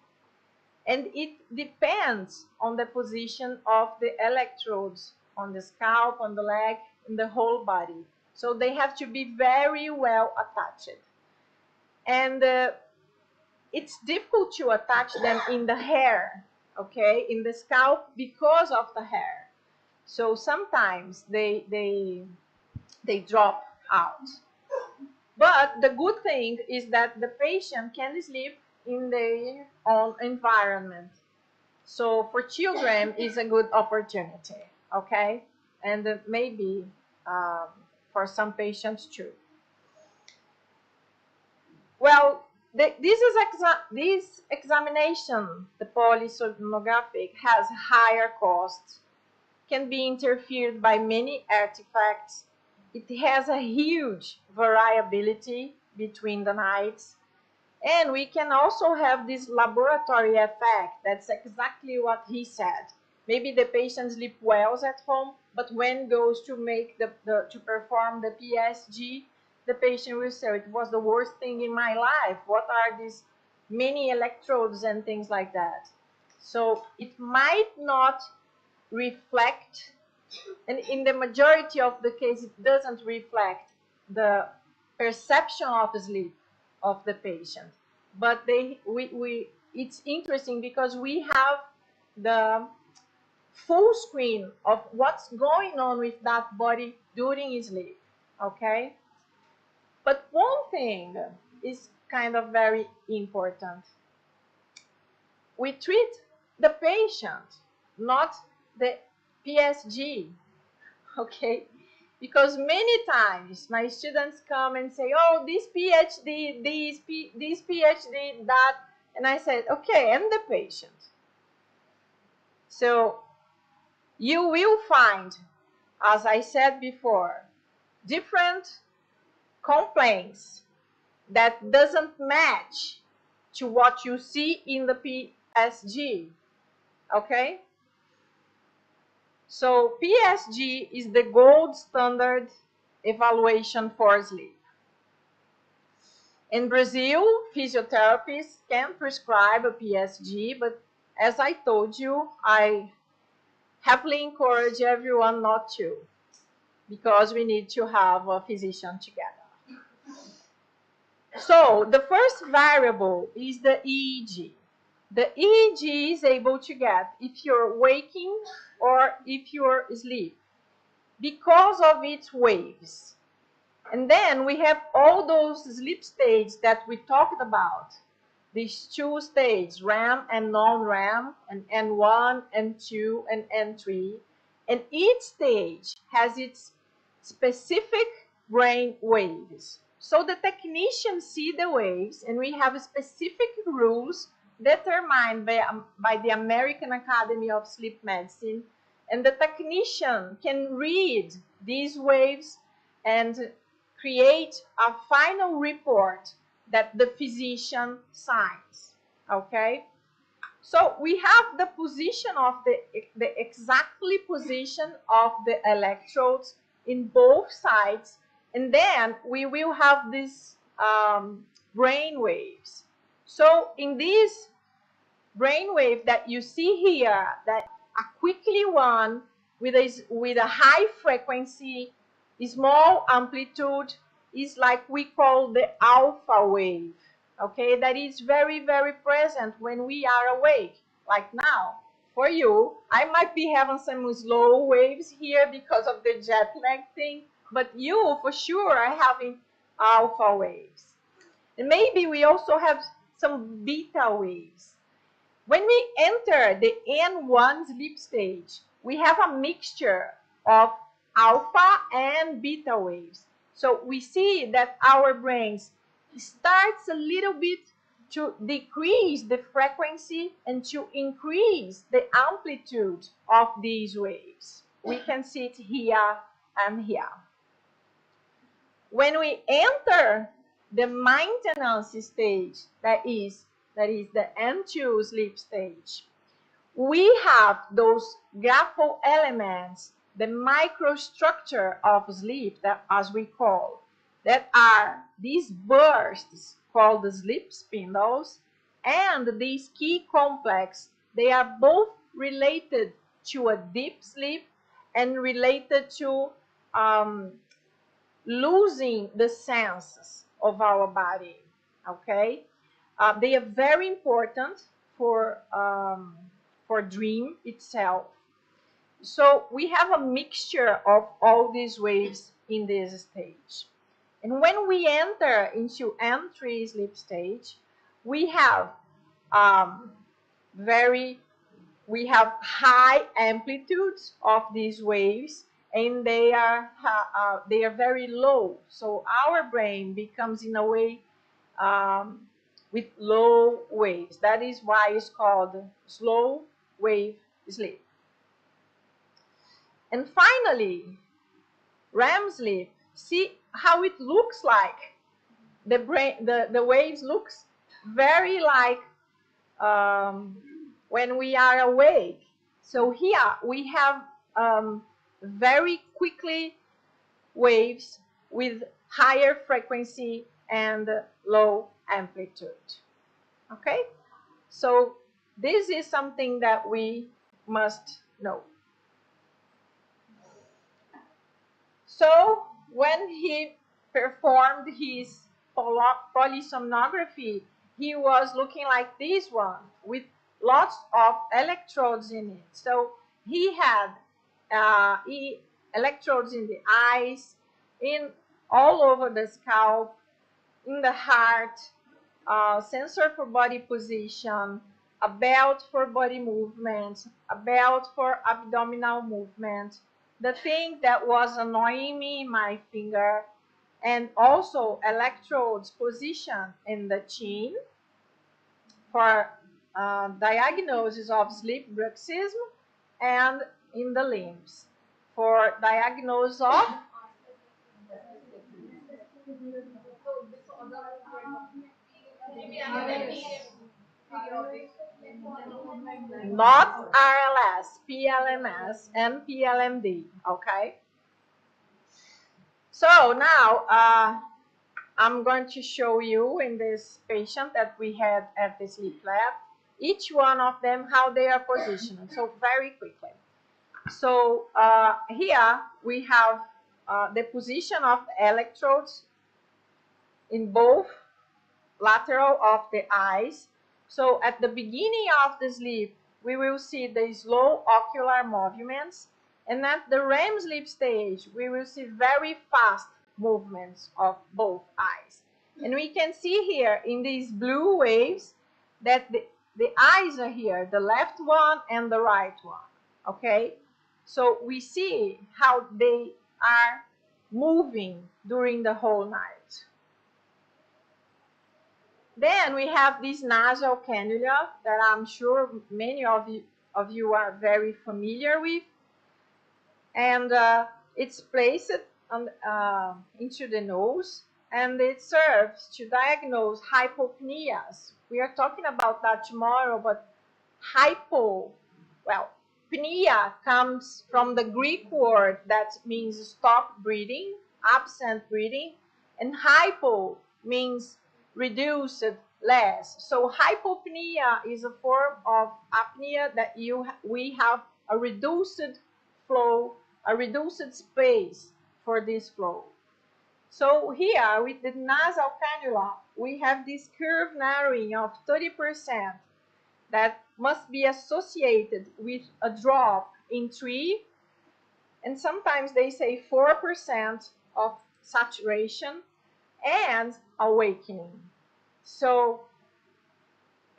And it depends on the position of the electrodes on the scalp, on the leg, in the whole body. So they have to be very well attached. And it's difficult to attach them in the hair, okay, in the scalp because of the hair. So sometimes they drop out. But the good thing is that the patient can sleep in their own environment. So for children, it's a good opportunity, okay? And maybe for some patients too. Well, this examination, the polysomnographic, has higher costs, can be interfered by many artifacts. It has a huge variability between the nights. And we can also have this laboratory effect. That's exactly what he said. Maybe the patient sleep well at home, but when goes to make to perform the PSG, the patient will say, it was the worst thing in my life. What are these many electrodes and things like that? So it might not reflect, and in the majority of the case, it doesn't reflect the perception of sleep of the patient. But it's interesting because we have the full screen of what's going on with that body during sleep, okay? But one thing is kind of very important. We treat the patient, not the PSG, okay? Because many times my students come and say, oh, this PhD, this PhD, that, and I said, okay, and the patient. So you will find, as I said before, different complaints that doesn't match to what you see in the PSG, okay? So PSG is the gold standard evaluation for sleep. In Brazil, physiotherapists can prescribe a PSG, but as I told you, I happily encourage everyone not to, because we need to have a physician together. So the first variable is the EEG. The EEG is able to get if you're waking or if you're asleep because of its waves. And then we have all those sleep stages that we talked about. These two stages, REM and non-REM, and N1, N2, and N3. And each stage has its specific brain waves. So the technicians see the waves, and we have specific rules determined by the American Academy of Sleep Medicine. And the technician can read these waves and create a final report that the physician signs, okay? So we have the position of the exactly position of the electrodes in both sides, and then we will have these brain waves. So in this brain wave that you see here, that a quickly one with a high frequency, small amplitude, is like we call the alpha wave, okay? That is very, very present when we are awake, like now. For you, I might be having some slow waves here because of the jet lag thing, but you, for sure, are having alpha waves. And maybe we also have some beta waves. When we enter the N1 sleep stage, we have a mixture of alpha and beta waves. So we see that our brains starts a little bit to decrease the frequency and to increase the amplitude of these waves. We can see it here and here. When we enter the maintenance stage, that is the N2 sleep stage, we have those grapho elements, the microstructure of sleep, that as we call, that are these bursts called the sleep spindles, and these key complex. They are both related to a deep sleep and related to losing the senses of our body. Okay, they are very important for dream itself. So we have a mixture of all these waves in this stage. And when we enter into N3 sleep stage, we have high amplitudes of these waves, and they are very low. So our brain becomes, in a way, with low waves. That is why it's called slow wave sleep. And finally, REM sleep. See how it looks like. The waves looks very like when we are awake. So here we have very quickly waves with higher frequency and low amplitude. Okay, so this is something that we must know. So when he performed his polysomnography, he was looking like this one with lots of electrodes in it. So he had electrodes in the eyes, in all over the scalp, in the heart, sensor for body position, a belt for body movement, a belt for abdominal movement, the thing that was annoying me in my finger, and also electrodes position in the chin for diagnosis of sleep bruxism, and in the limbs for diagnosis of not RLS, PLMS, and PLMD. Okay. So now I'm going to show you in this patient that we had at the sleep lab, each one of them, how they are positioned. So very quickly. So here we have the position of the electrodes in both lateral of the eyes. So at the beginning of the sleep, we will see the slow ocular movements, and at the REM sleep stage, we will see very fast movements of both eyes. And we can see here in these blue waves that the eyes are here, the left one and the right one. Okay, so we see how they are moving during the whole night. Then we have this nasal cannula that I'm sure many of you are very familiar with, and it's placed on, into the nose, and it serves to diagnose hypopneas. We are talking about that tomorrow, but pnea comes from the Greek word that means stop breathing, absent breathing, and hypo means reduced, less. So hypopnea is a form of apnea that we have a reduced flow, a reduced space for this flow. So here with the nasal cannula, we have this curve narrowing of 30% that must be associated with a drop in 3, and sometimes they say 4% of saturation and awakening. So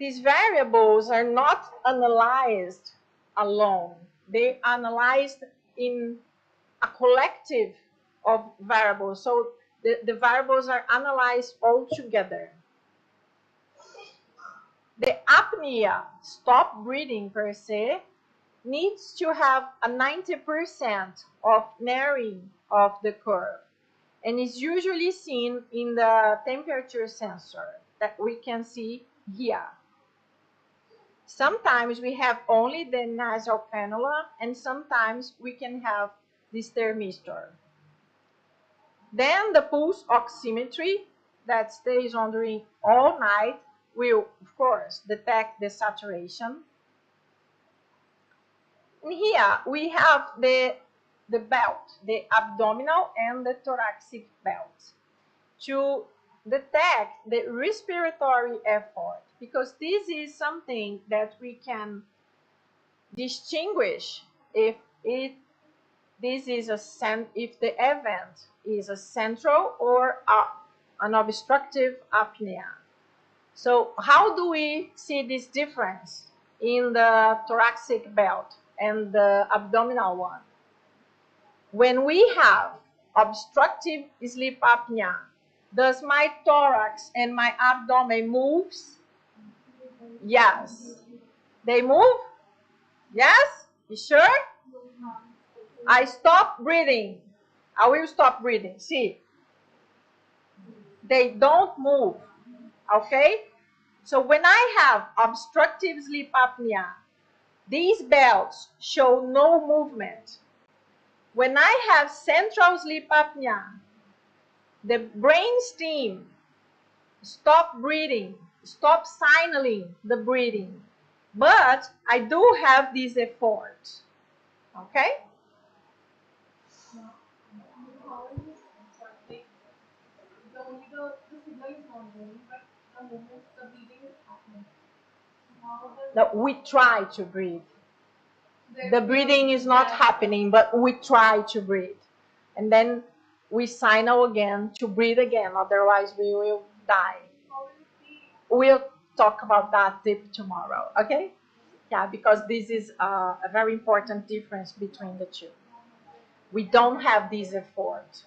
these variables are not analyzed alone. They analyzed in a collective of variables. So the variables are analyzed all together. The apnea, stop breathing per se, needs to have a 90% of narrowing of the curve, and is usually seen in the temperature sensor that we can see here. Sometimes we have only the nasal cannula, and sometimes we can have this thermistor. Then the pulse oximetry that stays on during all night will, of course, detect the saturation. And here we have the belt, the abdominal and the thoracic belt, to detect the respiratory effort, because this is something that we can distinguish if if the event is a central or an obstructive apnea. So how do we see this difference in the thoracic belt and the abdominal one? When we have obstructive sleep apnea, does my thorax and my abdomen moves? Yes. They move? Yes? You sure? I stop breathing. I will stop breathing. See? They don't move. Okay? So when I have obstructive sleep apnea, these belts show no movement. When I have central sleep apnea, the brain stem stop breathing, stop signaling the breathing. But I do have this effort. Okay? No, we try to breathe. The breathing is not happening, but we try to breathe. And then we signal again to breathe again, otherwise we will die. We'll talk about that deep tomorrow, okay? Yeah, because this is a very important difference between the two. We don't have this effort.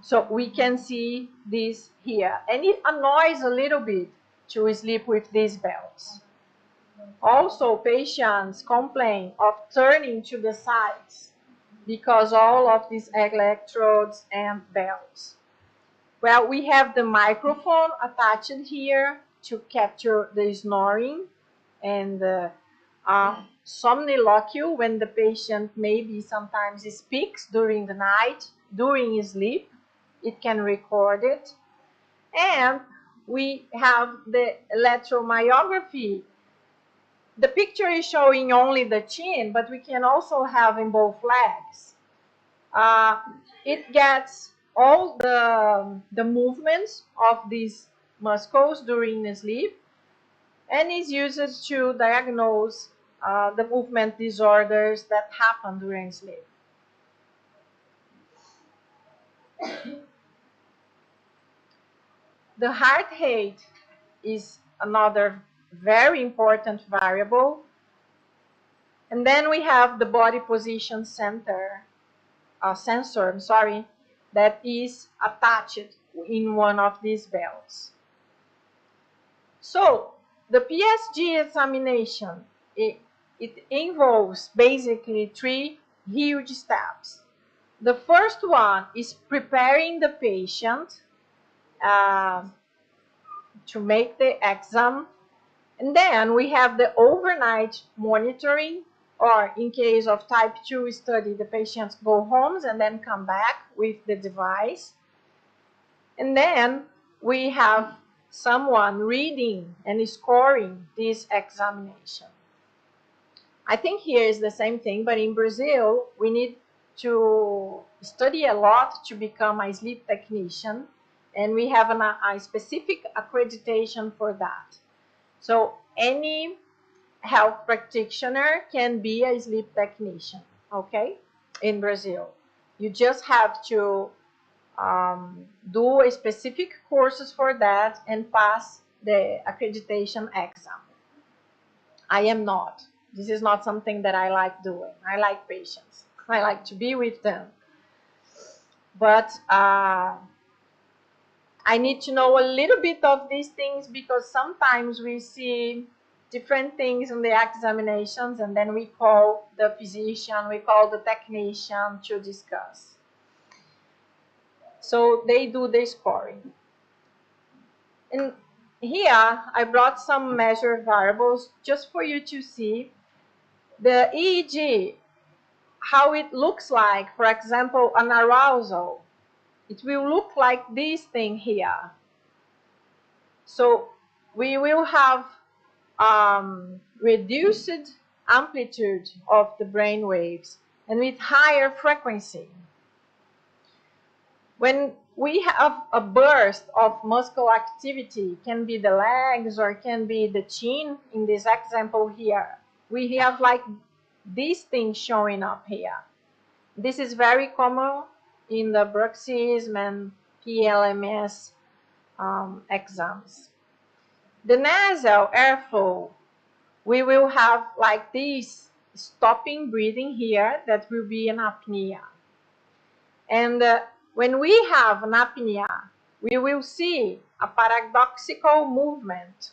So we can see this here. And it annoys a little bit to sleep with these belts. Also, patients complain of turning to the sides because all of these electrodes and belts. Well, we have the microphone attached here to capture the snoring and somniloquy, when the patient maybe sometimes speaks during the night, during his sleep. It can record it. And we have the electromyography. The picture is showing only the chin, but we can also have in both legs. It gets all the movements of these muscles during the sleep, and is used to diagnose the movement disorders that happen during sleep. The heart rate is another very important variable. And then we have the body position sensor, that is attached in one of these belts. So the PSG examination, it involves basically 3 huge steps. The first one is preparing the patient to make the exam. And then we have the overnight monitoring, or in case of type 2 study, the patients go home and then come back with the device. And then we have someone reading and scoring this examination. I think here is the same thing, but in Brazil, we need to study a lot to become a sleep technician, and we have a specific accreditation for that. So any health practitioner can be a sleep technician, okay, in Brazil. You just have to do a specific courses for that and pass the accreditation exam. I am not. This is not something that I like doing. I like patients. I like to be with them. But I need to know a little bit of these things because sometimes we see different things in the examinations and then we call the physician, we call the technician to discuss. So they do the scoring. And here I brought some measure variables just for you to see the EEG, how it looks like. For example, an arousal. It will look like this thing here. So we will have reduced amplitude of the brain waves and with higher frequency. When we have a burst of muscle activity, can be the legs or can be the chin in this example here, we have like this thing showing up here. This is very common in the bruxism and PLMS exams. The nasal airflow, we will have like this stopping breathing here that will be an apnea. And when we have an apnea, we will see a paradoxical movement.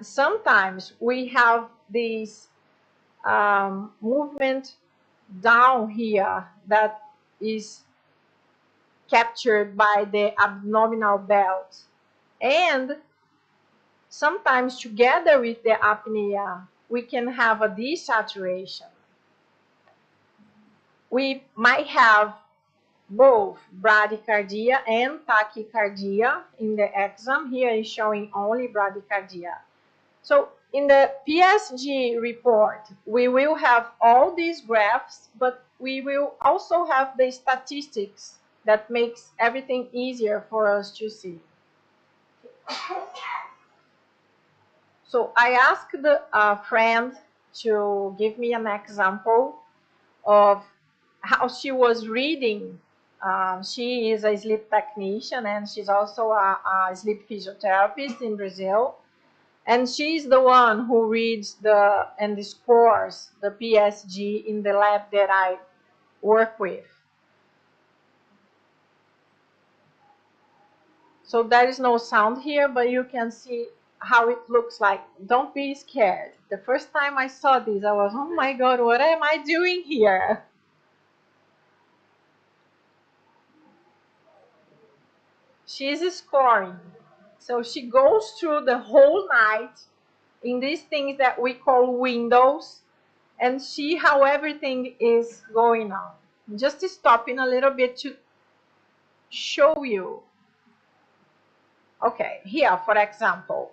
Sometimes we have this movement down here that is captured by the abdominal belt. And sometimes together with the apnea, we can have a desaturation. We might have both bradycardia and tachycardia in the exam. Here is showing only bradycardia. So in the PSG report, we will have all these graphs, but we will also have the statistics that makes everything easier for us to see. So I asked a friend to give me an example of how she was reading. She is a sleep technician and she's also a sleep physiotherapist in Brazil. And she's the one who reads and scores the PSG in the lab that I work with. So there is no sound here, but you can see how it looks like. Don't be scared. The first time I saw this, I was, oh my God, what am I doing here? She's scoring. So she goes through the whole night in these things that we call windows and see how everything is going on. Just stopping a little bit to show you. Okay, here, for example,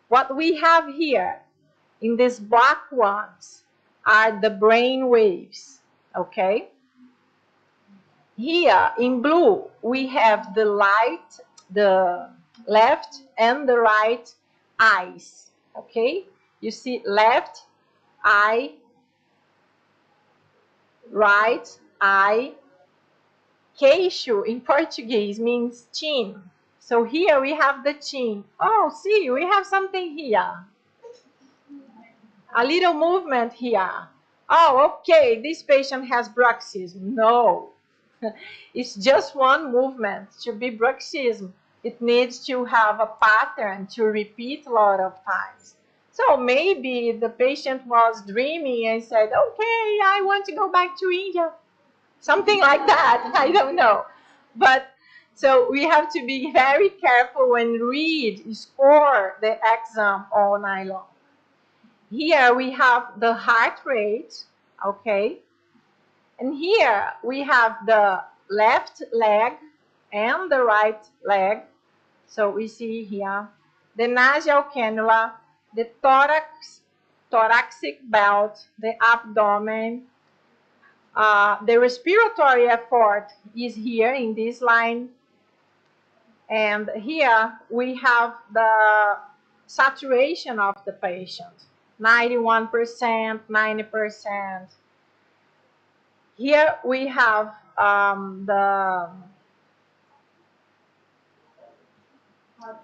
what we have here in these black ones are the brain waves, okay? Here in blue, we have the left and the right eyes, okay? You see left eye, right eye. Queixo in Portuguese means chin. So here we have the chin. Oh, see, we have something here. A little movement here. Oh, okay, this patient has bruxism. No, it's just one movement. To be bruxism, it needs to have a pattern to repeat a lot of times. So maybe the patient was dreaming and said, okay, I want to go back to India. Something like that, I don't know. But so we have to be very careful when score the exam all night long. Here we have the heart rate, okay? And here we have the left leg and the right leg. So we see here the nasal cannula, the thoracic belt, the abdomen. The respiratory effort is here in this line. And here we have the saturation of the patient, 91%, 90%. Here we have the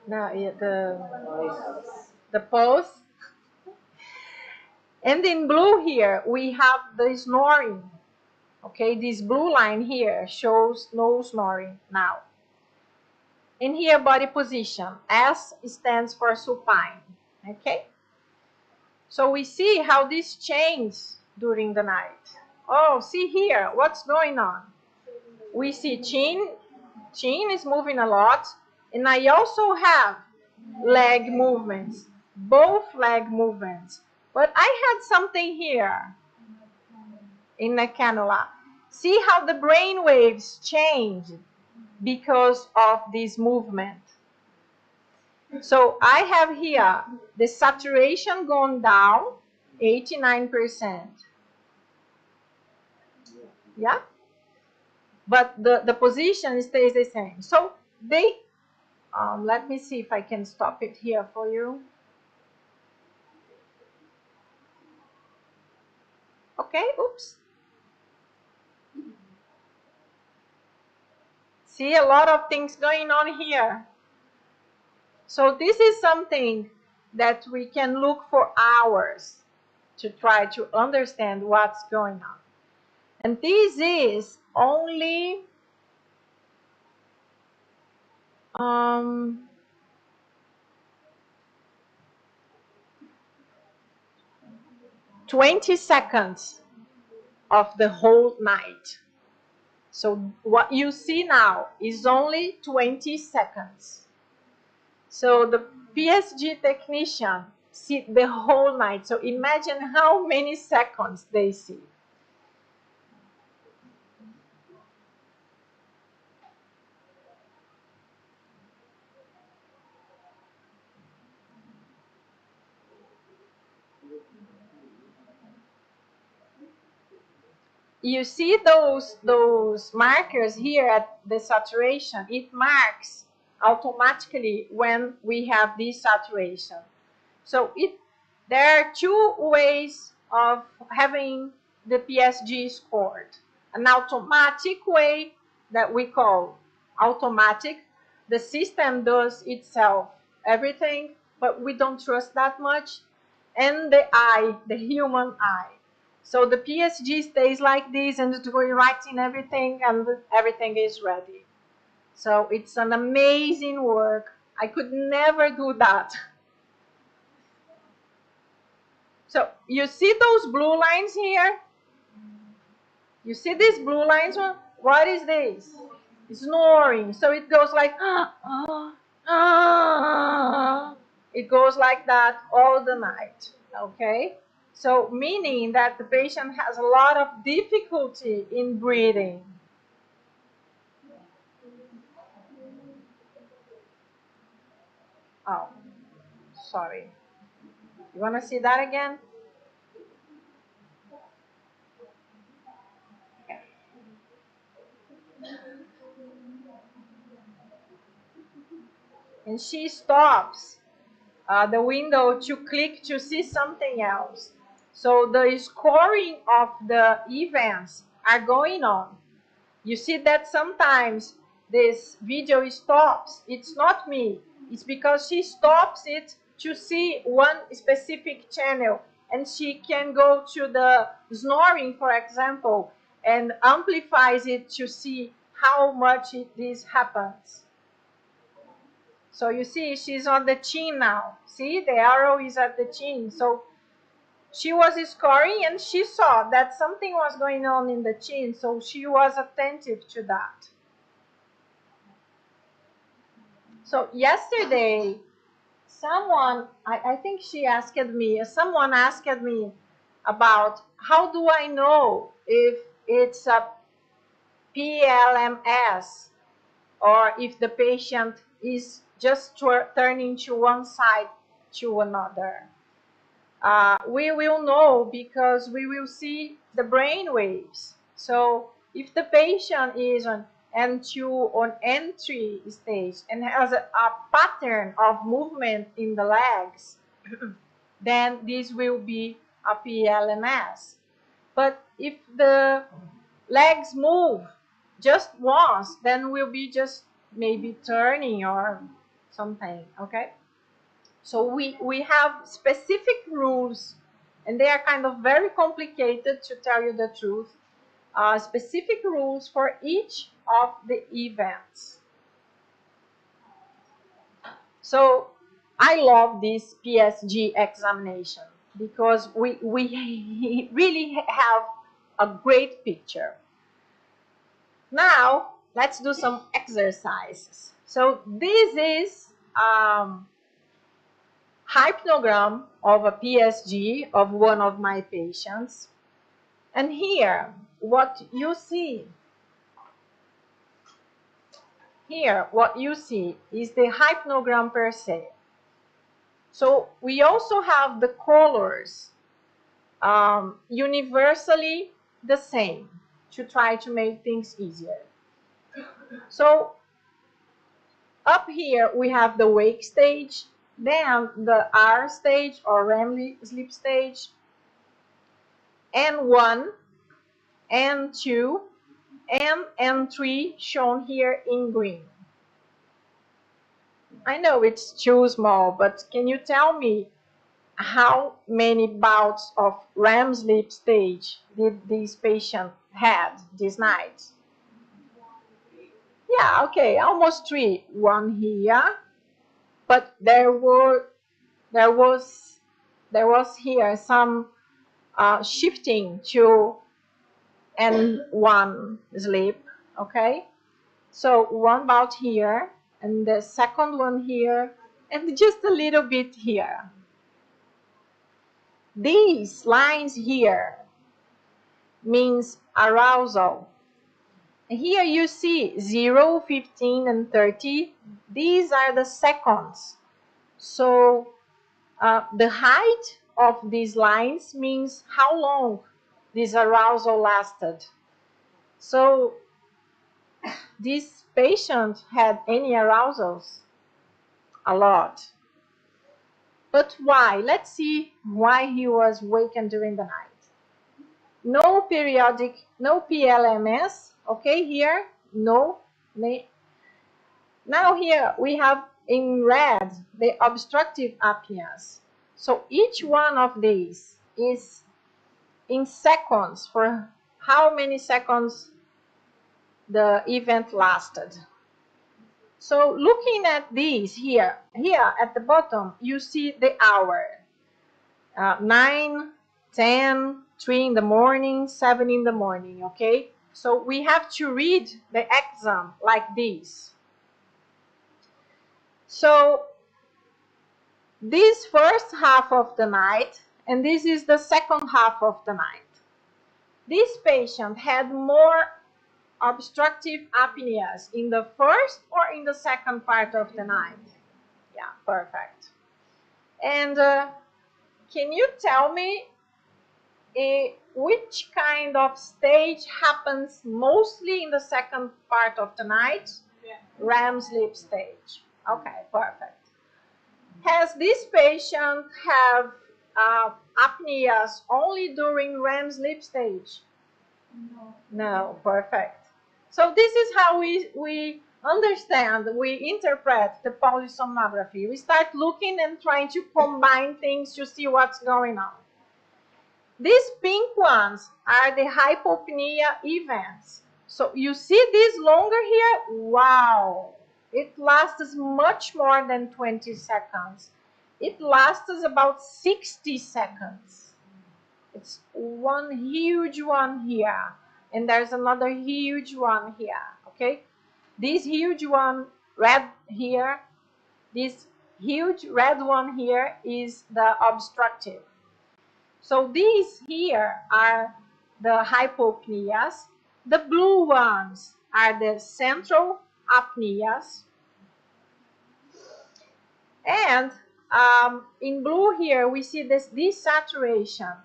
Now the pulse. And in blue here, we have the snoring. Okay, this blue line here shows no snoring now. In here, body position. S stands for supine. Okay? So we see how this changes during the night. Oh, see here, what's going on? We see chin is moving a lot. And I also have leg movements, both leg movements. But I had something here in the cannula. See how the brain waves change because of this movement. So I have here the saturation gone down 89%. Yeah? But the position stays the same. So they, let me see if I can stop it here for you. Okay, oops. See, a lot of things going on here. So this is something that we can look for hours to try to understand what's going on. And this is only 20 seconds of the whole night. So what you see now is only 20 seconds. So the PSG technician see the whole night. So imagine how many seconds they see. You see those markers here at the saturation. It marks automatically when we have this saturation. So there are two ways of having the PSG scored. An automatic way that we call automatic. The system does itself everything, but we don't trust that much. And the eye, the human eye. So the PSG stays like this and it's going right in everything and everything is ready. So it's an amazing work. I could never do that. So you see those blue lines here? You see these blue lines? What is this? Snoring. So it goes like, it goes like that all the night. Okay? So meaning that the patient has a lot of difficulty in breathing. Oh, sorry. You want to see that again? Okay. And she stops the window to click to see something else. So the scoring of the events are going on. You see that sometimes this video stops. It's not me. It's because she stops it to see one specific channel. And she can go to the snoring, for example, and amplifies it to see how much this happens. So you see, she's on the chin now. See, the arrow is at the chin. So she was scoring and she saw that something was going on in the chin. So she was attentive to that. So yesterday, someone, I think she asked me, someone asked me about how do I know if it's a PLMS or if the patient is just turning to one side to another. We will know because we will see the brain waves. So if the patient is on N2 on N3 stage and has a pattern of movement in the legs, then this will be a PLMS. But if the legs move just once, then we'll be just maybe turning or something, okay? So we have specific rules, and they are kind of very complicated, to tell you the truth. Specific rules for each of the events. So I love this PSG examination because we really have a great picture. Now let's do some exercises. So this is hypnogram of a PSG of one of my patients. And here, what you see is the hypnogram per se. So we also have the colors universally the same to try to make things easier. So up here we have the wake stage, then the R stage or REM sleep stage, N1, N2, and N3 shown here in green. I know it's too small, but can you tell me how many bouts of REM sleep stage did this patient had this night? Yeah, okay, almost 3. 1 here, but there was here some shifting to N1 sleep, okay? So 1 bout here, and the second one here, and just a little bit here. These lines here means arousal. Here you see 0, 15, and 30. These are the seconds. So the height of these lines means how long this arousal lasted. So this patient had any arousals? A lot. But why? Let's see why he was wakened during the night. No periodic, no PLMS, okay, here, no. Now here we have in red the obstructive apneas. So each one of these is in seconds, for how many seconds the event lasted. So looking at these here at the bottom, you see the hour. 9, 10, 3 in the morning, 7 in the morning, okay? So we have to read the exam like this. So this first half of the night, and this is the second half of the night. This patient had more obstructive apneas in the first or in the second part of the night? Yeah, perfect. And can you tell me which kind of stage happens mostly in the second part of the night? Yeah. REM sleep stage. Okay, perfect. Has this patient have apneas only during REM sleep stage? No. No, perfect. So this is how we understand, we interpret the polysomnography. We start looking and trying to combine things to see what's going on. These pink ones are the hypopnea events. So you see this longer here? Wow! It lasts much more than 20 seconds. It lasts about 60 seconds. It's one huge one here. And there's another huge one here, okay? This huge one, red here, this huge red one here is the obstructive. So these here are the hypopneas. The blue ones are the central apneas. And in blue here, we see this desaturation.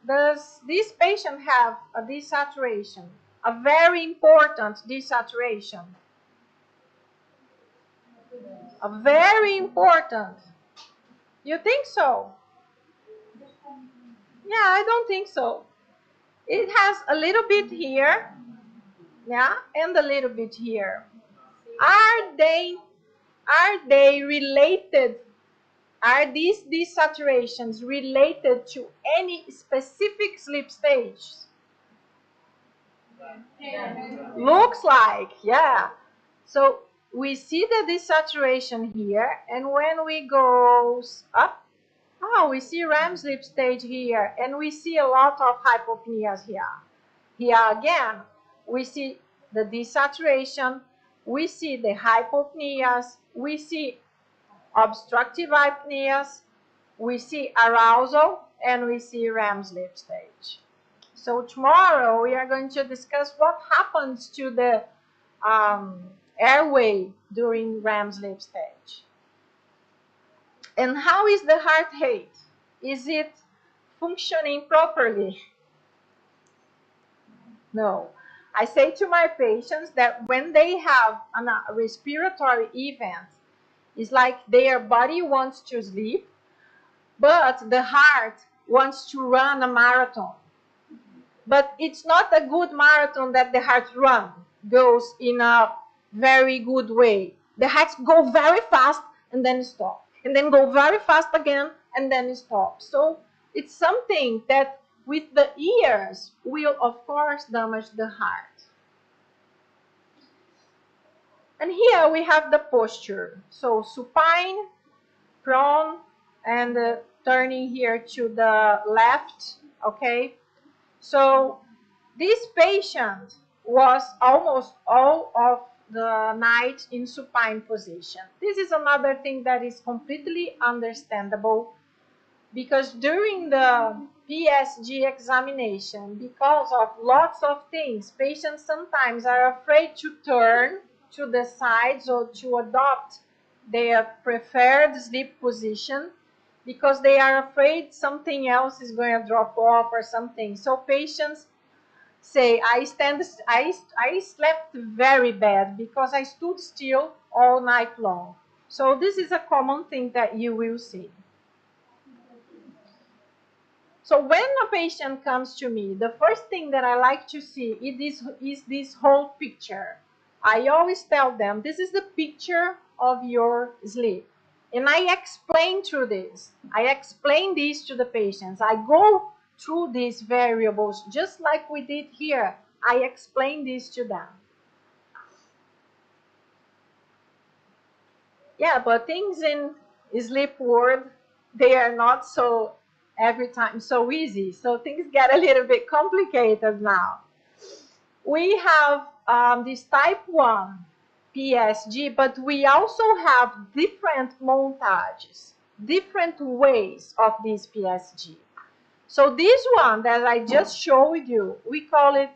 Does this patient have a desaturation? A very important desaturation. A very important. You think so? Yeah, I don't think so. It has a little bit here, yeah, and a little bit here. Are they are they related? Are these desaturations related to any specific sleep stage? Looks like, yeah. So we see the desaturation here, and when we go up, we see REM sleep stage here, and we see a lot of hypopneas here. Here again, we see the desaturation, we see the hypopneas, we see obstructive apneas, we see arousal, and we see REM sleep stage. So tomorrow we are going to discuss what happens to the airway during REM sleep stage. And how is the heart rate? Is it functioning properly? No. I say to my patients that when they have a respiratory event, it's like their body wants to sleep, but the heart wants to run a marathon. But it's not a good marathon that the heart goes in a very good way. The hearts go very fast and then stop, and then go very fast again and then stop. So it's something that with the years will of course damage the heart. And here we have the posture. So supine, prone, and turning here to the left, okay? So this patient was almost all of the night in supine position. This is another thing that is completely understandable, because during the PSG examination, because of lots of things, patients sometimes are afraid to turn to the sides or to adopt their preferred sleep position, because they are afraid something else is going to drop off or something. So patients say, I slept very bad because I stood still all night long. So this is a common thing that you will see. So when a patient comes to me, the first thing that I like to see is this whole picture. I always tell them, this is the picture of your sleep. And I explain through this. I explain this to the patients. I go through these variables just like we did here. I explain this to them. Yeah, but things in sleep world, they are not so every time so easy. So things get a little bit complicated now. We have this type 1 PSG, but we also have different montages, different ways of this PSG. So this one that I just showed you, we call it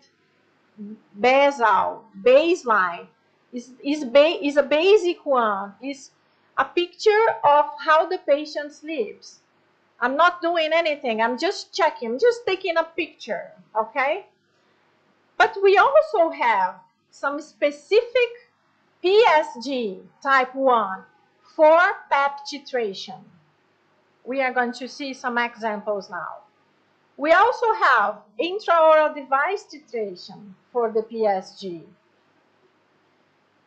basal, baseline, is a basic one, is a picture of how the patient sleeps. I'm not doing anything, I'm just checking, I'm just taking a picture, okay? But we also have some specific PSG type 1 for PEP titration. We are going to see some examples now. We also have intraoral device titration for the PSG.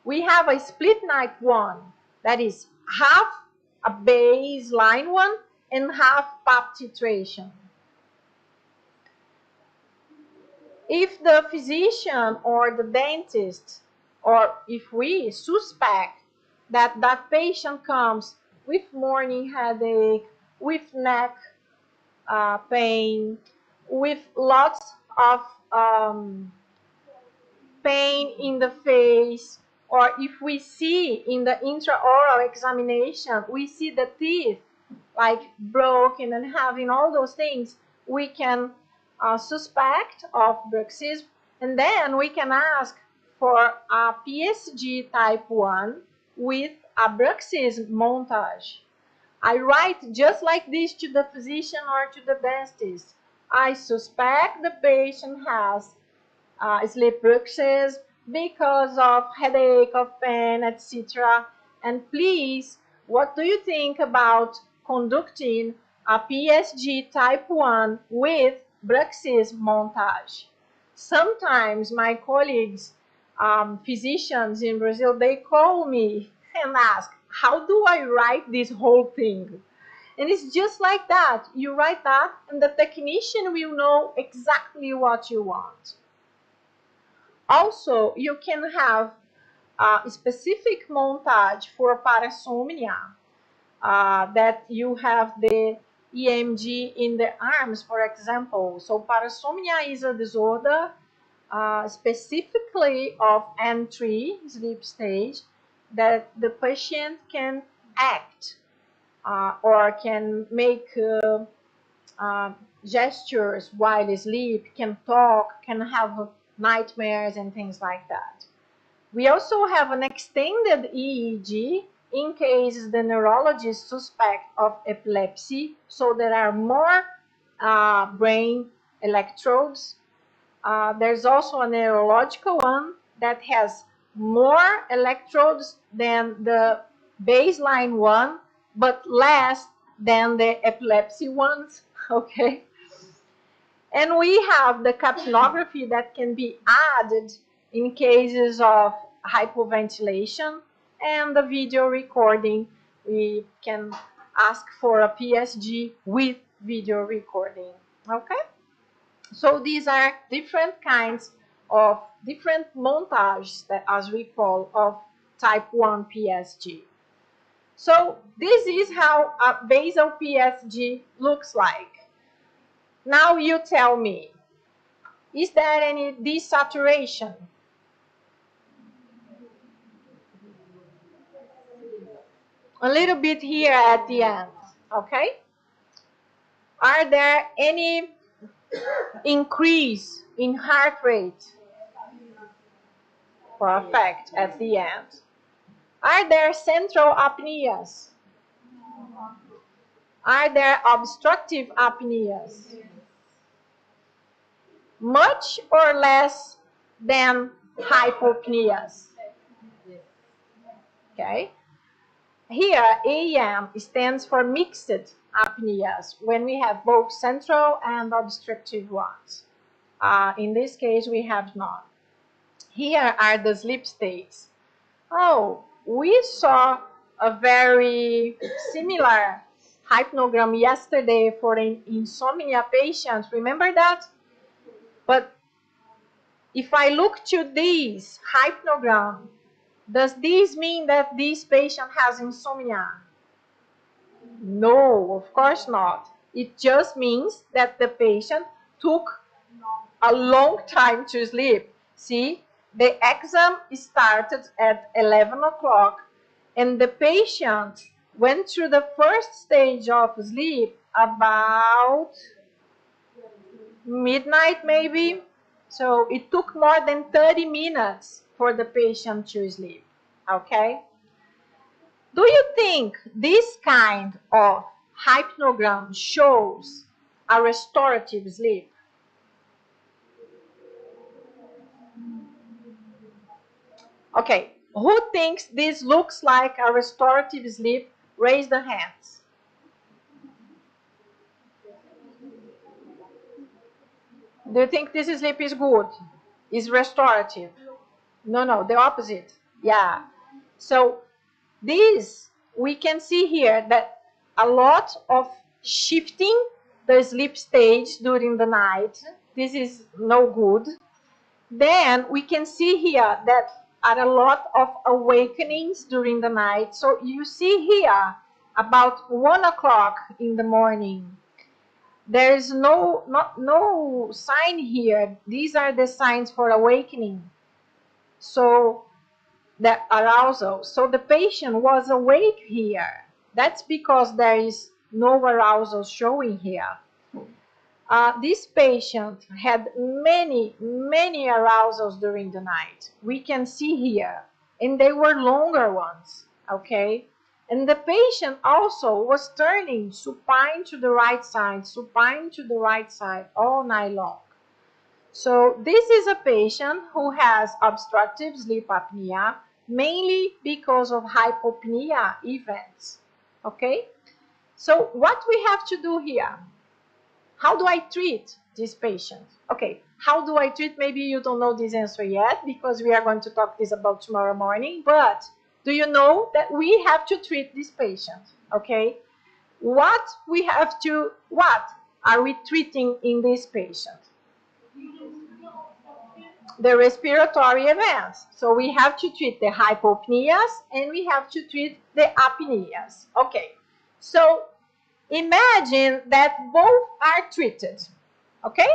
We have a split night one, that is half a baseline one and half PEP titration. If the physician or the dentist, or if we suspect that that patient comes with morning headache, with neck pain, with lots of pain in the face, or if we see in the intraoral examination, we see the teeth like broken and having all those things, we can suspect of bruxism, and then we can ask for a PSG type 1 with a bruxism montage. I write just like this to the physician or to the dentist. I suspect the patient has sleep bruxism because of headache, of pain, etc. And please, what do you think about conducting a PSG type 1 with bruxism montage? Sometimes my colleagues, physicians in Brazil, they call me and ask, how do I write this whole thing? And it's just like that. You write that, and the technician will know exactly what you want. Also, you can have a specific montage for parasomnia, that you have the EMG in the arms, for example. So parasomnia is a disorder specifically of N3 sleep stage, that the patient can act or can make gestures while asleep, can talk, can have nightmares and things like that. We also have an extended EEG in case the neurologist suspect of epilepsy. So there are more brain electrodes. There's also a neurological one that has more electrodes than the baseline one, but less than the epilepsy ones, okay? And we have the capnography that can be added in cases of hypoventilation, and the video recording. We can ask for a PSG with video recording, okay? So these are different kinds of different montages, that, as we call, of type 1 PSG. So this is how a basal PSG looks like. Now you tell me, is there any desaturation? A little bit here at the end, okay? Are there any increase in heart rate? Perfect, at the end. Are there central apneas? Are there obstructive apneas? Much or less than hypopneas? Okay. Here, AM stands for mixed apneas, when we have both central and obstructive ones. In this case, we have none. Here are the sleep states. Oh, we saw a very similar hypnogram yesterday for an insomnia patient. Remember that? But if I look to this hypnogram, does this mean that this patient has insomnia? No, of course not. It just means that the patient took a long time to sleep. See, the exam started at 11 o'clock, and the patient went through the first stage of sleep about midnight maybe. So it took more than 30 minutes for the patient to sleep, okay? Do you think this kind of hypnogram shows a restorative sleep? Okay, who thinks this looks like a restorative sleep? Raise the hands. Do you think this sleep is good? Is restorative? No, the opposite. Yeah. So this, we can see here that a lot of shifting the sleep stage during the night. This is no good. Then we can see here that are a lot of awakenings during the night. So you see here about 1 o'clock in the morning. There is no sign here. These are the signs for awakening. So the arousal. So the patient was awake here. That's because there is no arousal showing here. This patient had many arousals during the night. We can see here, and they were longer ones, okay? And the patient also was turning supine to the right side all night long. So this is a patient who has obstructive sleep apnea, mainly because of hypopnea events, okay? So what we have to do here, how do I treat this patient? Okay, how do I treat? Maybe you don't know this answer yet, because we are going to talk this about tomorrow morning, but do you know that we have to treat this patient? Okay, what are we treating in this patient? The respiratory events. So we have to treat the hypopneas and we have to treat the apneas. Okay, so imagine that both are treated. Okay,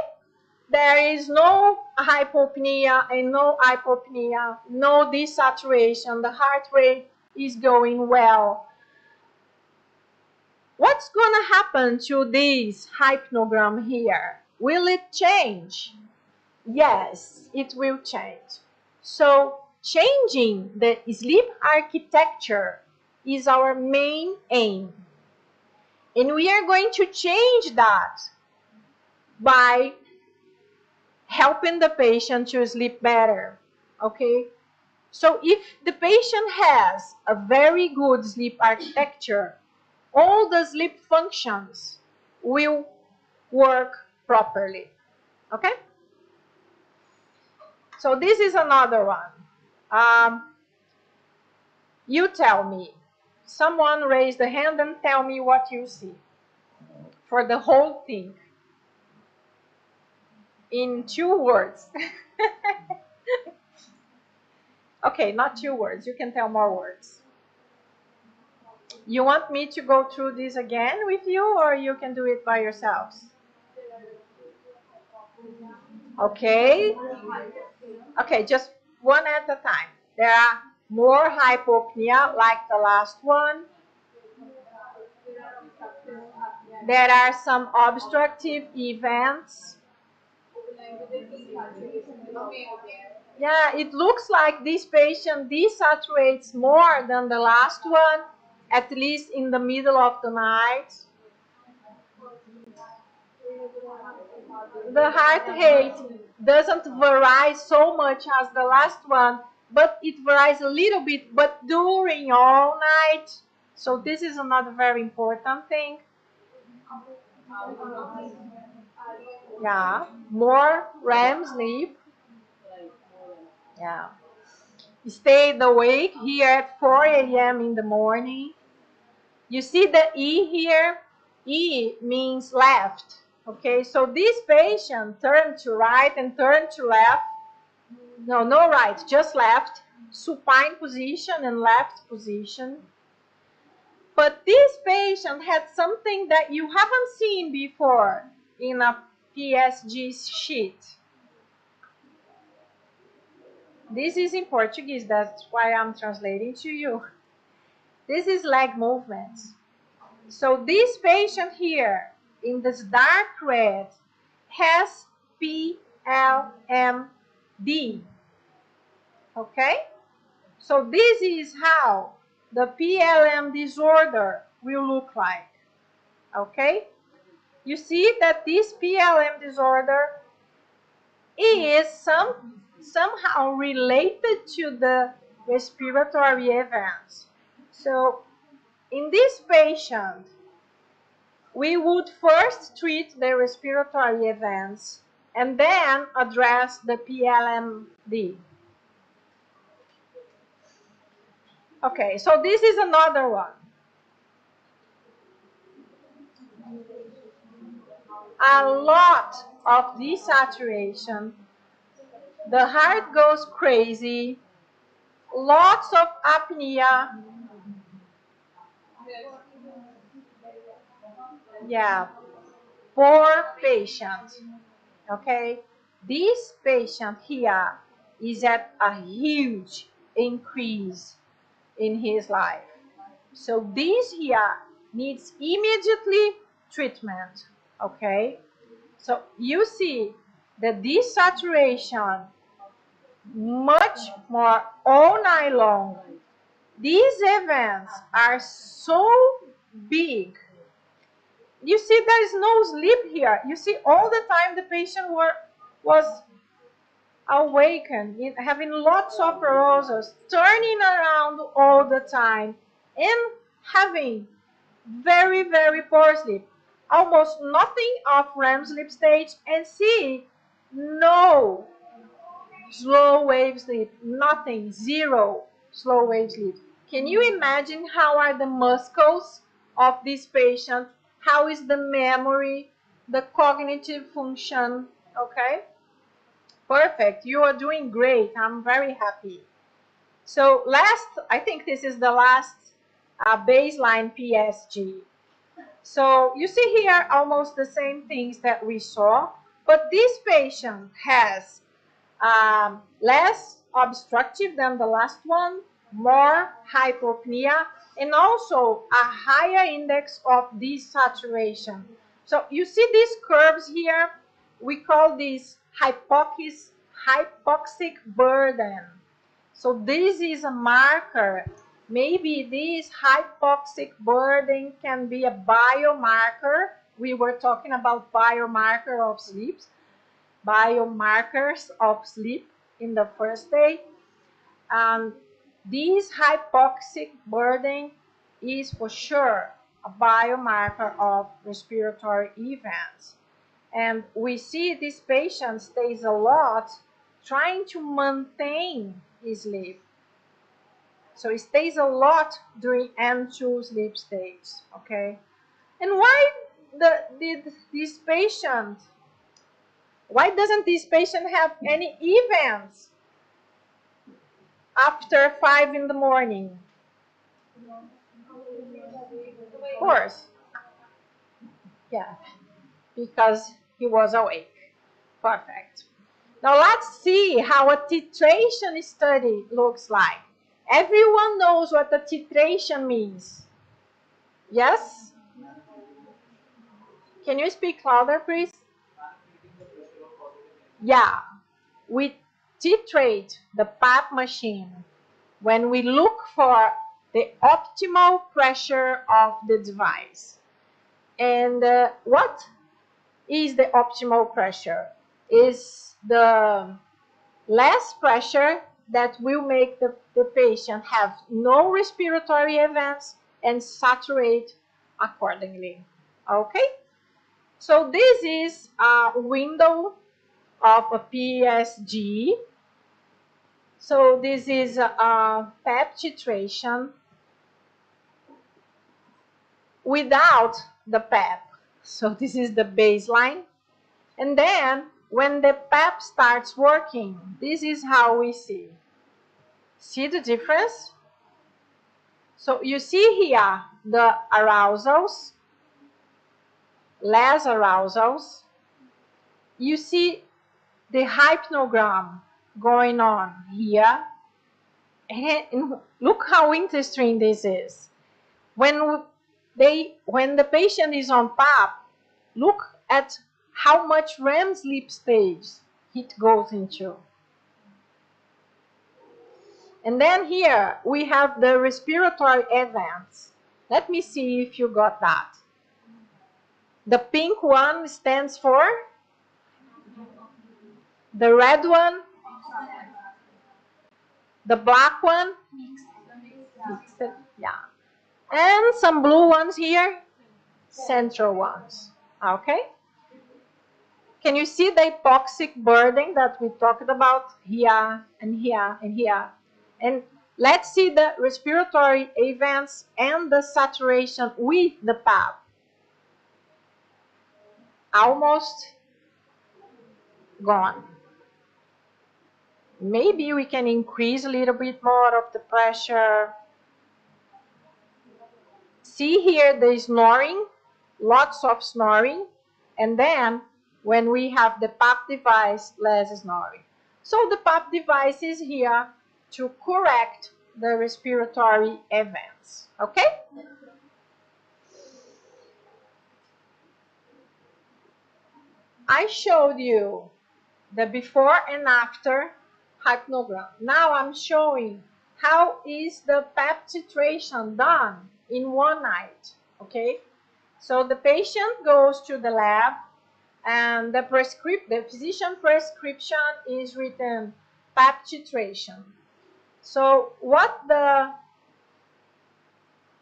there is no hypopnea and no hypopnea, no desaturation, the heart rate is going well. What's going to happen to this hypnogram here? Will it change? Yes, it will change. So changing the sleep architecture is our main aim. And we are going to change that by helping the patient to sleep better. Okay? So if the patient has a very good sleep architecture, all the sleep functions will work properly. Okay? So this is another one. You tell me. Someone raise the hand and tell me what you see for the whole thing. In 2 words. Okay, not 2 words. You can tell more words. You want me to go through this again with you, or you can do it by yourselves? Okay. Okay, just one at a time. There are more hypopnea, like the last one. There are some obstructive events. Yeah, it looks like this patient desaturates more than the last one, at least in the middle of the night. The heart rate doesn't vary so much as the last one, but it varies a little bit, but during all night. So this is another very important thing. Yeah, more REM sleep. Yeah. Stayed awake here at 4 a.m. in the morning. You see the E here? E means left. Okay, so this patient turned to right and turned to left. No, no right, just left. Supine position and left position. But this patient had something that you haven't seen before in a PSG sheet. This is in Portuguese, that's why I'm translating to you. This is leg movements. So this patient here, in this dark red, has PLMD. Okay? So this is how the PLM disorder will look like. Okay? You see that this PLM disorder is somehow related to the respiratory events. So in this patient, we would first treat the respiratory events and then address the PLMD. Okay, so this is another one. A lot of desaturation. The heart goes crazy. Lots of apnea. Yeah, poor patient. Okay, this patient here is at a huge increase in his life. So this here needs immediately treatment. Okay, so you see the desaturation much more all night long. These events are so big. You see there is no sleep here. You see all the time the patient was awakened, having lots of arousals, turning around all the time, and having very, very poor sleep. Almost nothing of REM sleep stage, and see no slow wave sleep, nothing, zero slow wave sleep. Can you imagine how are the muscles of this patient? How is the memory, the cognitive function? Okay? Perfect. You are doing great. I'm very happy. So I think this is the last baseline PSG. So you see here almost the same things that we saw, but this patient has less obstructive than the last one, more hypopnea, and also a higher index of desaturation. So you see these curves here, we call this hypoxic burden. So this is a marker. Maybe this hypoxic burden can be a biomarker. We were talking about biomarkers of sleep in the first day. And this hypoxic burden is for sure a biomarker of respiratory events. And we see this patient stays a lot trying to maintain his sleep. So it stays a lot during N2 sleep stage, okay? And why why doesn't this patient have any events after 5 in the morning? Of course. Yeah, because he was awake. Perfect. Now let's see how a titration study looks like. Everyone knows what the titration means. Yes? Can you speak louder, please? Yeah. We titrate the PAP machine when we look for the optimal pressure of the device. And what is the optimal pressure? Is the less pressure that will make the patient have no respiratory events and saturate accordingly. Okay? So this is a window of a PSG. So this is a PEP titration without the PEP. So this is the baseline. And then when the PEP starts working, this is how we see. See the difference? So you see here the arousals, less arousals. You see the hypnogram going on here. And look how interesting this is. When the patient is on PAP, look at how much REM sleep stage it goes into. And then here we have the respiratory events. Let me see if you got that. The pink one stands for the red one, the black one, yeah, and some blue ones here, central ones. Okay? Can you see the hypoxic burden that we talked about here and here and here? And let's see the respiratory events and the saturation with the PAP. Almost gone. Maybe we can increase a little bit more of the pressure. See here the snoring, lots of snoring, and then when we have the PAP device, less snoring. So the PAP device is here to correct the respiratory events, okay? I showed you the before and after hypnogram. Now I'm showing how is the PEP titration done in one night, okay? So the patient goes to the lab and the physician prescription is written PEP titration. So what the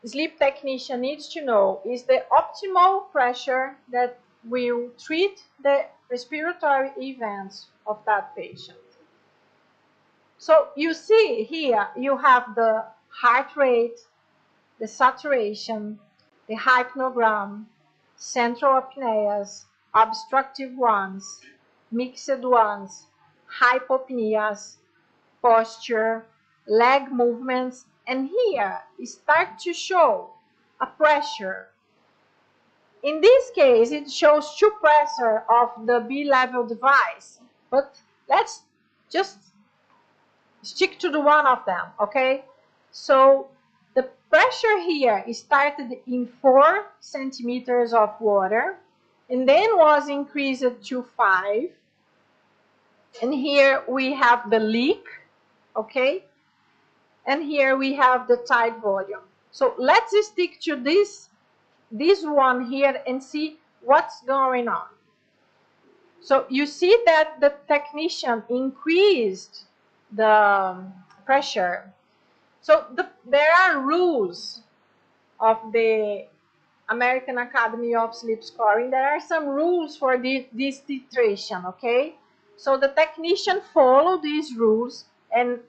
sleep technician needs to know is the optimal pressure that will treat the respiratory events of that patient. So you see here, you have the heart rate, the saturation, the hypnogram, central apneas, obstructive ones, mixed ones, hypopneas, posture, leg movements, and here start to show a pressure. In this case, it shows two pressure of the B-level device, but let's just stick to the one of them, okay? So the pressure here started in 4 centimeters of water and then was increased to 5. And here we have the leak, okay? And here we have the tide volume. So let's stick to this one here and see what's going on. So you see that the technician increased the pressure. So there are rules of the American Academy of Sleep Scoring. There are some rules for this titration, okay? So the technician follow these rules, and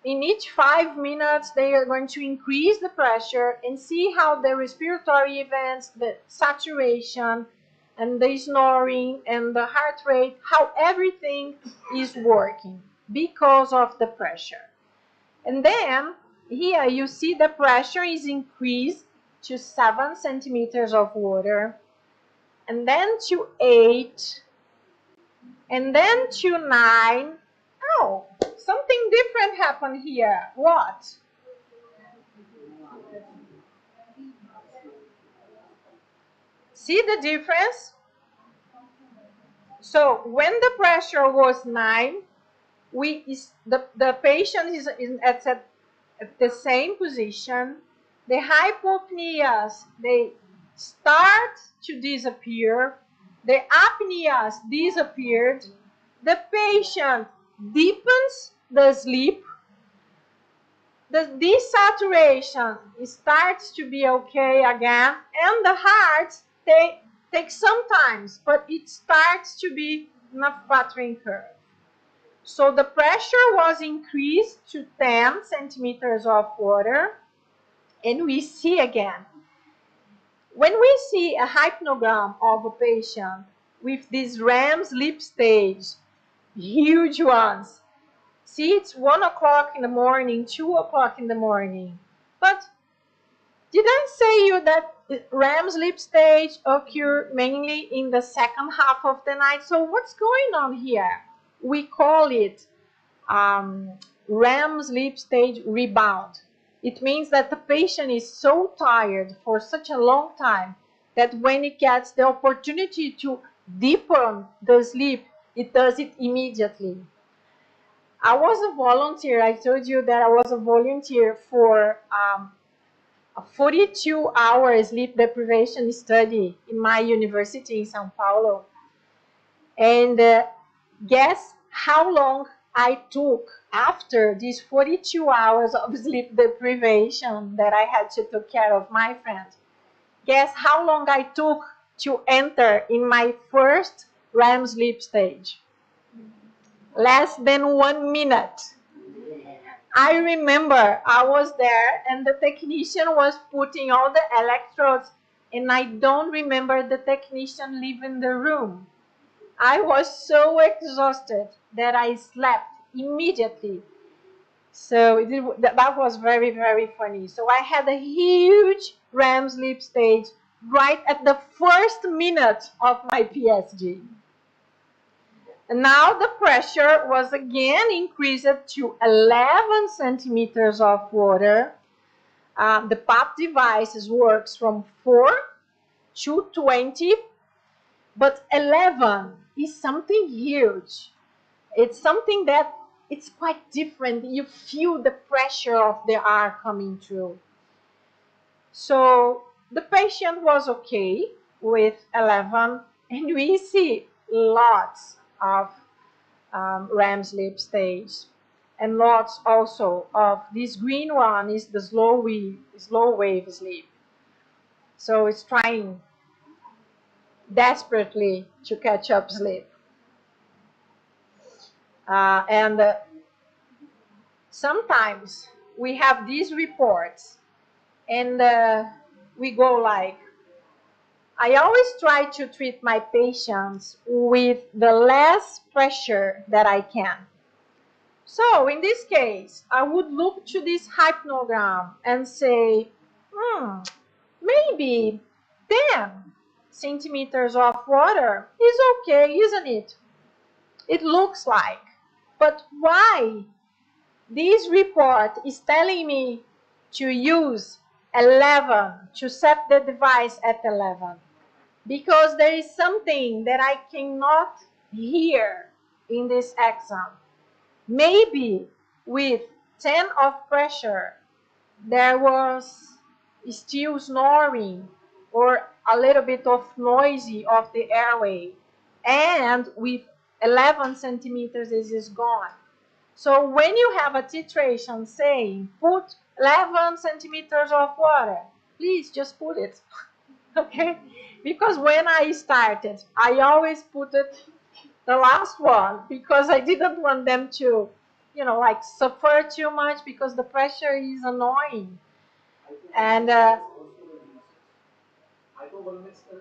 in each 5 minutes, they are going to increase the pressure and see how the respiratory events, the saturation, and the snoring, and the heart rate, how everything is working because of the pressure. And then, here you see the pressure is increased to 7 centimeters of water, and then to 8, and then to 9. Oh, something different happened here. What? See the difference? So when the pressure was 9, the patient is at the same position. The hypopneas, they start to disappear. The apneas disappeared. The patient deepens the sleep. The desaturation starts to be okay again, and the heart takes some time, but it starts to be in a flattering curve. So the pressure was increased to 10 centimeters of water, and we see again, when we see a hypnogram of a patient with this REM sleep stage, huge ones, see, it's 1 o'clock in the morning, 2 o'clock in the morning. But did I say you that REM sleep stage occur mainly in the second half of the night? So what's going on here? We call it REM sleep stage rebound. It means that the patient is so tired for such a long time that when it gets the opportunity to deepen the sleep, it does it immediately. I was a volunteer. I told you that I was a volunteer for a 42-hour sleep deprivation study in my university in São Paulo. And guess how long I took after these 42 hours of sleep deprivation that I had to take care of my friend. Guess how long I took to enter in my first REM sleep stage? Less than 1 minute. I remember I was there and the technician was putting all the electrodes, and I don't remember the technician leaving the room. I was so exhausted that I slept immediately. So that was very, very funny. So I had a huge REM sleep stage right at the first minute of my PSG. And now the pressure was again increased to 11 centimeters of water. The PAP device works from 4 to 20, but 11 is something huge. It's something that it's quite different. You feel the pressure of the air coming through. So the patient was okay with 11, and we see lots of REM sleep stage, and lots also of this green one is the slow wave sleep. So it's trying desperately to catch up sleep. And sometimes we have these reports, and we go like, I always try to treat my patients with the less pressure that I can. So in this case, I would look to this hypnogram and say, maybe 10 centimeters of water is okay, isn't it? It looks like. But why this report is telling me to use 11, to set the device at 11? Because there is something that I cannot hear in this exam. Maybe with 10 of pressure, there was still snoring or a little bit of noisy of the airway. And with 11 centimeters, this is gone. So when you have a titration saying, put 11 centimeters of water, please just put it, okay? Because when I started, I always put it the last one because I didn't want them to, like suffer too much because the pressure is annoying. And Hypovolemic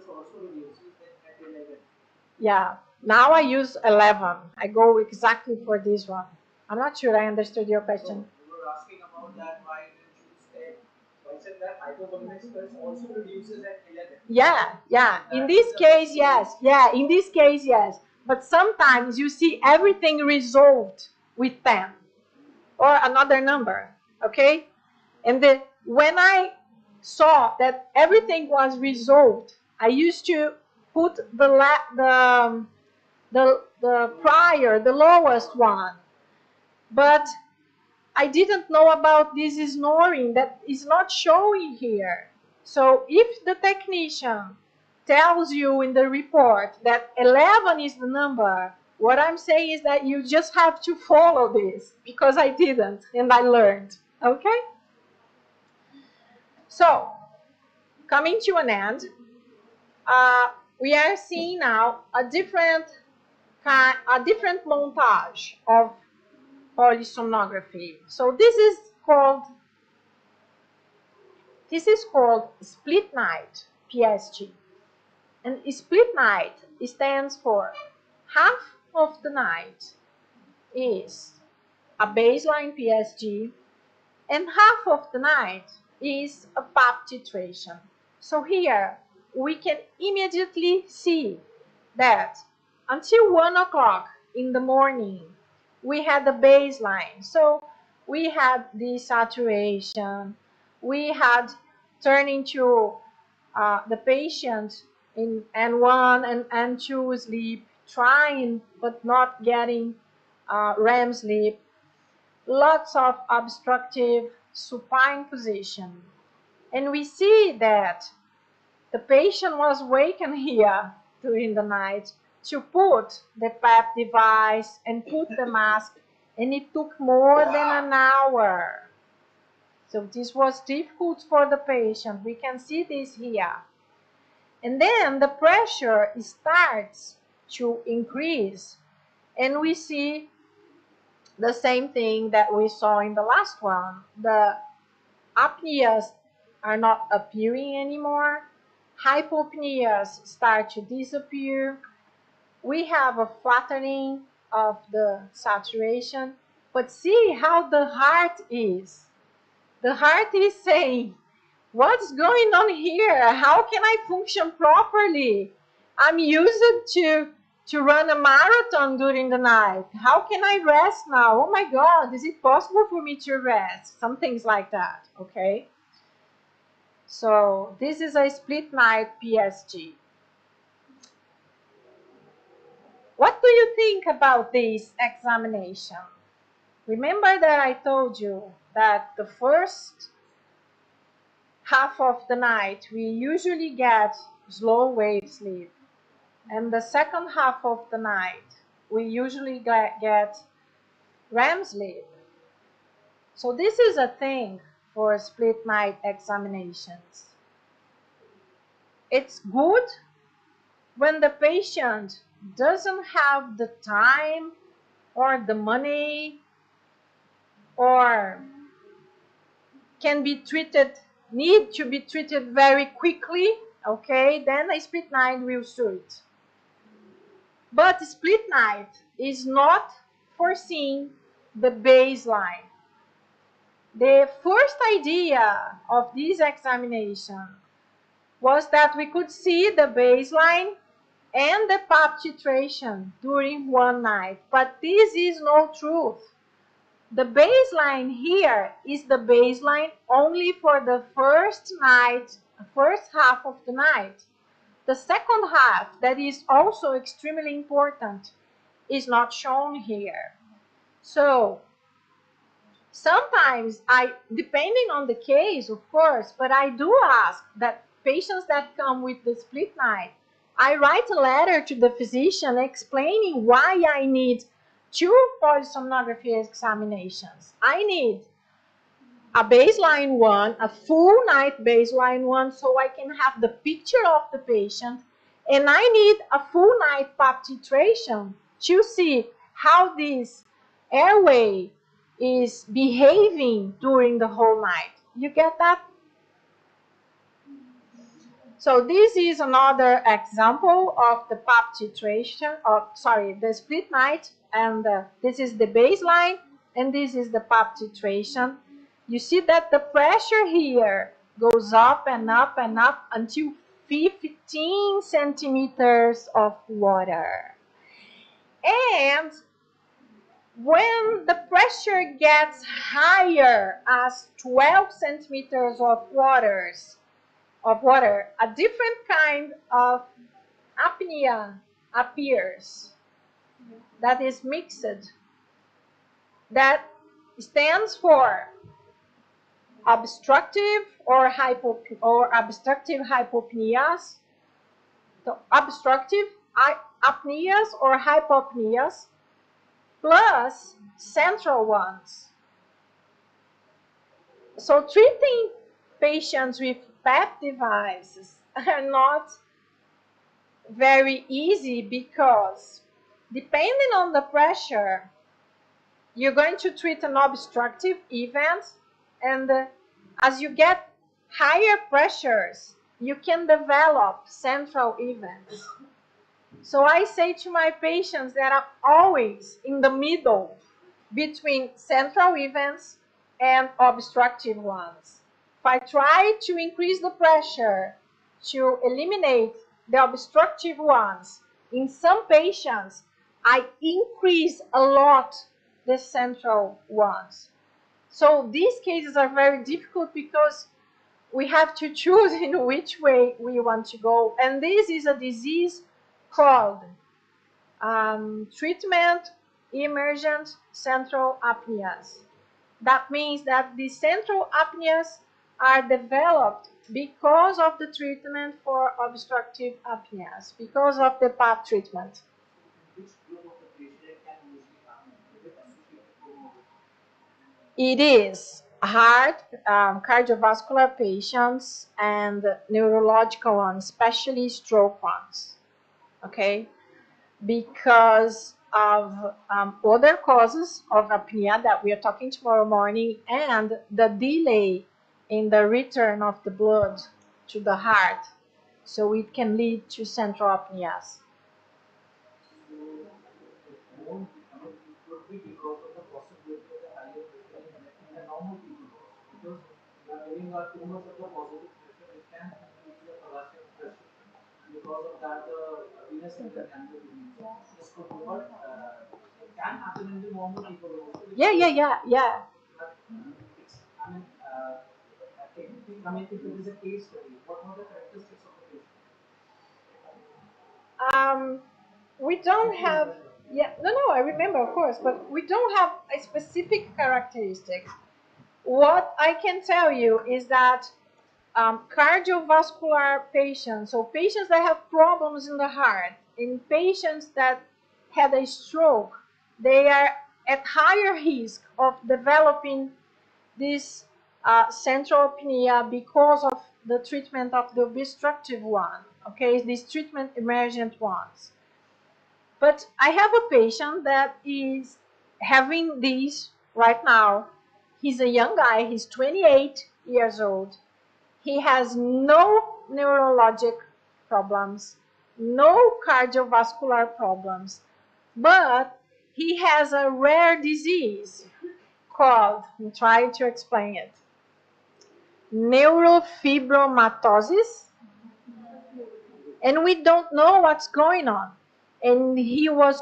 also reduces at 11. yeah, now I use 11. I go exactly for this one. I'm not sure I understood your question. So you were asking about that, why didn't you say? So I said that hypovolemic also reduces at 11. Yeah. In this case, yes. Yeah, in this case, yes. But sometimes you see everything resolved with 10 or another number, okay? And when I saw that everything was resolved, I used to put the prior, the lowest one. But I didn't know about this snoring that is not showing here. So if the technician tells you in the report that 11 is the number, what I'm saying is that you just have to follow this, because I didn't and I learned, okay? So, coming to an end, we are seeing now a different montage of polysomnography. So this is called split night PSG. And split night stands for half of the night is a baseline PSG and half of the night is a PAP titration. So here we can immediately see that until 1 o'clock in the morning we had the baseline. So we had desaturation, we had turning to the patient in N1 and N2 sleep, trying but not getting REM sleep, lots of obstructive supine position. And we see that the patient was wakened here during the night to put the PAP device and put the mask, and it took more than an hour. So this was difficult for the patient. We can see this here. And then the pressure starts to increase, and we see the same thing that we saw in the last one. The apneas are not appearing anymore. Hypopneas start to disappear. We have a flattening of the saturation. But see how the heart is. The heart is saying, what's going on here? How can I function properly? I'm used to run a marathon during the night. How can I rest now? Oh my God, is it possible for me to rest? Some things like that, okay? So this is a split night PSG. What do you think about this examination? Remember that I told you that the first half of the night we usually get slow wave sleep, and the second half of the night we usually get REM sleep. So this is a thing for split night examinations. It's good when the patient doesn't have the time or the money or can be treated, need to be treated very quickly, okay, then a split night will suit. But split night is not foreseeing the baseline. The first idea of this examination was that we could see the baseline and the PAP titration during one night, but this is no truth. The baseline here is the baseline only for the first night, first half of the night. The second half, that is also extremely important, is not shown here. So sometimes depending on the case, of course, but I do ask that patients that come with the split night, I write a letter to the physician explaining why I need 2 polysomnography examinations. I need a baseline one, a full night baseline one, so I can have the picture of the patient, and I need a full night PAP titration to see how this airway is behaving during the whole night. You get that? So this is another example of the PAP titration, the split night, and this is the baseline, and this is the PAP titration. You see that the pressure here goes up and up and up until 15 centimeters of water. And when the pressure gets higher as 12 centimeters of water, a different kind of apnea appears that is mixed, that stands for obstructive or obstructive hypopneas, so obstructive apneas or hypopneas plus central ones. So treating patients with PEP devices are not very easy because depending on the pressure, you're going to treat an obstructive event, and as you get higher pressures, you can develop central events. So I say to my patients that I'm always in the middle between central events and obstructive ones. If I try to increase the pressure to eliminate the obstructive ones, in some patients, I increase a lot the central ones. So these cases are very difficult because we have to choose in which way we want to go. And this is a disease called treatment emergent central apneas. That means that the central apneas are developed because of the treatment for obstructive apneas, because of the PAP treatment. It is heart, cardiovascular patients, and neurological ones, especially stroke ones, okay? Because of other causes of apnea that we are talking tomorrow morning, and the delay in the return of the blood to the heart, so it can lead to central apneas. Could be because of the possibility of the higher pressure in the normal people also, because we are giving out too much of the positive pressure, it can increase the thoracic pressure. Because of that, the venous center can be reduced. This could be what it can happen in the normal people also. Yeah. But it's, technically, if it is a case study, what are the characteristics of the patient? We don't have, I remember, of course, but we don't have a specific characteristic. What I can tell you is that cardiovascular patients, so patients that have problems in the heart, in patients that had a stroke, they are at higher risk of developing this central apnea because of the treatment of the obstructive one, okay, these treatment emergent ones. But I have a patient that is having these right now. He's a young guy, he's 28, years old. He has no neurologic problems, no cardiovascular problems, but he has a rare disease called, I'm trying to explain it, neurofibromatosis, and we don't know what's going on. And he was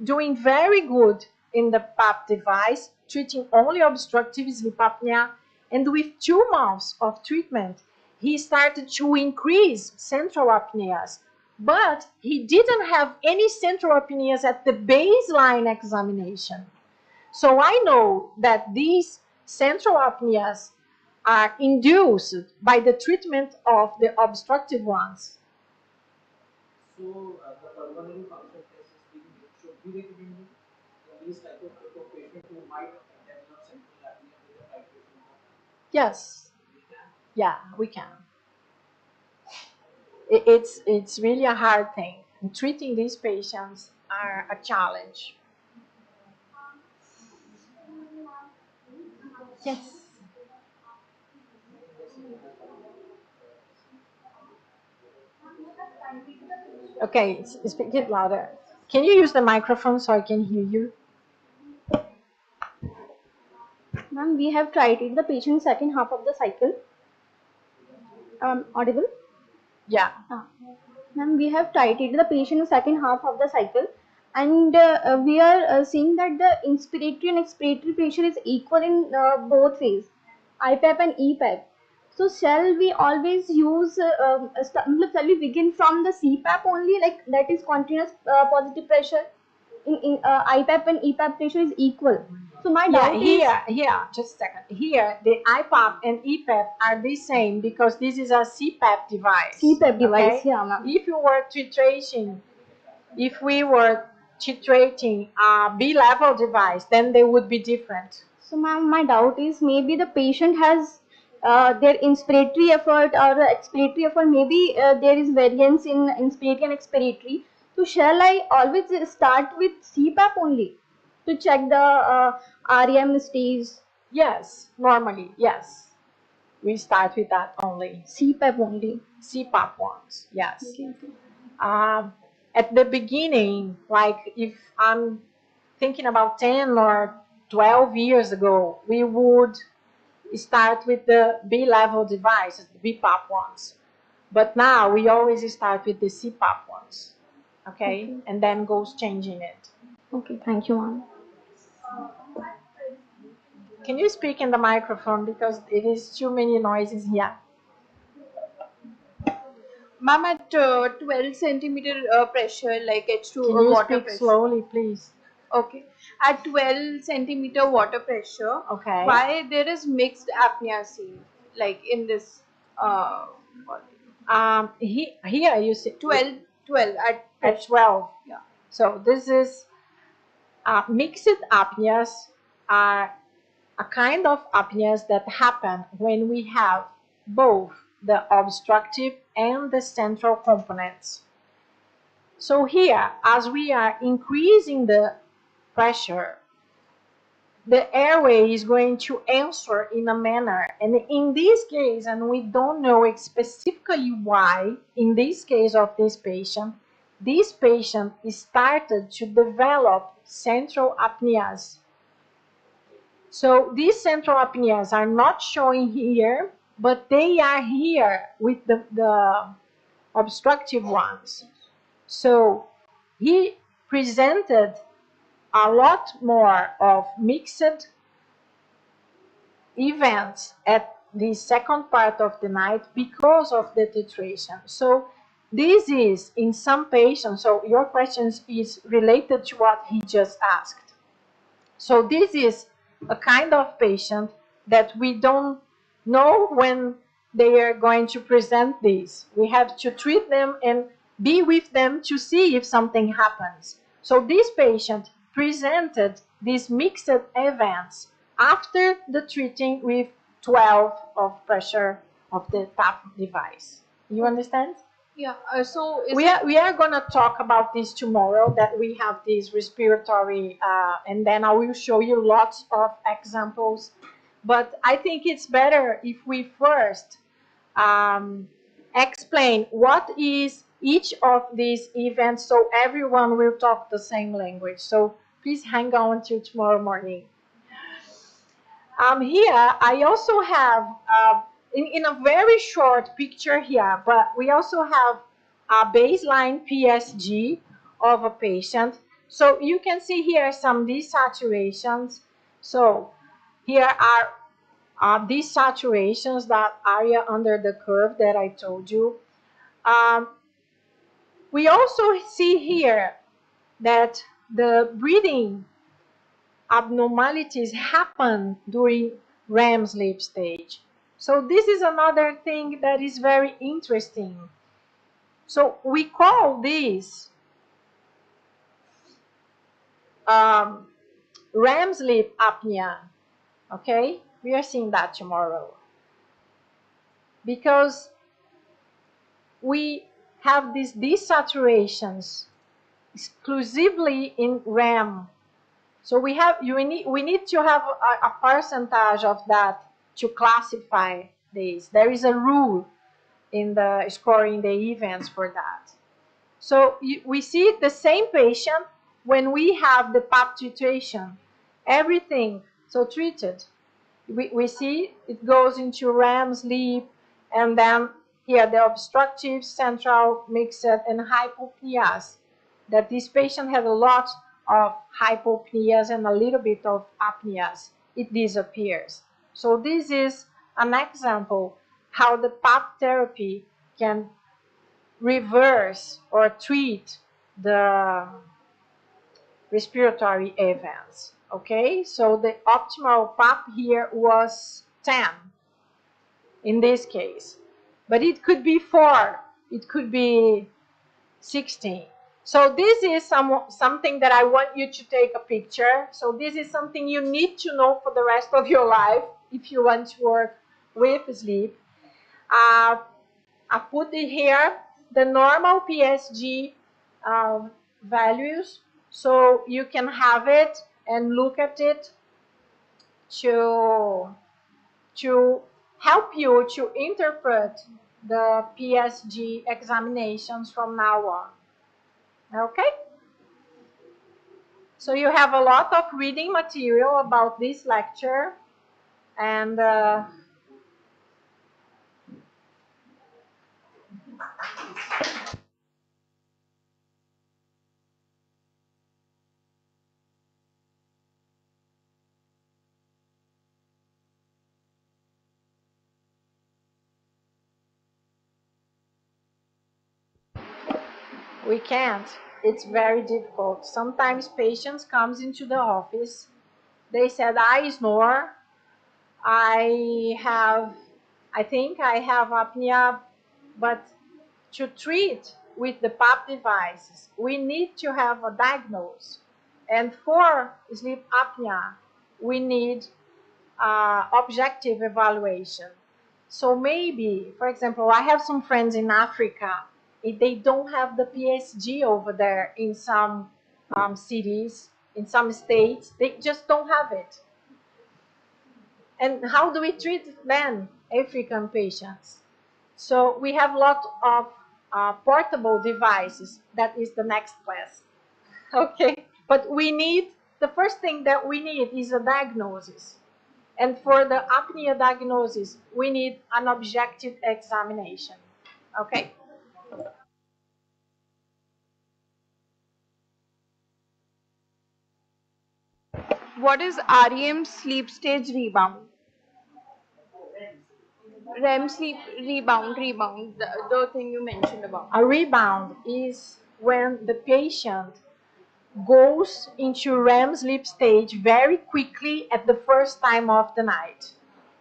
doing very good in the PAP device, treating only obstructive sleep apnea, and with 2 months of treatment, he started to increase central apneas, but he didn't have any central apneas at the baseline examination. So I know that these central apneas are induced by the treatment of the obstructive ones. So the pulmonary function test is being should be recommended in these type of patients who might develop central apnea with the titration of Yes, we can. yeah, we can. It's really a hard thing. And treating these patients are a challenge. Yes. Okay, speak it louder. Can you use the microphone so I can hear you? Ma'am, we have tried in the patient second half of the cycle. Audible? Yeah. Ma'am, we have titrated the patient second half of the cycle, and we are seeing that the inspiratory and expiratory pressure is equal in both ways, IPAP and EPAP. So shall we always use, shall we begin from the CPAP only, like that is continuous positive pressure? In IPAP and EPAP pressure is equal. So my Yeah, doubt is, here, just a second. Here, the IPAP and EPAP are the same because this is a CPAP device. CPAP device, okay? yeah, ma'am. If we were titrating a B-level device, then they would be different. So, ma'am, my doubt is maybe the patient has their inspiratory effort or expiratory effort. Maybe there is variance in inspiratory and expiratory. So, shall I always start with CPAP only to check the REM stage? Yes, normally, yes. We start with that only. CPAP only. CPAP ones, yes. Okay. At the beginning, like if I'm thinking about 10 or 12 years ago, we would start with the B-level devices, the BPAP ones. But now we always start with the CPAP ones, okay? And then goes changing it. Okay, thank you, ma'am. Can you speak in the microphone because it is too many noises here? Ma'am, at 12 centimeter pressure, like H2 Can you water speak pressure. slowly, please? Okay. At 12 centimeter water pressure, Okay. why there is mixed apnea seen, like in this Here you see 12 at at 12. Yeah. So this is mixed apneas are a kind of apneas that happen when we have both the obstructive and the central components. So here, as we are increasing the pressure, the airway is going to answer in a manner. And in this case, and we don't know specifically why, in this case of this patient started to develop central apneas. So these central apneas are not showing here, but they are here with the obstructive ones. So he presented a lot more of mixed events at the second part of the night because of the titration. So this is in some patients, so your question is related to what he just asked. So this is a kind of patient that we don't know when they are going to present this. We have to treat them and be with them to see if something happens. So this patient presented these mixed events after the treating with 12 of pressure of the PAP device. You understand? Yeah. So is We are going to talk about this tomorrow, that we have this respiratory, and then I will show you lots of examples But I think it's better if we first explain what is each of these events so everyone will talk the same language. So please hang on till tomorrow morning. Here, I also have, in a very short picture here, but we also have a baseline PSG of a patient. So you can see here some desaturations. So here are desaturations, that area under the curve that I told you. We also see here that the breathing abnormalities happen during REM sleep stage. So this is another thing that is very interesting. So we call this REM sleep apnea. Okay, we are seeing that tomorrow because we have these desaturations exclusively in REM. So we need to have a percentage of that to classify this. There is a rule in the scoring the events for that. So we see the same patient when we have the PAP titration, everything so treated. We see it goes into REM sleep, and then here the obstructive, central, mixed, and hypopneas. That this patient had a lot of hypopneas and a little bit of apneas. It disappears. So this is an example how the PAP therapy can reverse or treat the respiratory events. Okay, so the optimal PAP here was 10 in this case, but it could be 4, it could be 16. So this is something that I want you to take a picture. So this is something you need to know for the rest of your life if you want to work with sleep. I put it here, the normal PSG values, so you can have it and look at it to help you to interpret the PSG examinations from now on. Okay? So you have a lot of reading material about this lecture, and we can't. It's very difficult. Sometimes patients comes into the office, they said, I snore, I think I have apnea, but to treat with the PAP devices, we need to have a diagnosis. And for sleep apnea, we need objective evaluation. So maybe, for example, I have some friends in Africa, if they don't have the PSG over there in some cities, in some states, they just don't have it. And how do we treat then African patients? So we have a lot of portable devices. That is the next class. Okay, but we need, the first thing that we need is a diagnosis. And for the apnea diagnosis, we need an objective examination. Okay? What is REM sleep stage rebound? REM sleep rebound, the thing you mentioned about. A rebound is when the patient goes into REM sleep stage very quickly at the first time of the night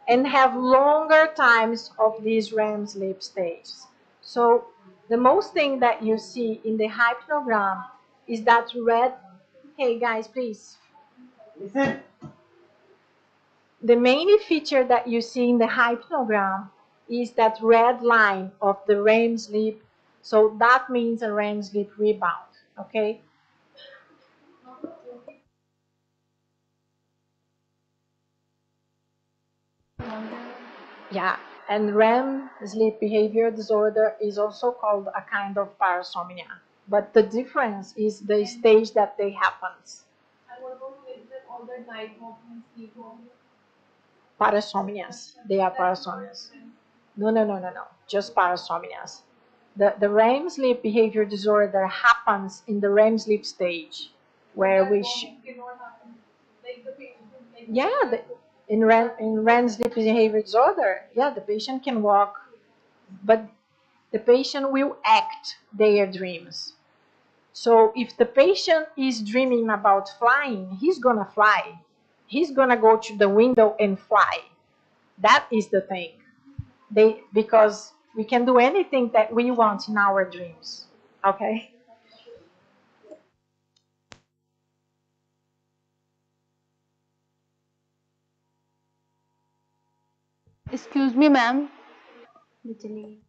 and have longer times of these REM sleep stages. So the most thing that you see in the hypnogram is that red, hey guys, please. Listen. The main feature that you see in the hypnogram is that red line of the REM sleep. So that means a REM sleep rebound, okay? Yeah, and REM, sleep behavior disorder, is also called a kind of parasomnia. But the difference is the stage that they happens. And what about with all the night walking, sleep walking? Parasomnias. They are parasomnias. No. Just parasomnias. The REM sleep behavior disorder happens in the REM sleep stage, where we Cannot happen. Like the patient is like yeah, in REM sleep behavior disorder, yeah, the patient can walk, but the patient will act their dreams. So if the patient is dreaming about flying, he's gonna fly. He's gonna go to the window and fly. That is the thing. Because we can do anything that we want in our dreams. Okay? Excuse me, ma'am. Literally.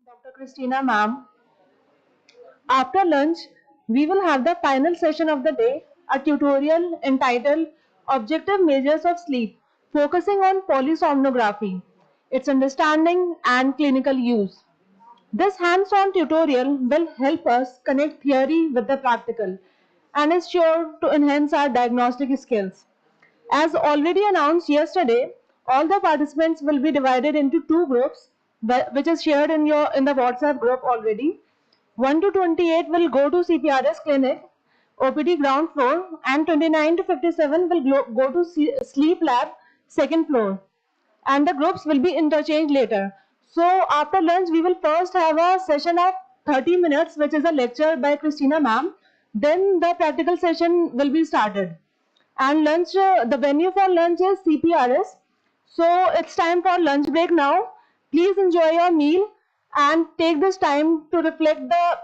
Dr. Christina, ma'am. After lunch, we will have the final session of the day, a tutorial entitled Objective Measures of Sleep, focusing on polysomnography, its understanding and clinical use. This hands-on tutorial will help us connect theory with the practical and is sure to enhance our diagnostic skills. As already announced yesterday, all the participants will be divided into two groups, which is shared in the WhatsApp group already. 1 to 28 will go to CPRS clinic, OPD ground floor, and 29 to 57 will go to sleep lab, second floor, and the groups will be interchanged later. So after lunch, we will first have a session of 30 minutes, which is a lecture by Christina ma'am. Then the practical session will be started. And lunch, the venue for lunch is CPRS. So it's time for lunch break now. Please enjoy your meal and take this time to reflect the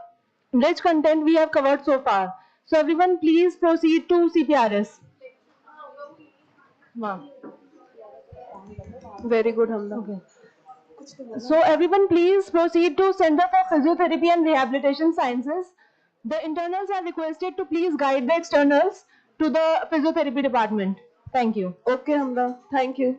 rich content we have covered so far. So everyone, please proceed to CPRS. Ma'am. Very good, Hamda. Okay. So everyone please proceed to Center for Physiotherapy and Rehabilitation Sciences. The internals are requested to please guide the externals to the physiotherapy department. Thank you. Okay, Hamda. Thank you.